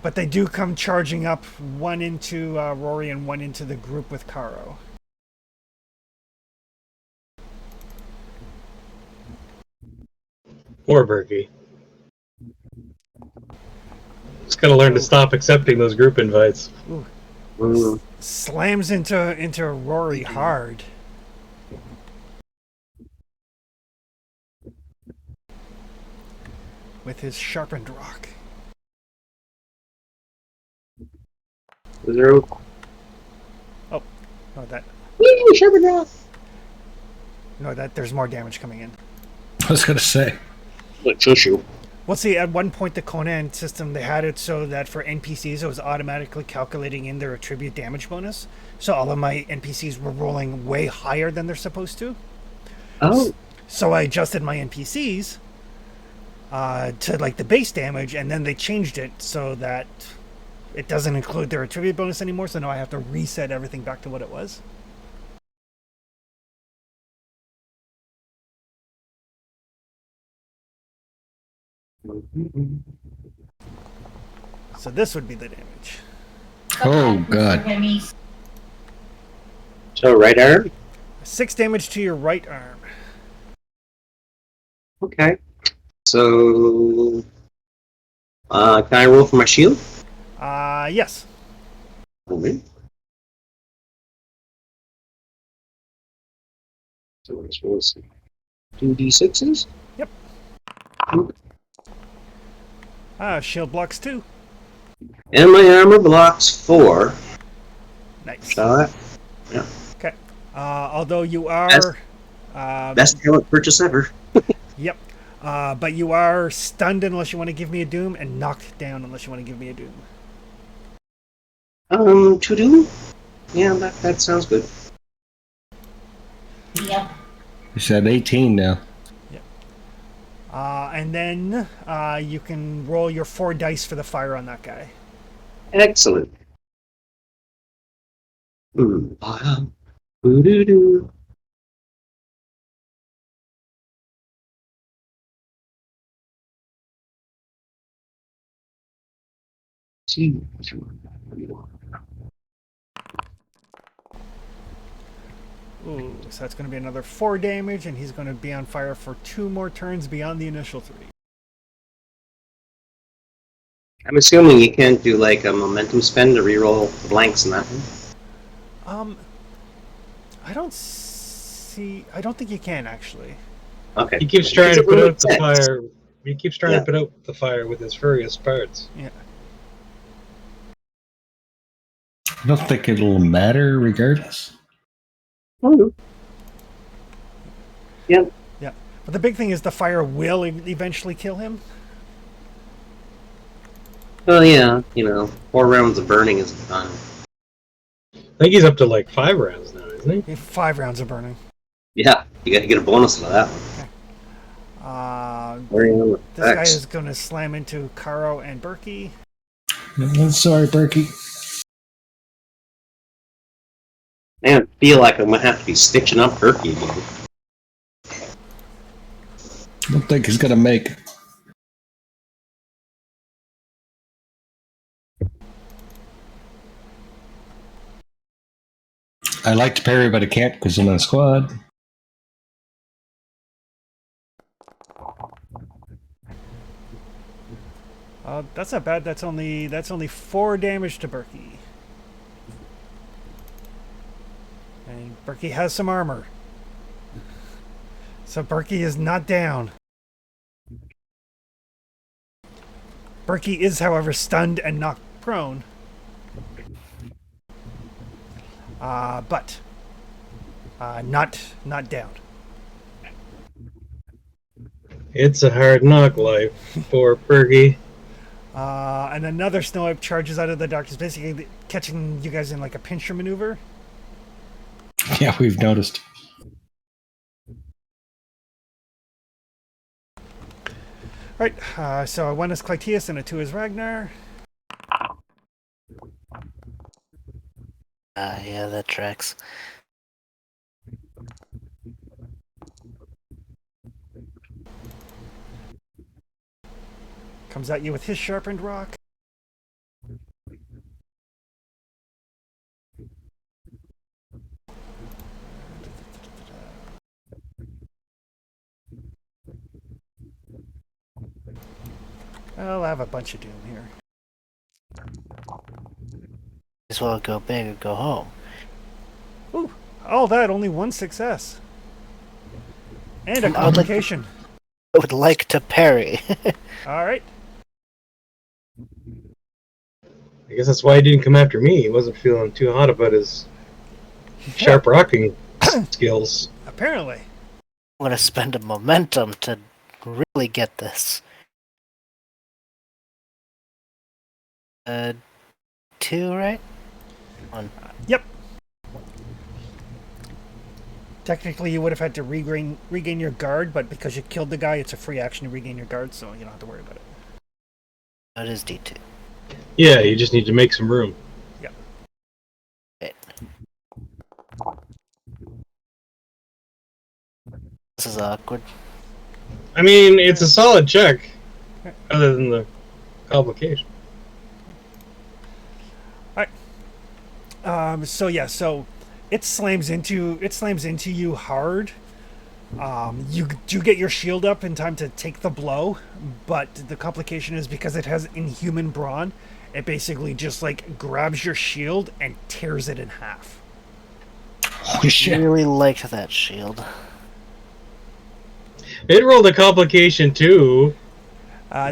S1: but they do come charging up, 1 into Rory and 1 into the group with Caro.
S3: Poor Berkey. Just gotta learn to stop accepting those group invites.
S1: Slams into Rory hard. With his sharpened rock.
S2: Zero.
S1: Oh, that.
S2: Woo, sharpened rock.
S1: No, that there's more damage coming in.
S4: I was going to say.
S2: Look, Chushu.
S1: Well, see, at one point the Conan system, they had it so that for NPCs it was automatically calculating in their attribute damage bonus. So all of my NPCs were rolling way higher than they're supposed to.
S2: Oh.
S1: So I adjusted my NPCs to like the base damage, and then they changed it so that it doesn't include their attribute bonus anymore. So now I have to reset everything back to what it was. So this would be the damage.
S4: Oh, God.
S2: So right arm?
S1: 6 damage to your right arm.
S2: Okay. So, can I roll for my shield?
S1: Yes.
S2: Okay. So let's roll some 2d6s.
S1: Yep. Shield blocks 2.
S2: And my armor blocks 4.
S1: Nice.
S2: Shall I?
S1: Okay. Although you are...
S2: Best talent purchase ever.
S1: Yep. But you are stunned unless you want to give me a doom, and knocked down unless you want to give me a doom.
S2: To do? Yeah, that sounds good.
S7: Yep.
S4: You said 18 now.
S1: And then you can roll your 4 dice for the fire on that guy.
S2: Excellent. Doo-doo-doo. Two, three, one.
S1: Ooh, so that's going to be another 4 damage, and he's going to be on fire for 2 more turns beyond the initial 3.
S2: I'm assuming you can't do like a momentum spend to reroll the blanks in that one.
S1: I don't think you can, actually.
S2: Okay.
S3: He keeps trying to put out the
S2: Sense.
S3: fire. He keeps trying
S2: Yeah.
S3: to put out the fire with his furious parts.
S1: Yeah.
S4: I don't think it'll matter regardless.
S2: Oh. Yeah.
S1: Yeah. But the big thing is the fire will eventually kill him.
S2: Well, yeah. 4 rounds of burning is done.
S3: I think he's up to like 5 rounds now, isn't he?
S1: 5 rounds of burning.
S2: Yeah, you got to get a bonus out of that one. Very well.
S1: This guy is going to slam into Karo and Berkey.
S4: Sorry, Berkey.
S2: Man, I feel like I'm gonna have to be stitching up Herky again.
S4: I don't think he's gonna make it. I like to parry, but I can't because I'm in a squad.
S1: That's not bad. That's only 4 damage to Berkey. And Berkey has some armor. So Berkey is not down. Berkey is, however, stunned and knocked prone. But not down.
S3: It's a hard knock life for Fergie.
S1: And another snow imp charges out of the darkness, basically catching you guys in like a pincher maneuver.
S4: Yeah, we've noticed.
S1: Right, so a 1 is Clytius and a 2 is Ragnar.
S6: Yeah, that tracks.
S1: Comes at you with his sharpened rock. I'll have a bunch of doom here.
S6: As well go big or go home.
S1: Ooh, all that, only 1 success. And a
S6: I would like-
S1: complication.
S6: I would like to parry.
S1: Alright.
S3: I guess that's why he didn't come after me. He wasn't feeling too hot about his sharp rocking skills.
S1: Apparently.
S6: I'm gonna spend a momentum to really get this. 2, right? 1.
S1: Yep. Technically, you would have had to regain your guard, but because you killed the guy, it's a free action to regain your guard, so you don't have to worry about it.
S6: That is D2.
S3: Yeah, you just need to make some room.
S6: Okay. This is awkward.
S3: I mean, it's a solid check, other than the complication.
S1: So it slams into you hard. You do get your shield up in time to take the blow, but the complication is because it has inhuman brawn, it basically just like grabs your shield and tears it in half.
S4: Holy shit.
S6: Really liked that shield.
S3: It rolled a complication too.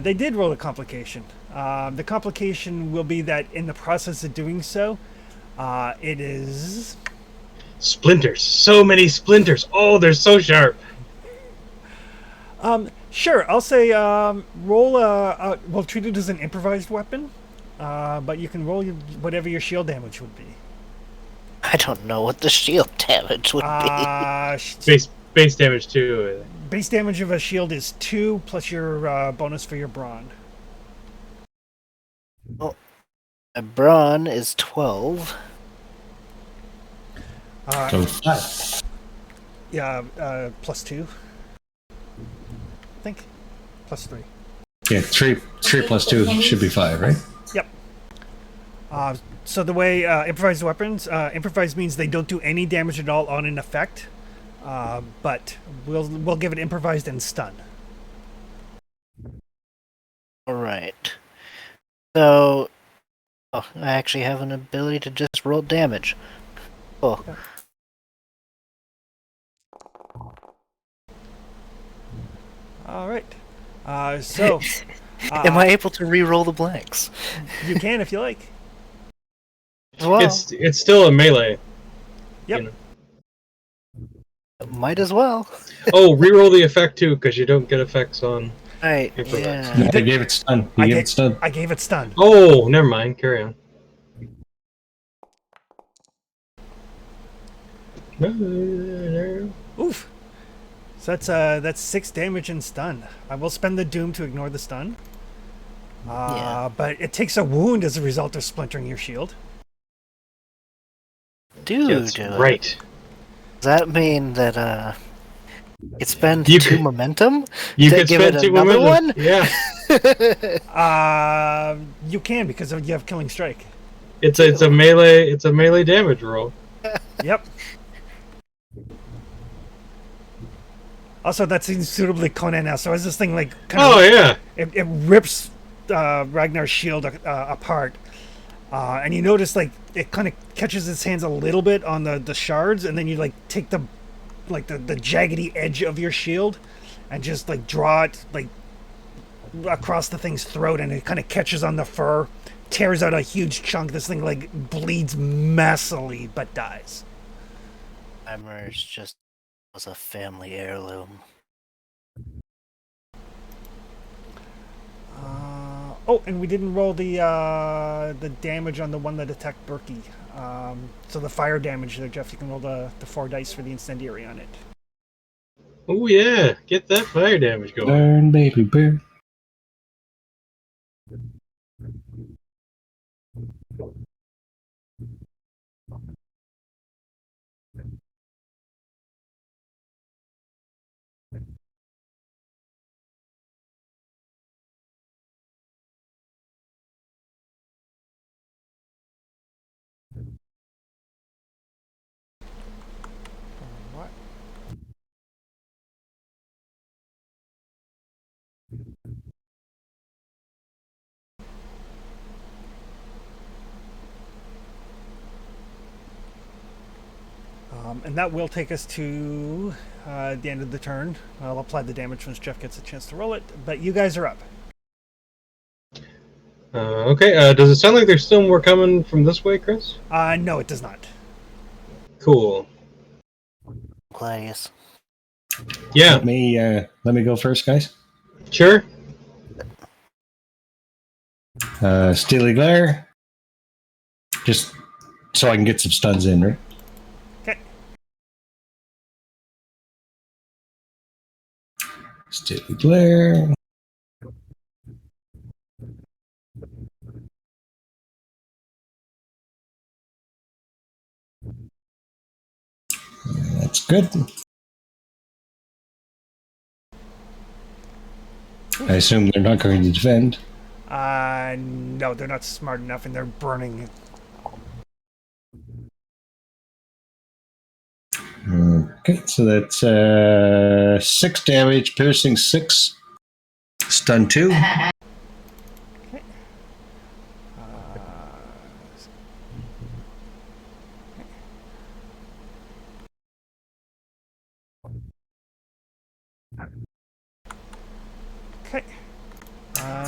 S1: They did roll a complication. The complication will be that in the process of doing so, it is.
S3: Splinters. So many splinters. Oh, they're so sharp.
S1: Sure, I'll say roll well, treat it as an improvised weapon, but you can roll whatever your shield damage would be.
S6: I don't know what the shield damage would be.
S3: Base damage too.
S1: Base damage of a shield is 2 plus your bonus for your brawn.
S6: Well, a brawn is 12.
S4: So 5.
S1: Yeah, plus 2. I think. Plus 3.
S4: Yeah, 3 plus 2 should be 5, right?
S1: Yep. So the way improvised weapons, improvised means they don't do any damage at all on an effect, but we'll give it improvised and stun.
S6: Alright. So, I actually have an ability to just roll damage. Cool.
S1: All right. So
S6: Am I able to re-roll the blanks?
S1: you can if you like.
S6: As well.
S3: It's still a melee.
S1: Yep.
S3: You know.
S6: Might as well.
S3: Oh, reroll the effect too, because you don't get effects on.
S6: Right,
S3: Improvised.
S6: yeah.
S4: I gave it stun. You gave it stun.
S1: I gave it stun.
S3: Oh, never mind. Carry on.
S1: Oof. So that's 6 damage and stun. I will spend the doom to ignore the stun. But it takes a wound as a result of splintering your shield.
S6: Dude,
S3: Right.
S6: does that mean that it spend
S3: You
S6: 2
S3: could-
S6: momentum?
S3: You
S6: To
S3: could
S6: give
S3: spend
S6: it
S3: 2
S6: another
S3: momentum.
S6: one?
S3: Yeah.
S1: You can because you have killing strike.
S3: It's a melee damage roll.
S1: Yep. Also, that seems suitably Conan now. So as this thing like kind
S3: Oh
S1: of
S3: yeah.
S1: it rips Ragnar's shield apart, and you notice like it kind of catches its hands a little bit on the shards, and then you like take the jaggedy edge of your shield, and just like draw it like across the thing's throat, and it kind of catches on the fur, tears out a huge chunk. This thing like bleeds messily but dies.
S6: Hammer's just was a family heirloom.
S1: Oh, and we didn't roll the damage on the one that attacked Berkey. So the fire damage there, Jeff, you can roll the 4 dice for the incendiary on it.
S3: Oh yeah. Get that fire damage going.
S4: Burn, baby, burn.
S1: And that will take us to the end of the turn. I'll apply the damage once Jeff gets a chance to roll it. But you guys are up.
S3: Okay. Does it sound like there's still more coming from this way, Chris?
S1: No, it does not.
S3: Cool.
S6: Gladius.
S3: Yeah.
S4: Let me go first, guys.
S3: Sure.
S4: Steely Glare. Just so I can get some stuns in, right?
S1: Okay.
S4: Steely Glare. That's good. I assume they're not going to defend.
S1: No, they're not smart enough, and they're burning.
S4: Okay, so that's 6 damage, piercing 6, stun 2.
S1: Okay.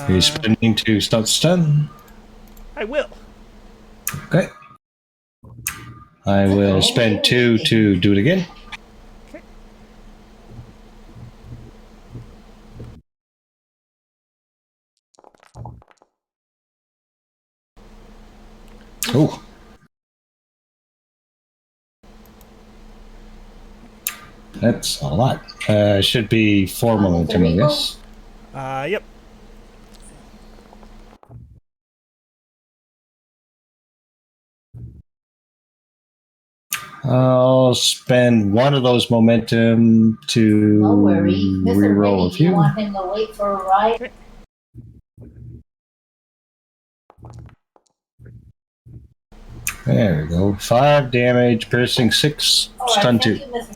S4: He's spending 2 stun.
S1: I will.
S4: Okay. I will spend 2 to do it again.
S1: Okay.
S4: Oh. That's a lot. Should be 4 momentum, I guess.
S1: Yep.
S7: I'll
S4: spend 1 of those momentum to
S7: No worry. Mr.
S4: reroll a
S7: Reddy, you
S4: few.
S7: want him to wait for a ride?
S1: Okay.
S4: There we go. 5 damage, piercing 6,
S7: All right,
S4: stun
S7: thank
S4: 2.
S7: you, Mr.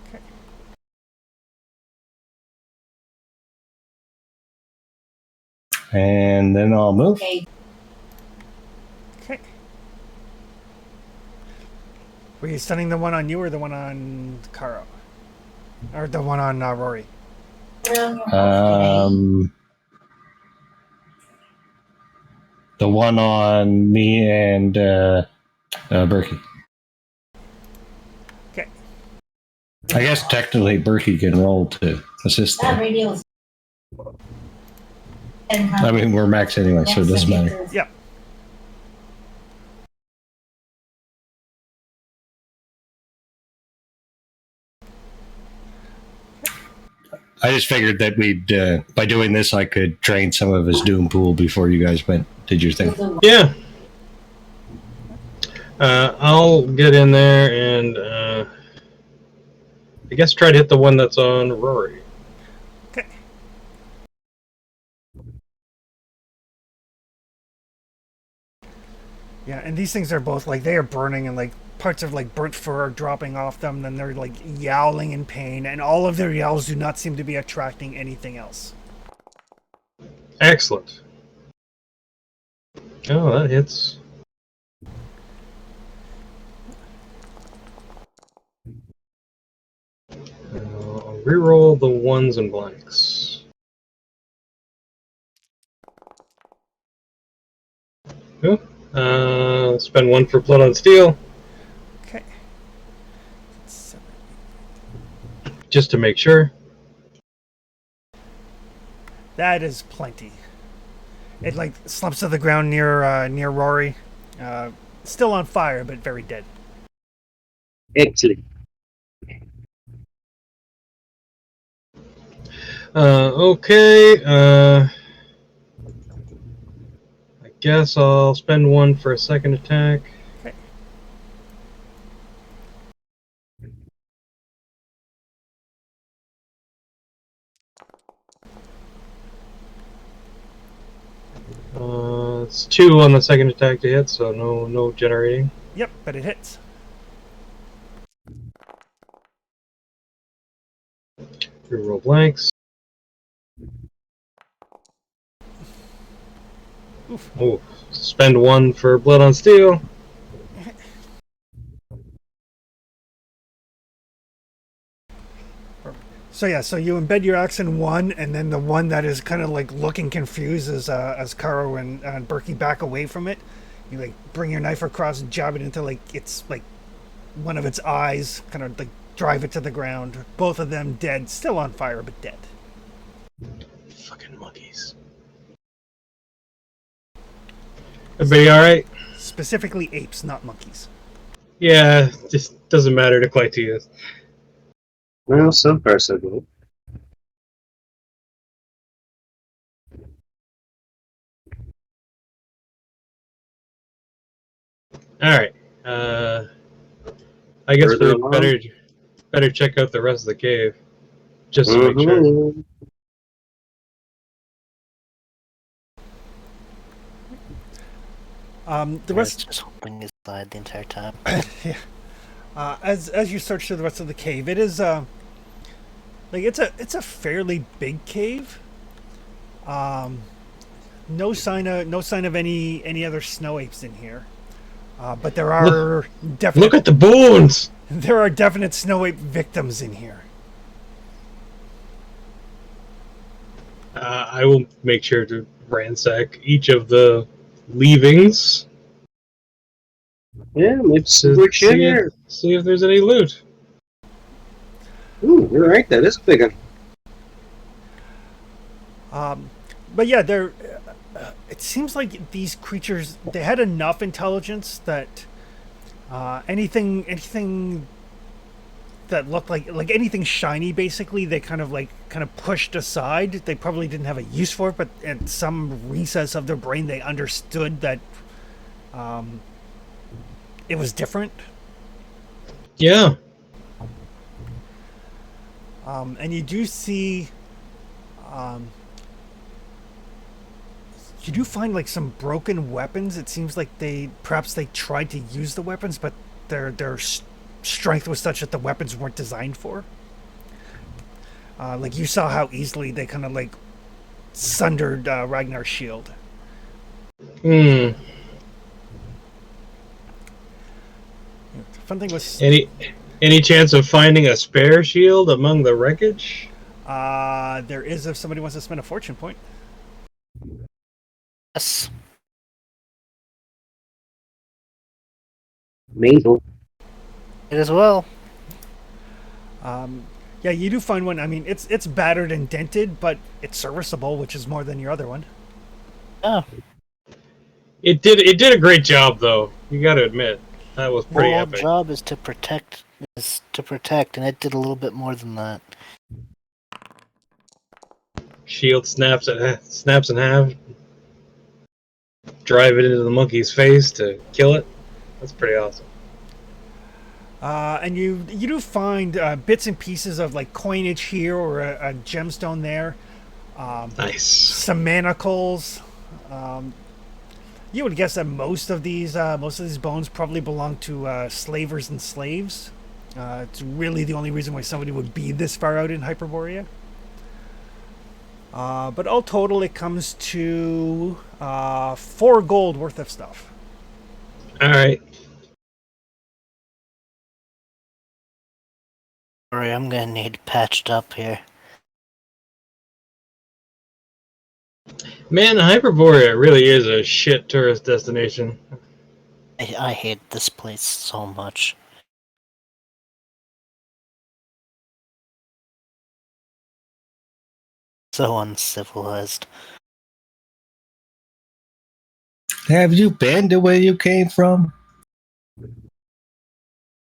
S4: And then I'll move.
S7: Okay.
S1: Okay. Were you stunning the one on you or the one on Karo? Or the one on Rory?
S4: The one on me and Berkey.
S1: Okay.
S4: I guess technically Berkey can roll to assist
S7: That
S4: them.
S7: radio's.
S4: I mean, we're max anyway, so it doesn't matter.
S1: Yep.
S4: I just figured that we'd, by doing this, I could drain some of his Doom pool before you guys did your thing.
S3: Yeah. I'll get in there and I guess try to hit the one that's on Rory.
S1: Okay. Yeah, and these things are both like they are burning and like parts of like burnt fur are dropping off them, and they're like yowling in pain, and all of their yowls do not seem to be attracting anything else.
S3: Excellent. Oh, that hits. I'll reroll the ones and blanks. Spend 1 for blood on steel.
S1: Okay.
S3: Just to make sure.
S1: That is plenty. It like slumps to the ground near Rory, still on fire but very dead.
S5: Excellent.
S3: Okay. I guess I'll spend 1 for a second attack.
S1: Okay.
S3: It's 2 on the second attack to hit, so no generating.
S1: Yep, but it hits.
S3: Reroll blanks.
S1: Oof.
S3: Ooh. Spend 1 for blood on steel.
S1: So yeah, so you embed your axe in one, and then the one that is kind of like looking confused as Karo and Berkey back away from it, you like bring your knife across and jab it into like it's like one of its eyes, kind of like drive it to the ground. Both of them dead, still on fire but dead.
S3: Fucking monkeys. Everybody all right?
S1: Specifically apes, not monkeys.
S3: Yeah, just doesn't matter to quite to you.
S5: Well, so far so good.
S3: All right. I guess
S5: Further
S3: we
S5: along?
S3: better check out the rest of the cave, just to make sure.
S5: Mhm.
S1: The rest.
S6: Just holding his side the entire time.
S1: Yeah. As you search through the rest of the cave, it is like it's a fairly big cave. No sign of any other snow apes in here. But there are definite
S3: Look at the bones!
S1: there are definite snow ape victims in here.
S3: I will make sure to ransack each of the leavings
S5: Yeah, let's
S3: to
S5: switch in here.
S3: see if there's any loot.
S5: Ooh, you're right. That is a big one.
S1: But yeah, there. It seems like these creatures they had enough intelligence that anything that looked like anything shiny, basically, they kind of pushed aside. They probably didn't have a use for it, but at some recess of their brain, they understood that it was different.
S3: Yeah.
S1: And you do see. You do find like some broken weapons. It seems like perhaps they tried to use the weapons, but their strength was such that the weapons weren't designed for. Like you saw how easily they kind of like sundered Ragnar's shield.
S3: Hmm.
S1: Fun thing was
S3: Any chance of finding a spare shield among the wreckage?
S1: there is if somebody wants to spend a fortune point.
S6: Yes.
S5: Mazel.
S6: It as well.
S1: Yeah, you do find one. I mean, it's battered and dented, but it's serviceable, which is more than your other one.
S6: Oh.
S3: It did a great job though. You got to admit that was pretty
S6: Our
S3: epic.
S6: job is to protect, and it did a little bit more than that.
S3: Shield snaps in half. Drive it into the monkey's face to kill it. That's pretty awesome.
S1: And you do find bits and pieces of like coinage here or a gemstone there.
S3: Nice.
S1: Some manacles. You would guess that most of these bones probably belong to slavers and slaves. It's really the only reason why somebody would be this far out in Hyperborea. But all total, it comes to 4 gold worth of stuff.
S3: All right.
S6: Sorry, I'm gonna need patched up here.
S3: Man, Hyperborea really is a shit tourist destination.
S6: I hate this place so much. So uncivilized.
S4: Have you been to where you came from?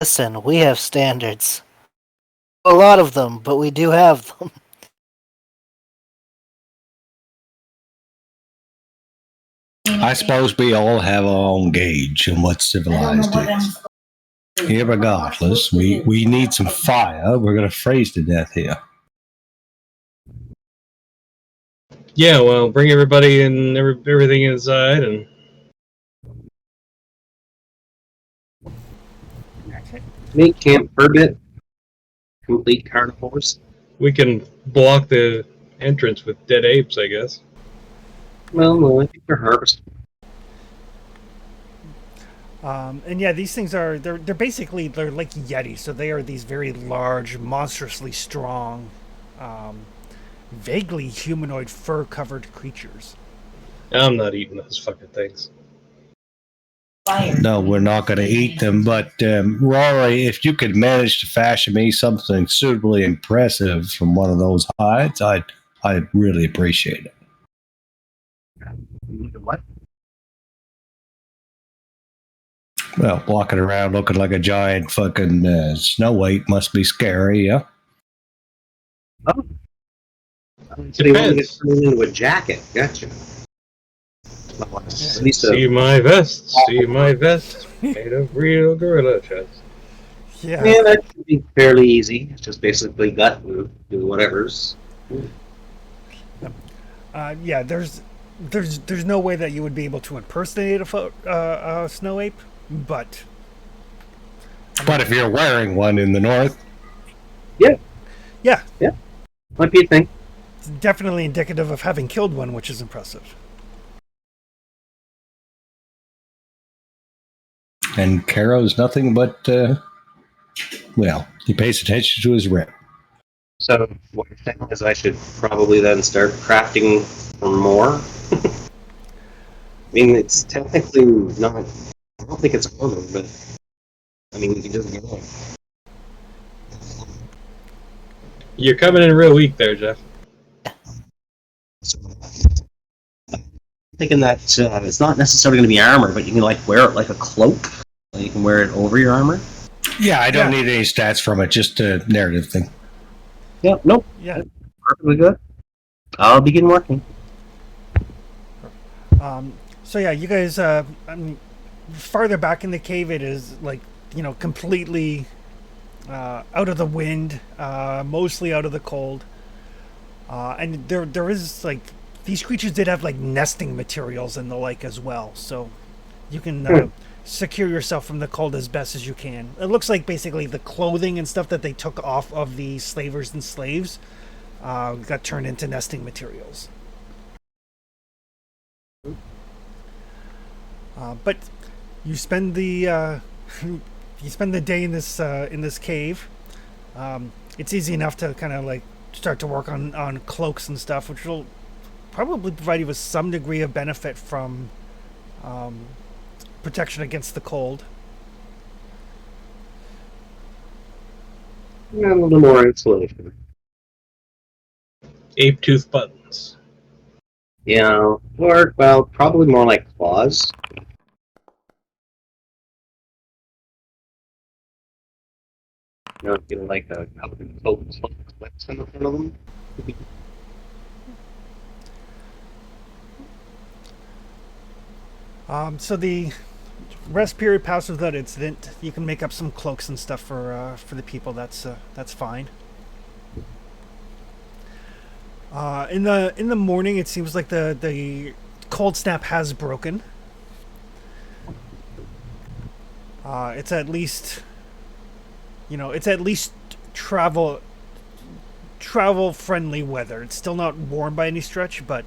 S6: Listen, we have standards. A lot of them, but we do have them.
S4: I suppose we all have our own gauge in what civilized is. Irregardless, we need some fire. We're going to freeze to death here.
S3: Yeah, well, bring everybody and everything inside, and
S5: Make camp permit. Complete carnivores.
S3: we can block the entrance with dead apes, I guess.
S5: Well, no, I think they're harvestable.
S1: And yeah, these things they're basically they're like yetis, so they are these very large, monstrously strong, vaguely humanoid fur-covered creatures.
S3: I'm not eating those fucking things.
S4: No, we're not going to eat them. But Rory, if you could manage to fashion me something suitably impressive from one of those hides, I'd really appreciate it.
S5: What?
S4: Well, walking around looking like a giant fucking snow ape must be scary, yeah?
S5: So you want to get thrown into a jacket. Gotcha. Well, at least
S3: See my vest, made of real gorilla chest.
S1: Yeah.
S5: yeah, that should be fairly easy. It's just basically gut and do whatever's.
S1: Yeah. There's no way that you would be able to impersonate a snow ape, but
S4: But if you're wearing one in the north,
S1: Yeah,
S5: Might be a thing.
S1: it's definitely indicative of having killed one, which is impressive.
S4: and Caro's nothing but, well, he pays attention to his rep.
S5: So what you're saying is I should probably then start crafting for more. I mean, it's technically not. I don't think it's armor, but I mean, we can just go.
S3: You're coming in real weak there, Jeff.
S5: So, thinking that it's not necessarily going to be armor, but you can like wear it like a cloak. You can wear it over your armor.
S4: Yeah, I don't
S1: Yeah.
S4: need any stats from it, just a narrative thing.
S5: Yeah. Nope.
S1: Yeah.
S5: Perfectly good. I'll begin working.
S1: So yeah, you guys. I mean, farther back in the cave, it is like completely out of the wind, mostly out of the cold, and there is like these creatures did have like nesting materials and the like as well, so you can secure yourself from the cold as best as you can. It looks like basically the clothing and stuff that they took off of the slavers and slaves got turned into nesting materials. But you spend the day in this cave. It's easy enough to kind of like start to work on cloaks and stuff, which will probably provide you with some degree of benefit from protection against the cold.
S5: Yeah, a little more insulation.
S3: Ape tooth buttons.
S5: Yeah, or well, probably more like claws. Get like a couple of clips in the front of them.
S1: So the rest period passed without incident. You can make up some cloaks and stuff for the people. That's fine. In the morning, it seems like the cold snap has broken. It's at least travel friendly weather. It's still not warm by any stretch, but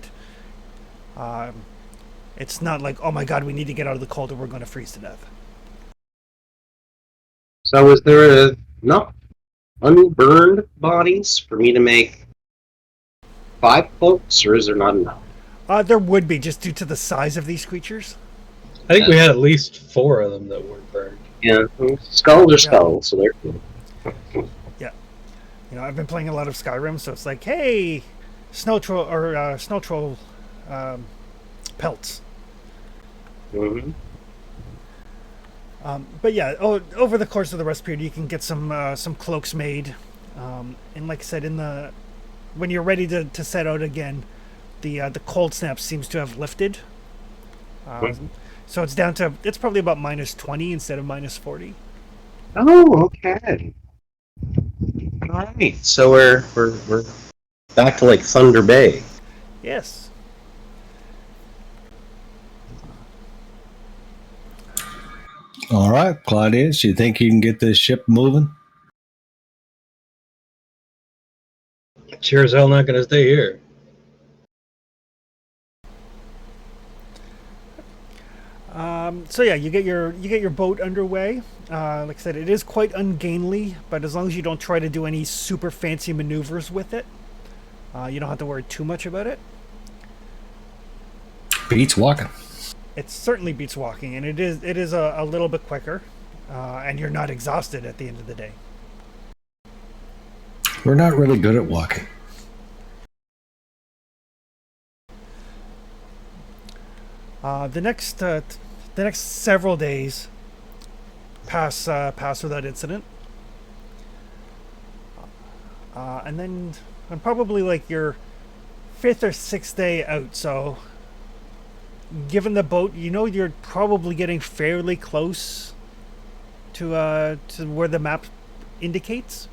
S1: it's not like, oh my god, we need to get out of the cold or we're going to freeze to death.
S5: So, is there enough unburned bodies for me to make 5 cloaks, or is there not enough?
S1: There would be, just due to the size of these creatures.
S3: I think we had at least 4 of them that weren't burned.
S5: Yeah, skulls are skulls, so they're cool.
S1: I've been playing a lot of Skyrim, so it's like, hey, snow troll pelts.
S5: Mm-hmm.
S1: But yeah, over the course of the rest period, you can get some cloaks made, and like I said, when you're ready to set out again, the cold snap seems to have lifted. So it's down to, it's probably about -20 instead of -40.
S5: Oh, okay. All right, so we're back to like Thunder Bay.
S1: Yes.
S4: All right, Claudius, you think you can get this ship moving?
S3: Sure as hell not going to stay here.
S1: So yeah, you get your boat underway. Like I said, it is quite ungainly, but as long as you don't try to do any super fancy maneuvers with it, you don't have to worry too much about it.
S4: Beats walking.
S1: It certainly beats walking, and it is a little bit quicker, and you're not exhausted at the end of the day.
S4: We're not really good at walking.
S1: The next several days pass without incident, and then I'm probably like your 5th or 6th day out. So, given the boat, you're probably getting fairly close to where the map indicates.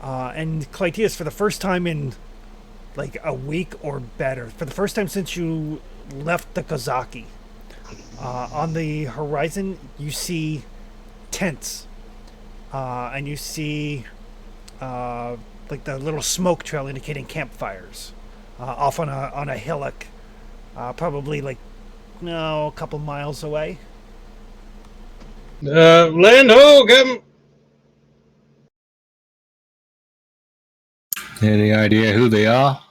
S1: And Clytius, for the first time in like a week or better, for the first time since you left the Kozaki, on the horizon you see tents, and you see like the little smoke trail indicating campfires off on a hillock, probably like a couple miles away.
S3: Land ho, Captain.
S4: Any idea who they are?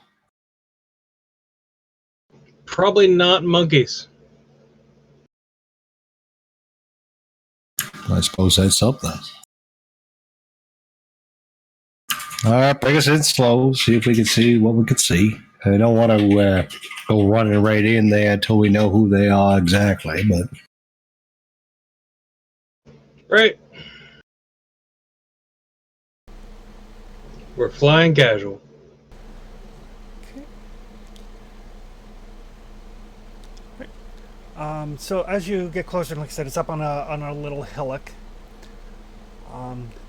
S3: Probably not monkeys.
S4: I suppose that's something. All right, bring us in slow. See if we can see what we can see. I don't want to go running right in there until we know who they are exactly. But
S3: Right. We're flying casual.
S1: So as you get closer, like I said, it's up on a little hillock.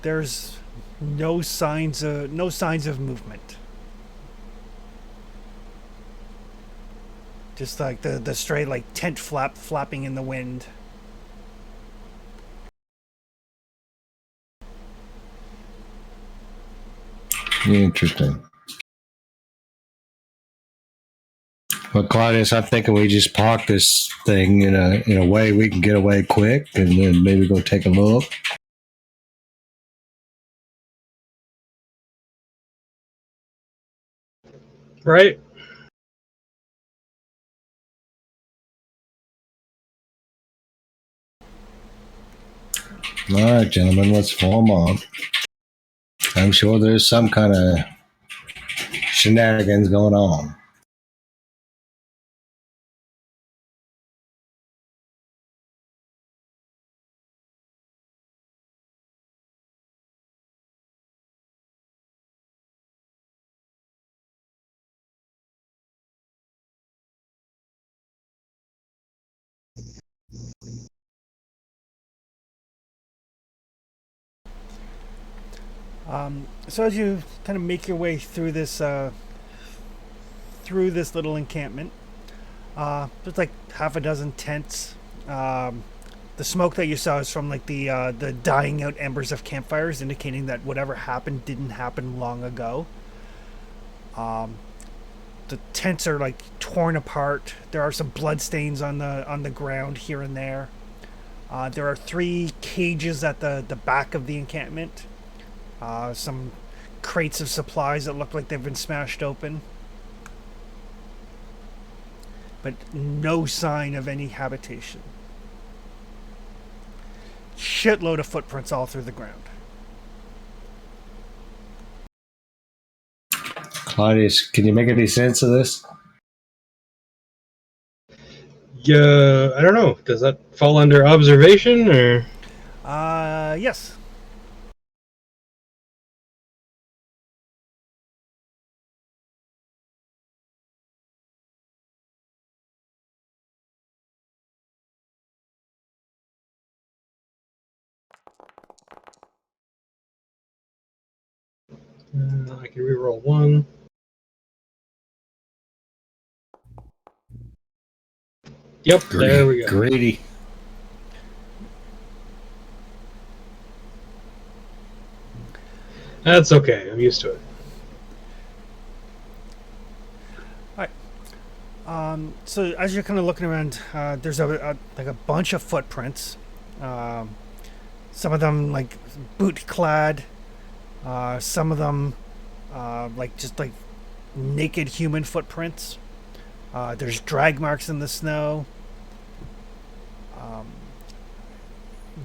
S1: There's no signs of movement. Just like the straight like tent flapping in the wind.
S4: interesting. Well, Claudius, I'm thinking we just park this thing in a way we can get away quick, and then maybe go take a look.
S3: Right?
S4: All right, gentlemen, let's form up. I'm sure there's some kind of shenanigans going on.
S1: So as you kind of make your way through this little encampment, there's like half a dozen tents. The smoke that you saw is from like the dying out embers of campfires, indicating that whatever happened didn't happen long ago. The tents are like torn apart. There are some blood stains on the ground here and there. There are 3 cages at the back of the encampment. Some crates of supplies that look like they've been smashed open. But no sign of any habitation. Shitload of footprints all through the ground.
S4: Claudius, can you make any sense of this?
S3: Yeah, I don't know. Does that fall under observation or?
S1: Yes.
S3: I can reroll 1. Yep, there we go.
S4: Greedy.
S3: That's okay. I'm used to it.
S1: So as you're kind of looking around, there's like a bunch of footprints. Some of them like boot clad. Some of them like just like naked human footprints. There's drag marks in the snow.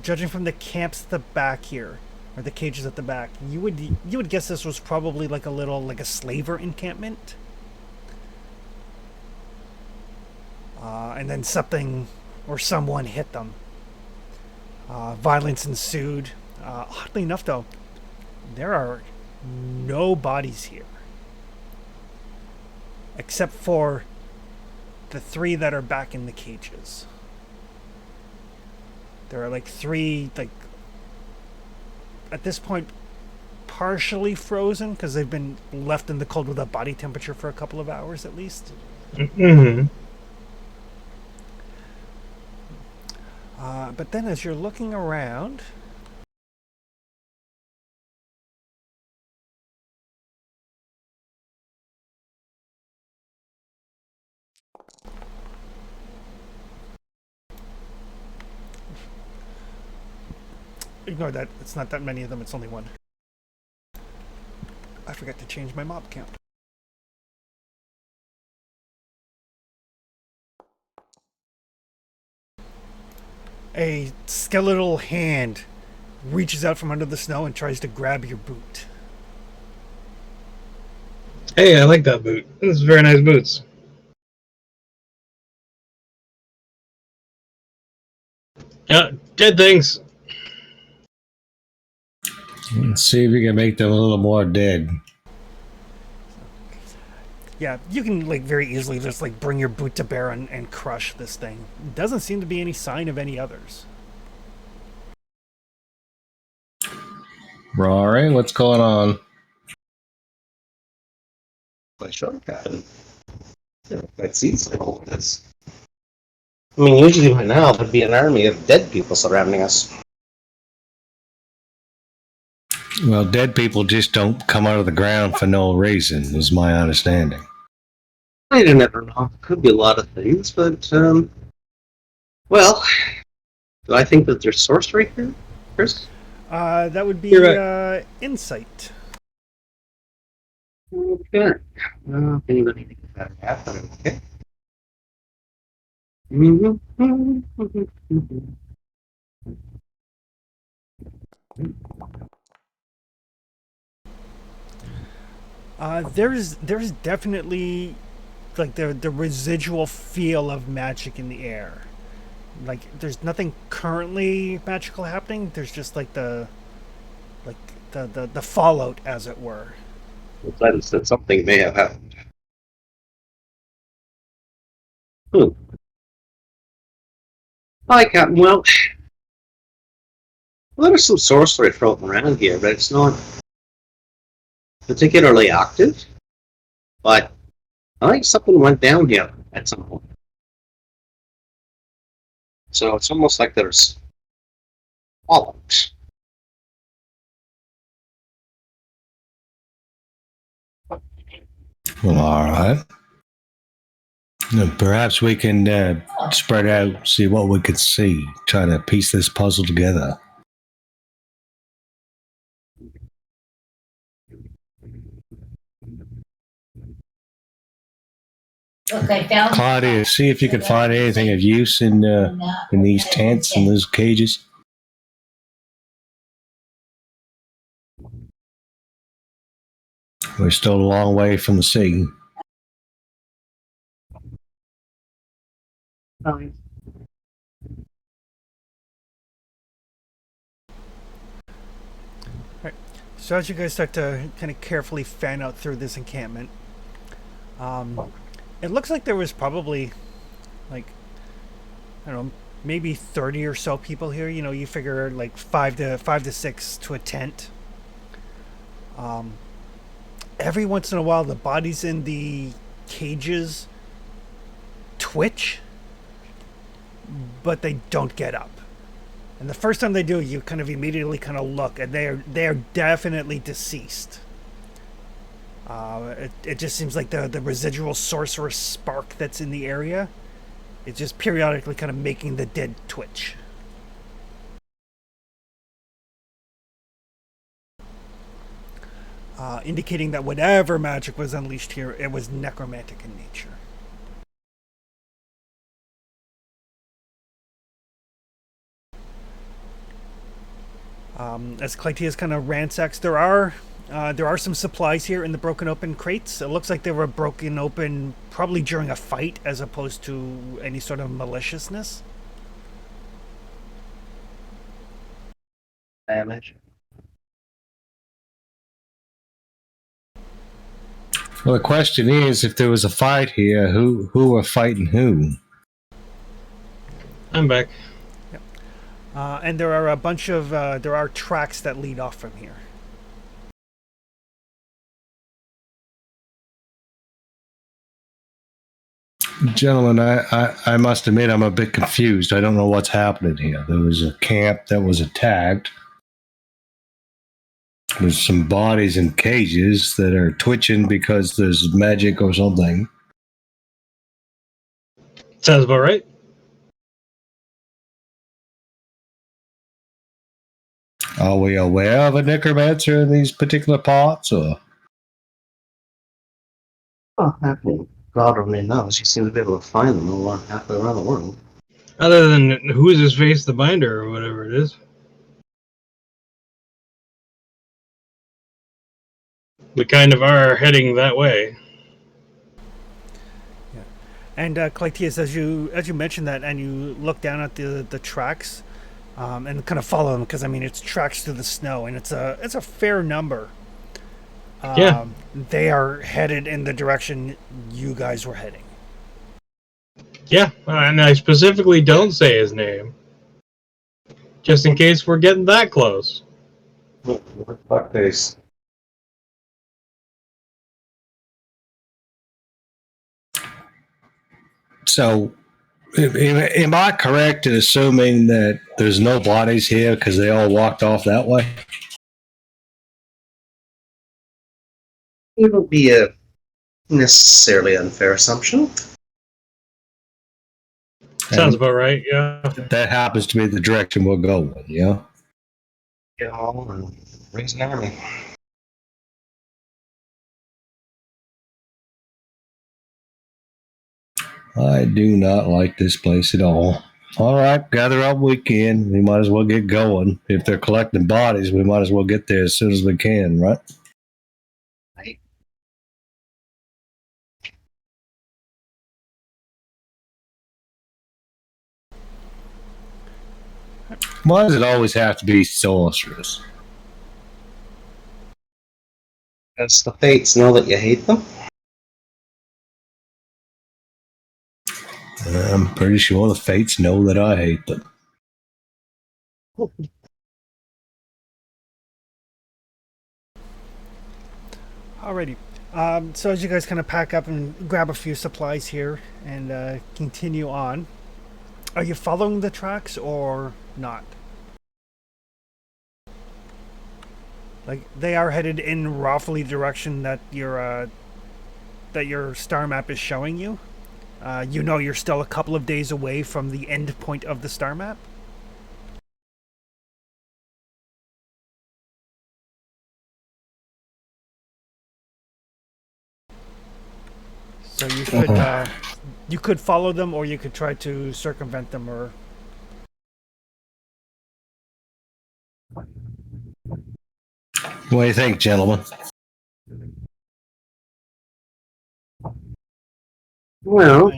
S1: Judging from the camps at the back here, or the cages at the back, you would guess this was probably like a slaver encampment. And then something or someone hit them. Violence ensued. Oddly enough, though, there are no bodies here. Except for the 3 that are back in the cages. There are like 3, like, at this point, partially frozen because they've been left in the cold with a body temperature for a couple of hours at least.
S3: Mm-hmm.
S1: But then as you're looking around, Ignore that. It's not that many of them. It's only one. I forgot to change my mob count. A skeletal hand reaches out from under the snow and tries to grab your boot.
S3: Hey, I like that boot. This is very nice boots. Dead things.
S4: Let's see if we can make them a little more dead.
S1: Yeah, you can like very easily just like bring your boot to bear and crush this thing. Doesn't seem to be any sign of any others.
S4: Rory, what's going on?
S5: By shortcut. Quite seasonal with this. I mean, usually by now there'd be an army of dead people surrounding us.
S4: Well, dead people just don't come out of the ground for no reason, is my understanding.
S5: I never know. Could be a lot of things, but well, do I think that there's sorcery here, Chris?
S1: That would be
S3: You're
S1: insight.
S5: Okay. If anybody thinks that happened, okay.
S1: There's definitely like the residual feel of magic in the air. Like there's nothing currently magical happening. There's just like the fallout, as it were.
S5: Sense that something may have happened. I can't. Well, there's some sorcery floating around here, but it's not particularly active. But I think something went down here at some point. So it's almost like there's fallout.
S4: Well, all right. Perhaps we can spread out, see what we can see, try to piece this puzzle together.
S7: Look, I found
S4: Claudia, see if you can find anything of use in these tents and those cages. We're still a long way from the sea.
S1: So as you guys start to kind of carefully fan out through this encampment, it looks like there was probably like, I don't know, maybe 30 or so people here. You know, you figure like five to six to a tent. Every once in a while, the bodies in the cages twitch, but they don't get up. And the first time they do, you kind of immediately kind of look, and they're definitely deceased. It just seems like the residual sorcerous spark that's in the area is just periodically kind of making the dead twitch. Indicating that whatever magic was unleashed here, it was necromantic in nature. As Clytius kind of ransacks, there are some supplies here in the broken open crates. It looks like they were broken open probably during a fight as opposed to any sort of maliciousness.
S5: Damage.
S4: Well, the question is, if there was a fight here, who were fighting who?
S3: I'm back.
S1: And there are a bunch of there are tracks that lead off from here.
S4: Gentlemen, I must admit I'm a bit confused. I don't know what's happening here. There was a camp that was attacked. There's some bodies in cages that are twitching because there's magic or something.
S3: Sounds about right.
S4: Are we aware of a necromancer in these particular parts, or?
S5: Oh, happy. God only knows. You seem to be able to find them all halfway around the world.
S3: Other than who's his face, the binder, or whatever it is. We kind of are heading that way.
S1: And Clytius, as you mentioned that, and you look down at the tracks, and kind of follow them, because I mean it's tracks through the snow, and it's a fair number.
S3: Yeah.
S1: They are headed in the direction you guys were heading.
S3: Yeah, and I specifically don't say his name. Just in case we're getting that close.
S5: Fuckface.
S4: So, am I correct in assuming that there's no bodies here because they all walked off that way?
S5: It would be a necessarily unfair assumption.
S3: Sounds about right, yeah.
S4: That happens to be the direction we'll go with, yeah?
S5: Get all and raise an army.
S4: I do not like this place at all. All right, gather up we can. We might as well get going. If they're collecting bodies, we might as well get there as soon as we can, right?
S5: Right.
S4: Why does it always have to be sorcerers?
S5: Does the fates know that you hate them?
S4: I'm pretty sure the fates know that I hate them.
S1: Alrighty. So as you guys kind of pack up and grab a few supplies here and continue on, are you following the tracks or not? Like they are headed in roughly the direction that your star map is showing you. You know you're still a couple of days away from the end point of the star map. So you could follow them, or you could try to circumvent them, or
S4: What do you think, gentlemen?
S5: Well,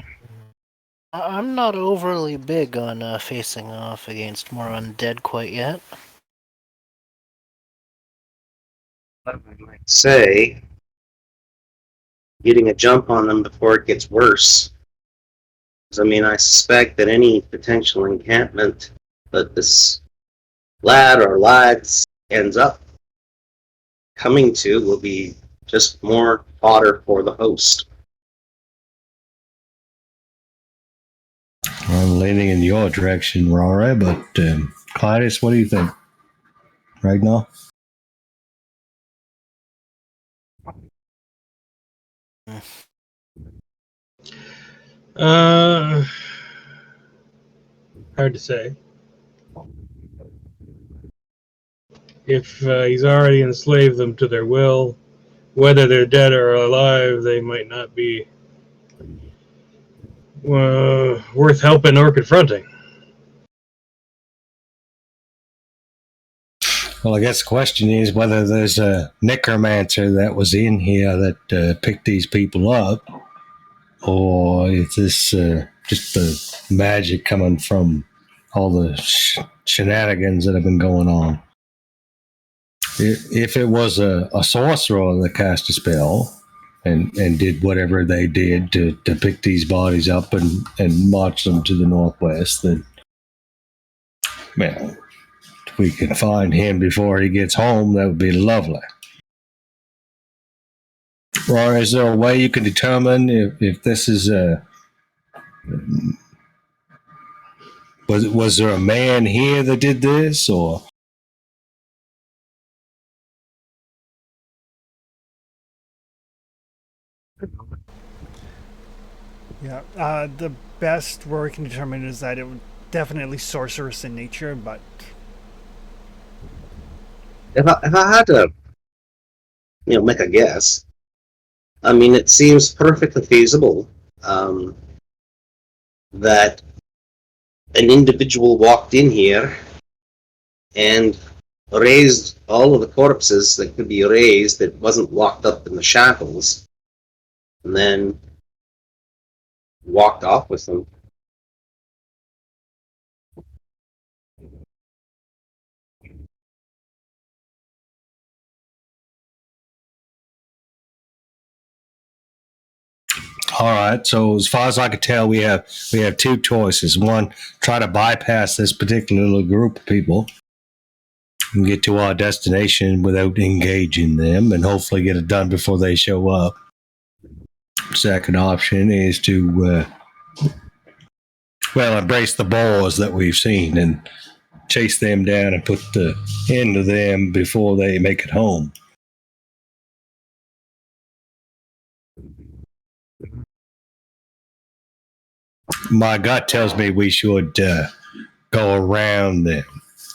S6: I'm not overly big on facing off against more undead quite yet.
S5: I might say, getting a jump on them before it gets worse. 'Cause, I mean, I suspect that any potential encampment that this lad or lads ends up coming to will be just more fodder for the host.
S4: I'm leaning in your direction, Rory, but Clytus, what do you think? Right now?
S3: Hard to say. If he's already enslaved them to their will, whether they're dead or alive, they might not be worth helping or confronting.
S4: Well, I guess the question is whether there's a necromancer that was in here that picked these people up, or is this just the magic coming from all the shenanigans that have been going on? If it was a sorcerer that cast a spell and did whatever they did to pick these bodies up and march them to the northwest, then, well, if we can find him before he gets home, that would be lovely. Or is there a way you can determine if this is a... Was there a man here that did this, or...
S1: yeah, the best Rory can determine is that it would definitely sorceress in nature, but
S2: if I had to, make a guess, I mean, it seems perfectly feasible that an individual walked in here and raised all of the corpses that could be raised that wasn't locked up in the shackles, and then walked off with them.
S4: All right. So as far as I can tell, we have two choices. One, try to bypass this particular little group of people and get to our destination without engaging them, and hopefully get it done before they show up. Second option is to embrace the boars that we've seen and chase them down and put the end to them before they make it home. My gut tells me we should go around them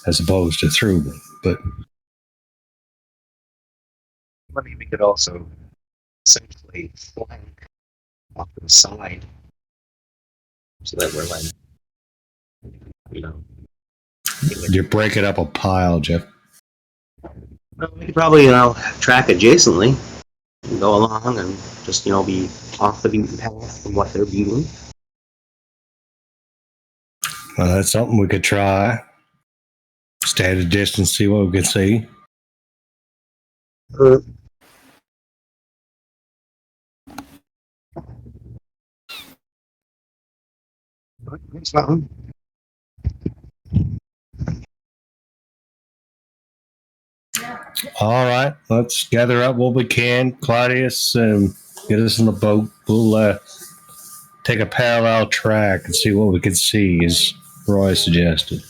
S4: as opposed to through them. But
S5: I mean, we could also essentially flank off to the side so that we're like, you know.
S4: you're breaking up a pile, Jeff.
S5: Well, we could probably, track adjacently and go along and just, be off the beaten path from what they're beating.
S4: Well, that's something we could try. Stay at a distance, see what we can see. All right, let's gather up what we can. Claudius, get us in the boat. We'll take a parallel track and see what we can see, as Roy suggested.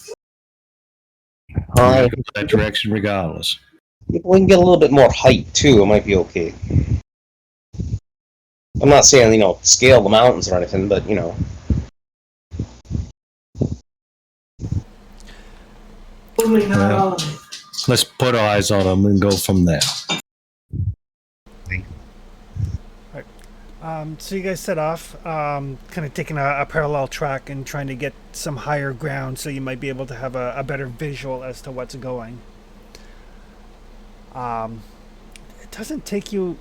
S5: All right.
S4: Go that direction regardless.
S5: If we can get a little bit more height too, it might be okay. I'm not saying, scale the mountains or anything, but,
S4: Well, let's put eyes on them and go from there.
S1: So you guys set off, kind of taking a parallel track and trying to get some higher ground so you might be able to have a better visual as to what's going. It doesn't take you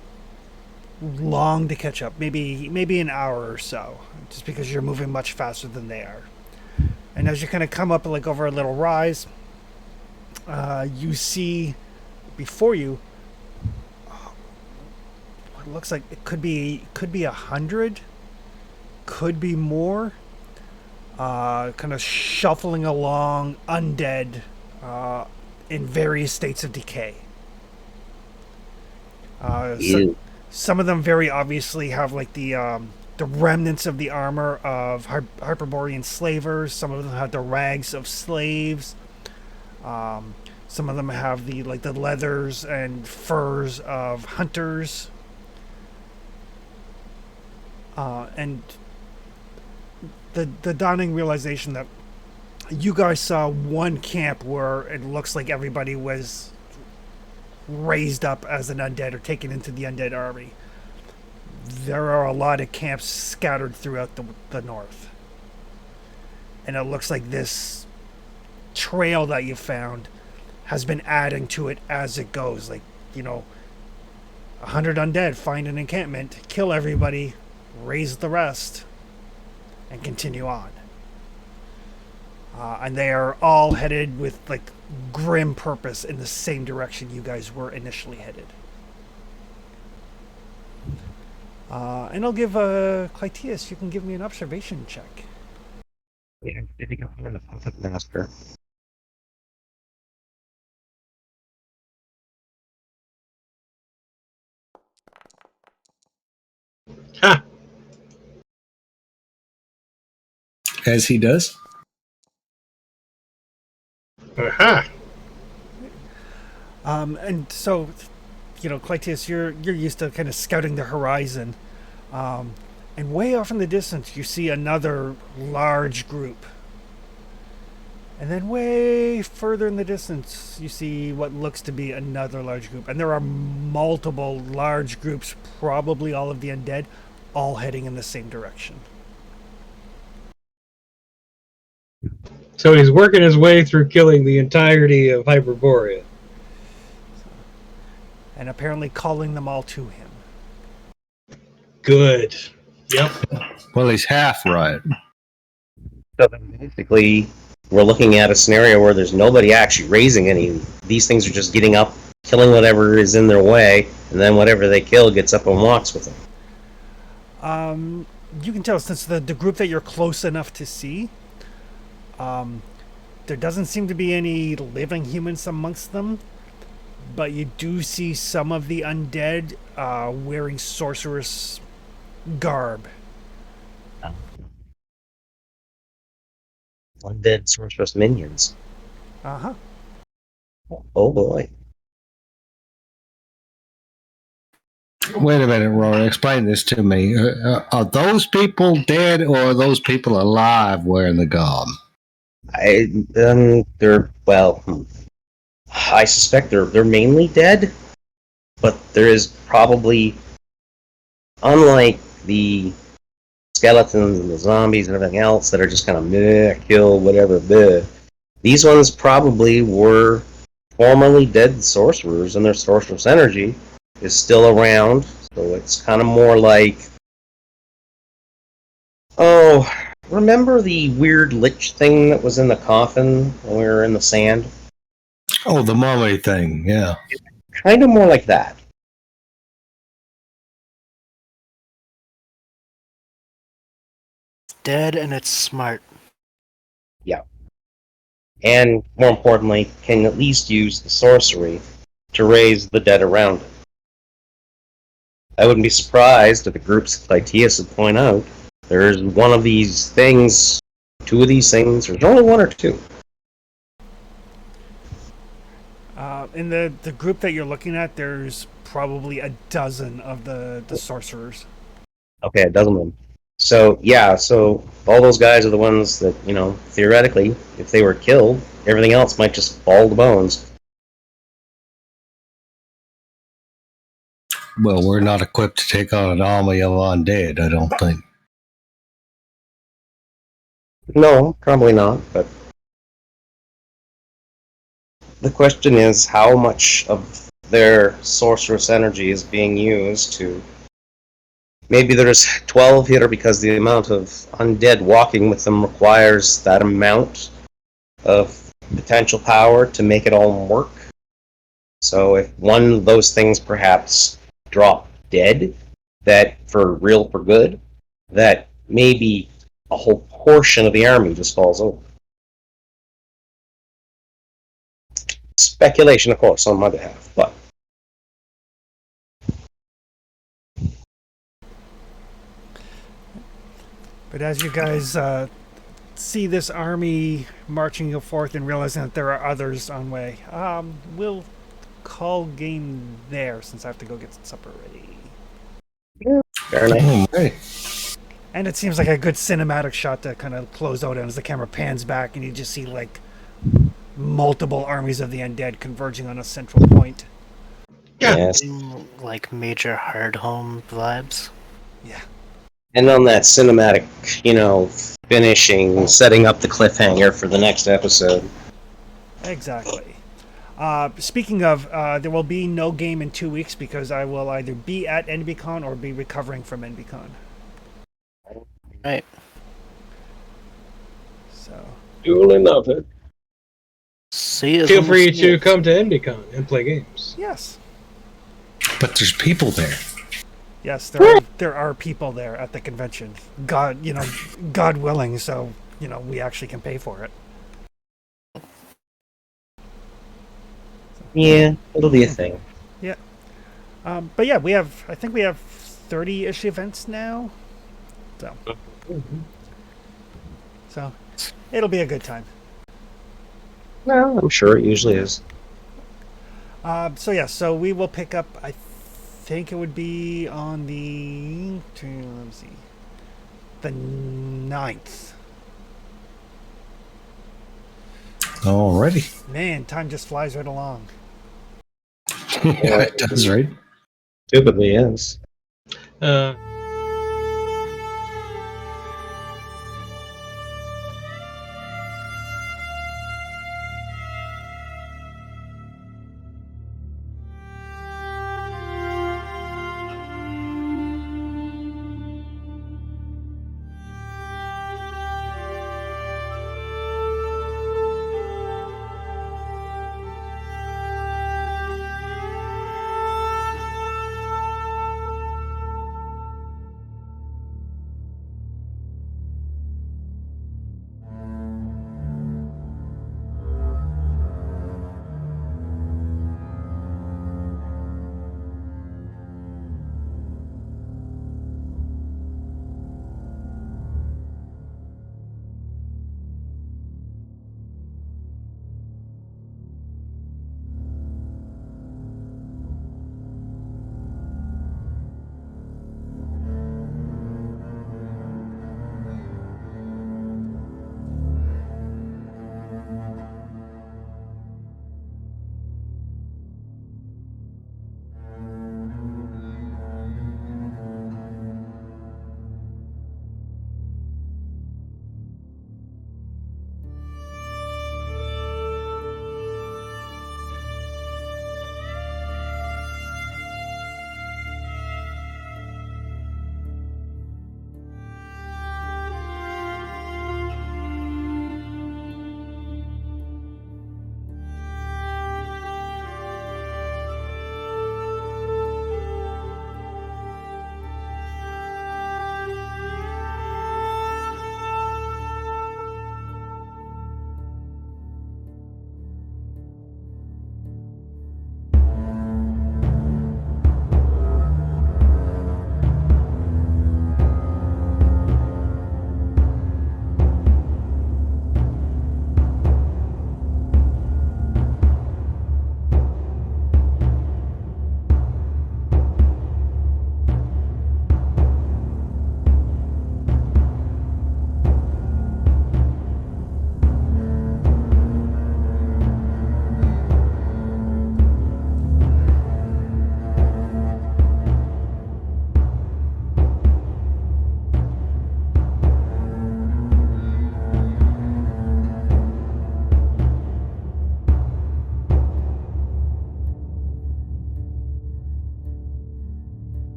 S1: long to catch up, maybe an hour or so, just because you're moving much faster than they are. And as you kind of come up like over a little rise, you see before you what looks like it could be 100, could be more, kind of shuffling along, undead, in various states of decay. Some of them very obviously have like the remnants of the armor of Hyperborean slavers. Some of them have the rags of slaves. Some of them have the leathers and furs of hunters. And the dawning realization that you guys saw one camp where it looks like everybody was raised up as an undead or taken into the undead army. There are a lot of camps scattered throughout the north. And it looks like this trail that you found has been adding to it as it goes. 100 undead, find an encampment, kill everybody, raise the rest, and continue on. And they are all headed with grim purpose in the same direction you guys were initially headed. And I'll give Clytius, you can give me an observation check.
S5: Yeah, I think I'm in the puppet master.
S3: Ha!
S4: As he does.
S3: Aha!
S1: And so, Clytius, you're used to kind of scouting the horizon. And way off in the distance, you see another large group. And then way further in the distance, you see what looks to be another large group. And there are multiple large groups, probably all of the undead, all heading in the same direction.
S3: So he's working his way through killing the entirety of Hyperborea.
S1: And apparently calling them all to him.
S3: Good. Yep.
S4: Well, he's half right.
S5: So then basically, we're looking at a scenario where there's nobody actually raising any. These things are just getting up, killing whatever is in their way, and then whatever they kill gets up and walks with them.
S1: You can tell since the group that you're close enough to see, there doesn't seem to be any living humans amongst them, but you do see some of the undead wearing sorceress garb.
S5: Undead sorceress minions.
S1: Uh-huh.
S5: Oh boy.
S4: Wait a minute, Rory. Explain this to me. Are those people dead or are those people alive wearing the garb?
S5: They're I suspect they're mainly dead, but there is probably, unlike the skeletons and the zombies and everything else that are just kind of meh, kill, whatever, bleh. These ones probably were formerly dead sorcerers, and their sorceress energy is still around, so it's kind of more like, oh, remember the weird lich thing that was in the coffin when we were in the sand?
S4: Oh, the mummy thing, yeah.
S5: Kind of more like that.
S6: Dead and it's smart.
S5: Yeah. And more importantly, can at least use the sorcery to raise the dead around it. I wouldn't be surprised if the groups like Tias would point out there's one of these things, two of these things, there's only one or two.
S1: In the group that you're looking at, there's probably a dozen of the sorcerers.
S5: Okay, a dozen of them. So, yeah, so all those guys are the ones that, theoretically, if they were killed, everything else might just fall to bones.
S4: Well, we're not equipped to take on an army of undead, I don't think.
S5: No, probably not, but the question is how much of their sorceress energy is being used to... Maybe there's 12 here because the amount of undead walking with them requires that amount of potential power to make it all work. So if one of those things perhaps drop dead, that for real, for good, that maybe a whole portion of the army just falls over. Speculation, of course, on my behalf, but...
S1: But as you guys see this army marching forth and realizing that there are others on way, we'll call game there since I have to go get supper ready.
S5: Fair enough.
S4: Hey.
S1: And it seems like a good cinematic shot to kind of close out as the camera pans back and you just see like multiple armies of the undead converging on a central point.
S5: Yes.
S6: Like major hard home vibes.
S1: Yeah.
S5: And on that cinematic, finishing, setting up the cliffhanger for the next episode.
S1: Exactly. Speaking of, there will be no game in 2 weeks because I will either be at NBCon or be recovering from NBCon.
S6: Right.
S1: So.
S3: Duly noted.
S6: See you.
S3: Feel free to come to NBCon and play games.
S1: Yes.
S4: But there's people there.
S1: Yes, there are people there at the convention. God willing, so we actually can pay for it.
S5: Yeah, it'll be a thing.
S1: Yeah. But yeah, I think we have 30-ish events now. So it'll be a good time.
S5: Well, I'm sure it usually is.
S1: So we will pick up, I think it would be on the 9th.
S4: Alrighty.
S1: Man, time just flies right along.
S4: Yeah, it does, right?
S5: Typically, yes.